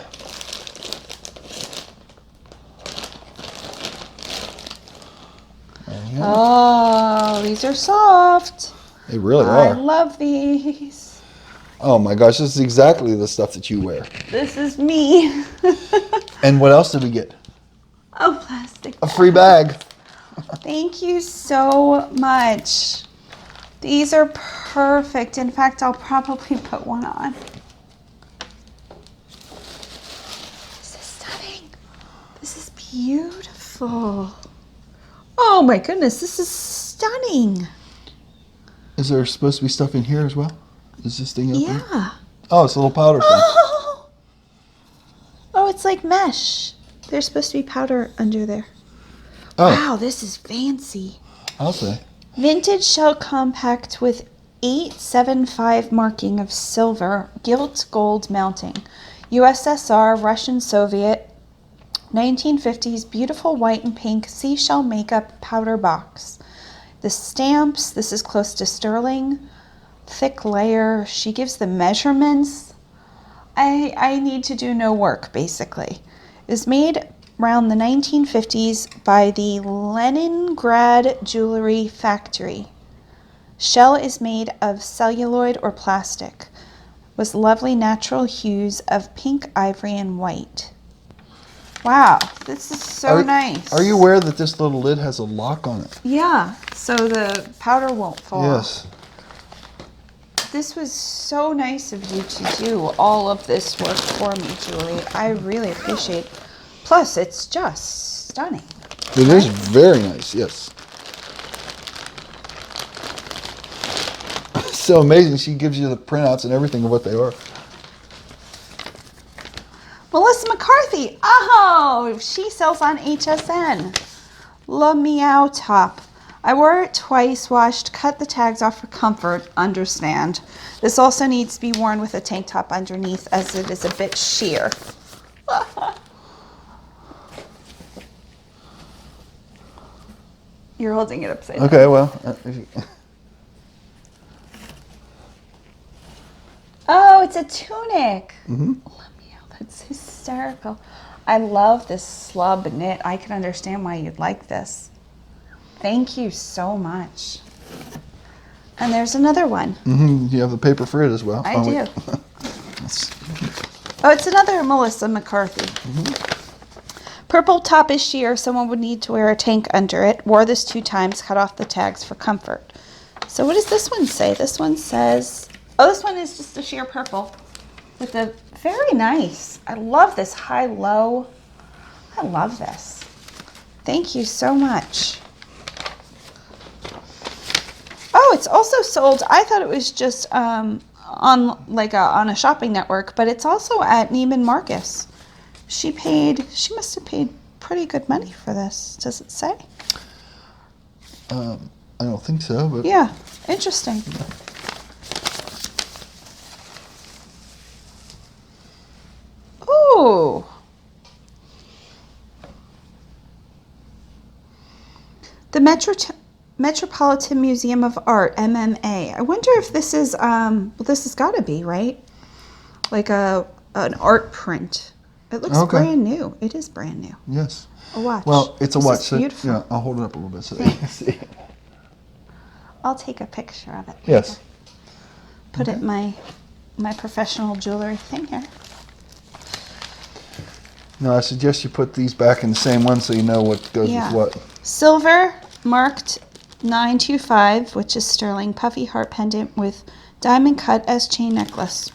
Oh, these are soft. They really I are. love these. Oh my gosh, this is exactly the stuff that you wear. This is me. And what else did we get? Oh, plastic. A free bag. Thank you so much. These are perfect. In fact, I'll probably put one on. This is stunning. This is beautiful. Oh my goodness, this is stunning. Is there supposed to be stuff in here as well? Is this thing open? Yeah. Oh, it's a little powder thing. Oh, it's like mesh. There's supposed to be powder under there. Oh. Wow, this is fancy. I'll say. Vintage shell compact with 875 marking of silver, gilt gold mounting. USSR, Russian, Soviet, 1950s, beautiful white and pink seashell makeup powder box. The stamps, this is close to sterling. Thick layer. She gives the measurements. I need to do no work, basically. Is made around the 1950s by the Leningrad Jewelry Factory. Shell is made of celluloid or plastic, with lovely natural hues of pink, ivory, and white. Wow, this is so nice. Are you aware that this little lid has a lock on it? Yeah, so the powder won't fall. Yes. This was so nice of you to do all of this work for me, Julie. I really appreciate it. Plus, it's just stunning. It is very nice, yes. So amazing. She gives you the printouts and everything of what they are. Melissa McCarthy. Oh, she sells on HSN. La Meow top. I wore it twice, washed, cut the tags off for comfort. Understand. This also needs to be worn with a tank top underneath as it is a bit sheer. You're holding it upside down. Okay, well. Oh, it's a tunic. Mm-hmm. That's hysterical. I love this slub knit. I can understand why you'd like this. Thank you so much. And there's another one. Mm-hmm. You have the paper for it as well. I do. Oh, it's another Melissa McCarthy. Mm-hmm. Purple top is sheer. Someone would need to wear a tank under it. Wore this 2 times. Cut off the tags for comfort. So what does this one say? This one says... Oh, this one is just a sheer purple. With a very nice. I love this high-low. I love this. Thank you so much. Oh, it's also sold. I thought it was just on a shopping network, but it's also at Neiman Marcus. She must have paid pretty good money for this. Does it say? I don't think so, but Yeah, interesting. Ooh. The Metropolitan Museum of Art, MMA. I wonder if this is, well, this has got to be, right? Like an art print. It looks brand new. It is brand new. yes. A watch. Well, it's a watch. Is So, beautiful. yeah, I'll hold it up a little bit so they can see it. I'll take a picture of it. Yes. Put it in my professional jewelry thing here. No, I suggest you put these back in the same one so you know what goes with what. Silver marked 925, which is sterling, puffy heart pendant with diamond cut as chain necklace.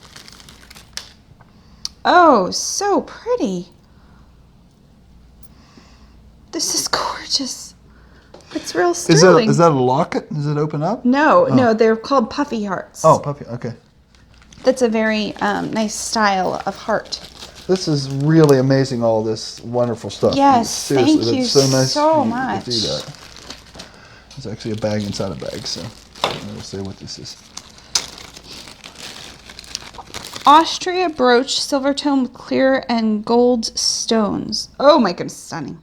Oh, so pretty. This is gorgeous. It's real sterling. Is that a locket? Does it open up? No, they're called puffy hearts. Oh, puffy. Okay. That's a very nice style of heart. This is really amazing, all this wonderful stuff. Yes, seriously, thank you that's so nice so for you much. to do that. There's actually a bag inside a bag, so I'll say what this is. Austria brooch, silver tone with clear and gold stones. Oh my goodness, stunning.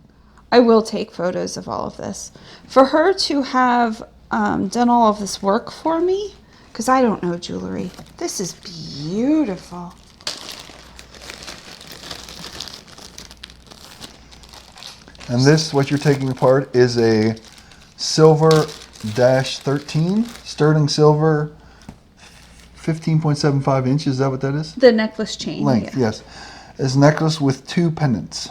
I will take photos of all of this. For her to have done all of this work for me, because I don't know jewelry. This is beautiful. And this, what you're taking apart, is a silver-13, sterling silver, 15.75 inches. Is that what that is? The necklace chain. Length, yes. It's a necklace with 2 pendants.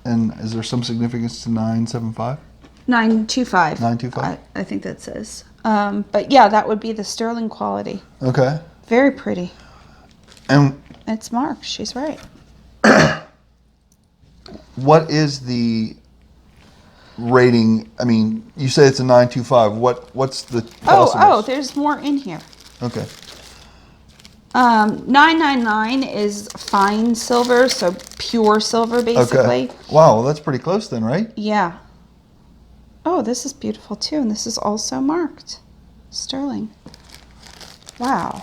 And is there some significance to 975? 925. 925? I think that says. But yeah, that would be the sterling quality. Okay. Very pretty. And it's marked. She's right. what is the rating? I mean, you say it's a 925. What's the possible? Oh, there's more in here. Okay. 999 is fine silver, so pure silver, basically. Okay. Wow, well, that's pretty close then, right? Yeah. Oh, this is beautiful too, and this is also marked sterling. Wow.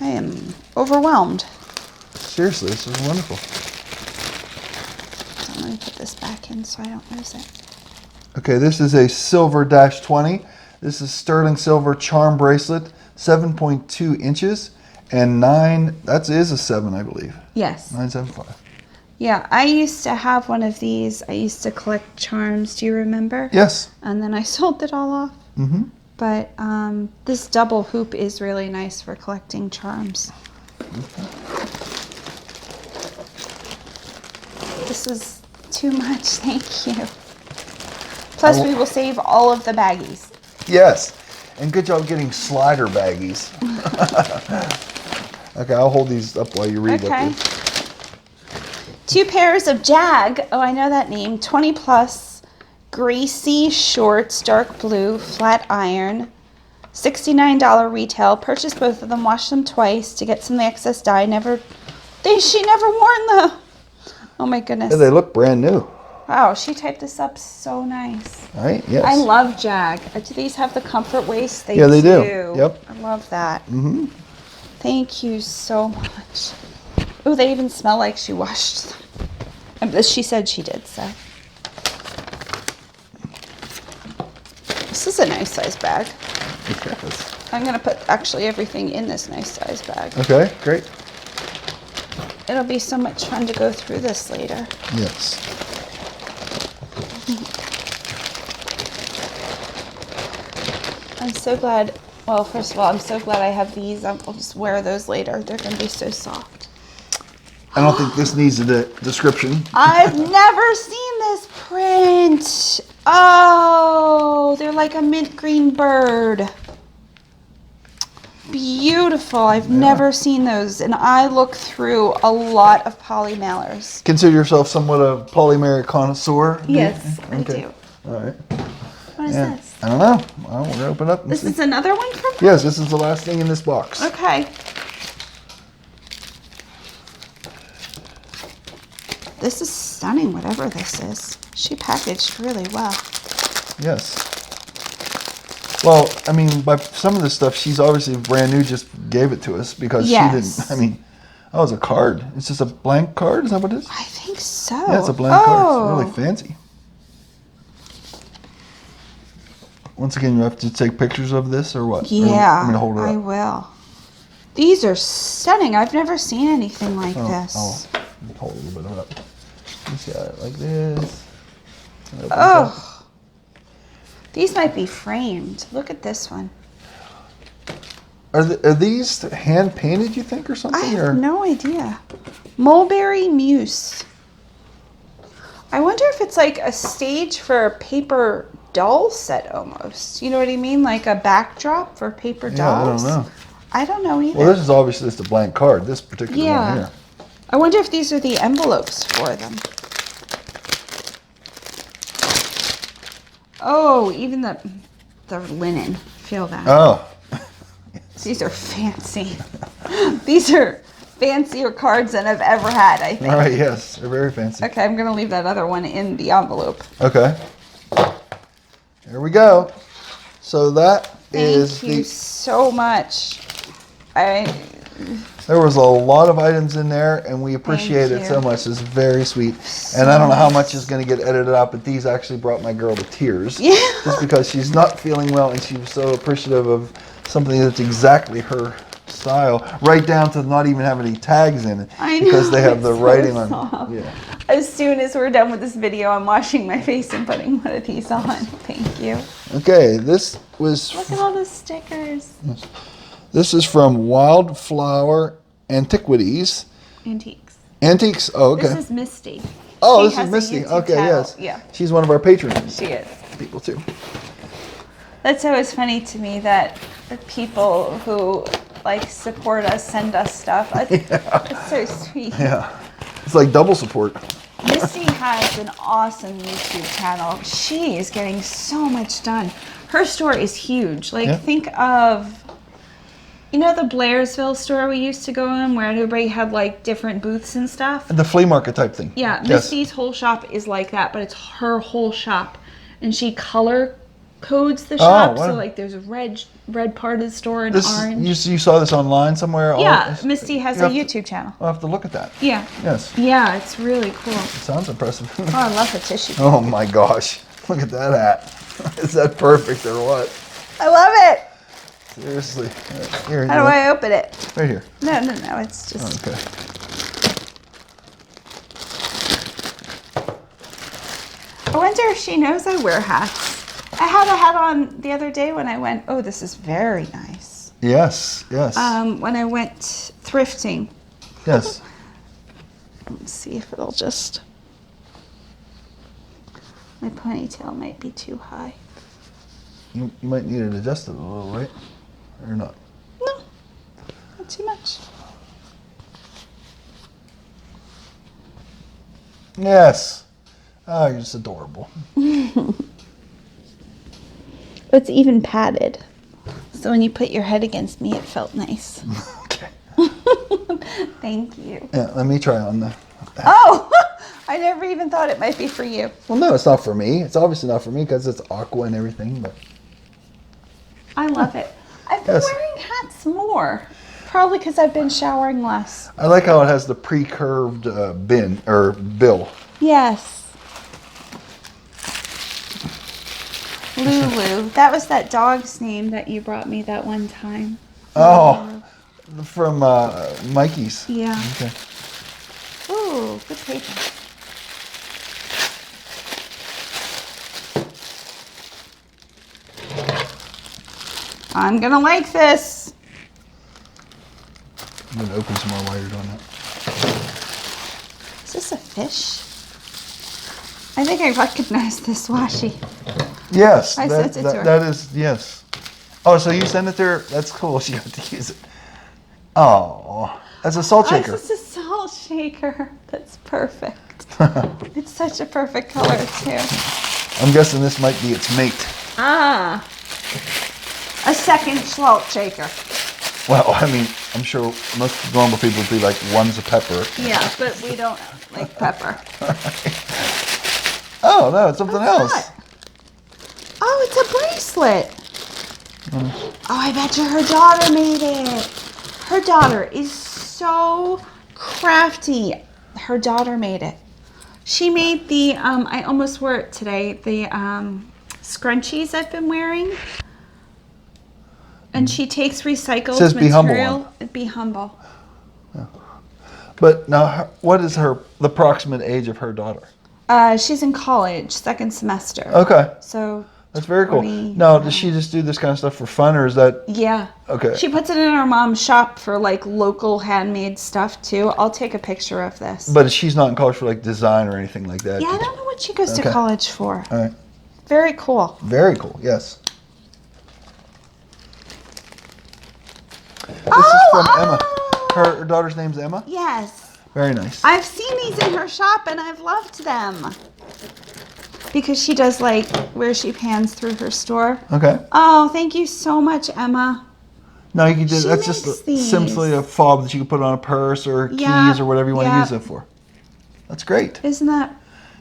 I am overwhelmed. Seriously, this is wonderful. So let me put this back in so I don't lose it. Okay, this is a silver -20. This is sterling silver charm bracelet, 7.2 inches, and that is a 7, I believe. Yes. 975. Yeah, I used to have one of these. I used to collect charms. Do you remember? Yes. And then I sold it all off. Mm-hmm. But this double hoop is really nice for collecting charms. Okay. This is too much, thank you. Plus, we will save all of the baggies. Yes, and good job getting slider baggies. Okay, I'll hold these up while you read. Okay. 2 pairs of Jag. Oh, I know that name. 20 plus, greasy shorts, dark blue, flat iron. $69 retail. Purchased both of them. Washed them twice to get some of the excess dye. She never worn them. Oh my goodness. Yeah, they look brand new. Wow, she typed this up so nice. Right? Yes. I love Jag. Do these have the comfort waist? Yeah, they do. Yep. I love that. Mm-hmm. Thank you so much. Oh, they even smell like she washed them. She said she did, so. This is a nice size bag. Yes. I'm going to put actually everything in this nice size bag. Okay, great. It'll be so much fun to go through this later. Yes. I'm so glad. Well, first of all, I'm so glad I have these. I'll just wear those later. They're going to be so soft. I don't think this needs a description. I've never seen this print. Oh, they're like a mint green bird. Beautiful. I've never seen those, and I look through a lot of poly mailers. Consider yourself somewhat a polymer connoisseur? Yes, Okay. I do. All right. What is this? I don't know. Well, we're going to open up and This see. is another one from her? Yes, this is the last thing in this box. Okay. This is stunning, whatever this is. She packaged really well. Yes. Well, I mean, by some of this stuff, she's obviously brand new, just gave it to us because she didn't. I mean, that was a card. It's just a blank card? Is that what it is? I think so. Yeah, it's a blank card. It's really fancy. Once again, you have to take pictures of this or what? Yeah, I'm going to hold it up. I will. These are stunning. I've never seen anything like this. I'll hold a little bit of it up. You see it like this. Oh. These might be framed. Look at this one. Are these hand painted, you think, or something? I have no idea. Mulberry Muse. I wonder if it's like a stage for a paper doll set almost. You know what I mean? Like a backdrop for paper dolls. I don't know. I don't know either. Well, this is obviously just a blank card, this particular one here. I wonder if these are the envelopes for them. Oh, even the linen. Feel that. Oh. These are fancy. These are fancier cards than I've ever had, I think. All right, yes. They're very fancy. Okay, I'm going to leave that other one in the envelope. Okay. There we go. So that is Thank you so much. There was a lot of items in there, and we appreciate it so much. It's very sweet. And I don't know how much is going to get edited out, but these actually brought my girl to tears. Yeah. Just because she's not feeling well, and she was so appreciative of something that's exactly her style, right down to not even having any tags in it. I know, because they have the so writing soft. on. Yeah. As soon as we're done with this video, I'm washing my face and putting one of these on. Thank you. Okay, this was. Look at all the stickers. This is from Wildflower Antiquities. Antiques. Oh, okay. This is Misty. Oh, She this has is a Misty. YouTube Okay, channel. yes. Yeah. She's one of our patrons. She is. People too. That's always funny to me that the people who like support us send us stuff. It's so sweet. Yeah. It's like double support. Misty has an awesome YouTube channel. She is getting so much done. Her store is huge. Like, think of, you know, the Blairsville store we used to go in where everybody had like different booths and stuff? The flea market type thing. Yeah, Misty's whole shop is like that, but it's her whole shop. And she color codes the shop. So like there's a red part of the store and orange. You saw this online somewhere? Yeah, Misty has a YouTube channel. I'll have to look at that. Yeah. Yes. Yeah, it's really cool. It sounds impressive. Oh, I love her tissue. Oh my gosh. Look at that hat. Is that perfect or what? I love it. Seriously. Here, How do I open it? Right here. No, it's just... Okay. I wonder if she knows I wear hats. I had a hat on the other day when I went, oh, this is very nice. Yes. When I went thrifting. Yes. Let's see if it'll just... My ponytail might be too high. You might need it adjusted a little, right? Or not? No, not too much. Yes. Oh, you're just adorable. It's even padded. So when you put your head against me, it felt nice. Okay. Thank you. Yeah, let me try on the... Oh! I never even thought it might be for you. Well, no, it's not for me. It's obviously not for me because it's Aqua and everything, but... I love it. I've been wearing hats more. Probably because I've been showering less. I like how it has the pre-curved bill. Yes. Lulu. That was that dog's name that you brought me that one time. Oh, from Mikey's. Yeah. Okay. Ooh, good paper. I'm gonna like this. I'm gonna open some more while you're doing that. Is this a fish? I think I recognize this washi. Yes, I sent it to her. That is, yes. Oh, so you sent it to her? That's cool. She got to use it. Oh, that's a salt shaker. This is a salt shaker. That's perfect. It's such a perfect color too. I'm guessing this might be its mate. Ah, a second salt shaker. Well, I mean, I'm sure most normal people would be like, one's a pepper. Yeah, but we don't like pepper. Oh, no, it's something else. That? Oh, it's a bracelet. Oh, I bet you her daughter made it. Her daughter is so crafty. Her daughter made it. She made the, I almost wore it today, the scrunchies I've been wearing. And she takes recycled says material. Be humble. Be humble. Yeah. But now, what is the approximate age of her daughter? She's in college, second semester. Okay. So that's very cool. Now, does she just do this kind of stuff for fun, or is that... Yeah. Okay. She puts it in her mom's shop for, like, local handmade stuff, too. I'll take a picture of this. But she's not in college for, like, design or anything like that? Yeah, I don't know what she goes to college for. All right. Very cool. Very cool, yes. This is from Emma. Her daughter's name's Emma? Yes. Very nice. I've seen these in her shop, and I've loved them. Because she does, like, where she pans through her store. Okay. Oh, thank you so much, Emma. No, you can just, She that's makes just these. simply a fob that you can put on a purse or keys or whatever you want to use it for. That's great. Isn't that?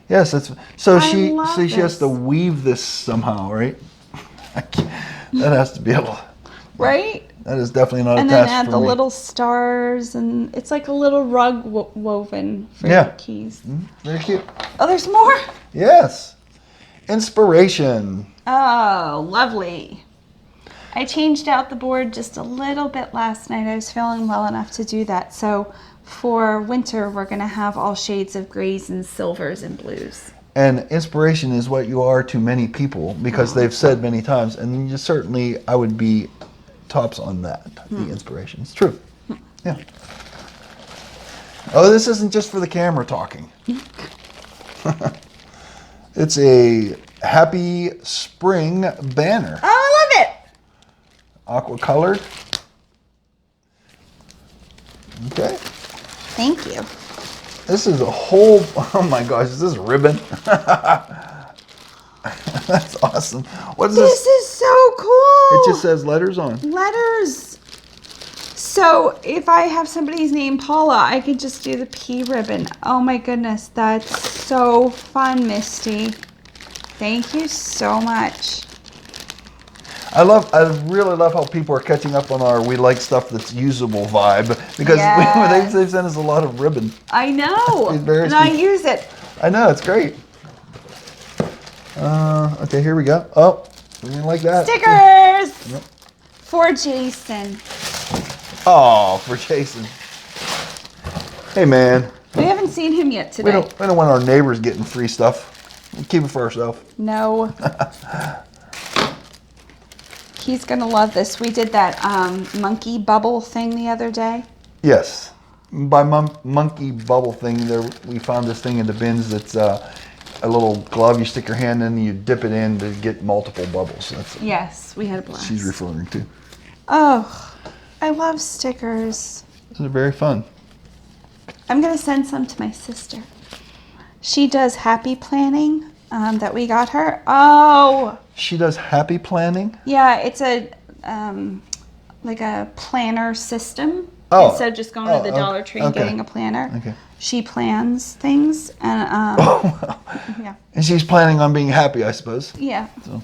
Yes, that's so I love she has this. to weave this somehow, right? That has to be able. Right? That is definitely not and a then task add for the me. little stars, and it's like a little rug woven for Yeah. your keys. Very cute. Oh, there's more? Yes. Inspiration. Oh, lovely. I changed out the board just a little bit last night. I was feeling well enough to do that. So for winter, we're going to have all shades of grays and silvers and blues. And inspiration is what you are to many people, because they've said many times, and you certainly, I would be tops on that, the inspiration. It's true. Yeah. Oh, this isn't just for the camera talking. It's a happy spring banner. Oh, I love it. Aqua colored. Okay. Thank you. This is a whole, oh my gosh, is this ribbon? That's awesome. What is this? This is so cool. It just says letters on. Letters. So if I have somebody's name Paula, I could just do the P ribbon. Oh my goodness, that's so fun, Misty. Thank you so much. I really love how people are catching up on our we like stuff that's usable vibe, because Yes. they've sent us a lot of ribbon. I know, It's very and I sweet. use it. I know, it's great. Okay, here we go. Oh, we didn't like that. Stickers Yep. for Jason. Oh, for Jason. Hey man, We haven't seen him yet we today. don't want our neighbors getting free stuff. We keep it for ourselves. No. He's gonna love this. We did that monkey bubble thing the other day. Yes. By monkey bubble thing, there we found this thing in the bins that's a little glove you stick your hand in and you dip it in to get multiple bubbles. That's what Yes, we had a blast. she's referring to. Oh, I love stickers. This is very fun. I'm gonna send some to my sister. She does happy planning that we got her. Oh, She does happy planning. yeah, it's a like a planner system. Oh. Instead of just going to the Dollar Tree and okay. getting a planner. Okay. She plans things and Oh, wow. yeah. And she's planning on being happy, I suppose. Yeah. So.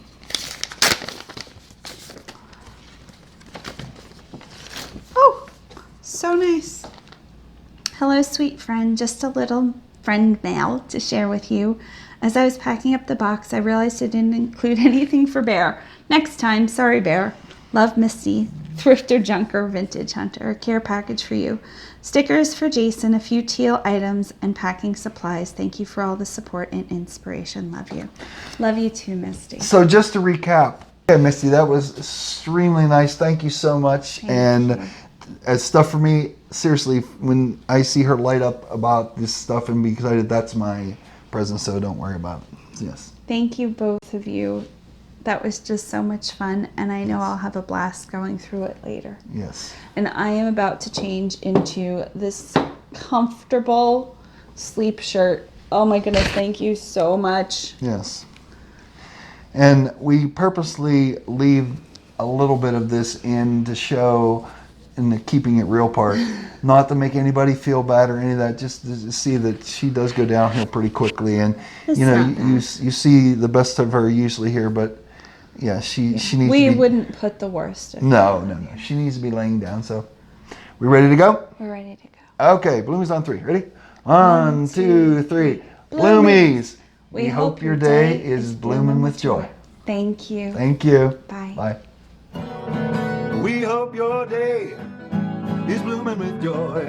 Oh, so nice. Hello, sweet friend. Just a little friend mail to share with you. As I was packing up the box, I realized I didn't include anything for Bear. Next time, sorry, Bear. Love, Misty. ThriftyJunkerVintageHunter. A care package for you. Stickers for Jason, a few teal items, and packing supplies. Thank you for all the support and inspiration. Love you. Love you too, Misty. So just to recap, okay, Misty, that was extremely nice. Thank you so much. Thank you. As stuff for me, seriously, when I see her light up about this stuff and be excited, that's my present, so don't worry about it. Yes. Thank you, both of you. That was just so much fun, and I know I'll have a blast going through it later. Yes. And I am about to change into this comfortable sleep shirt. Oh my goodness, thank you so much. Yes. And we purposely leave a little bit of this in to show in the keeping it real part, not to make anybody feel bad or any of that, just to see that she does go downhill pretty quickly. And It's you know, not you see the best of her usually here, but yeah, she needs We to be, wouldn't put the worst of no, she needs to be laying down. So we ready to go? We're ready to go. Okay, Bloomies on 3. Ready? 1, 2, 3. Bloomies! We hope your day is blooming with joy. Thank you. Thank you. Bye. Bye. We hope your day is blooming with joy.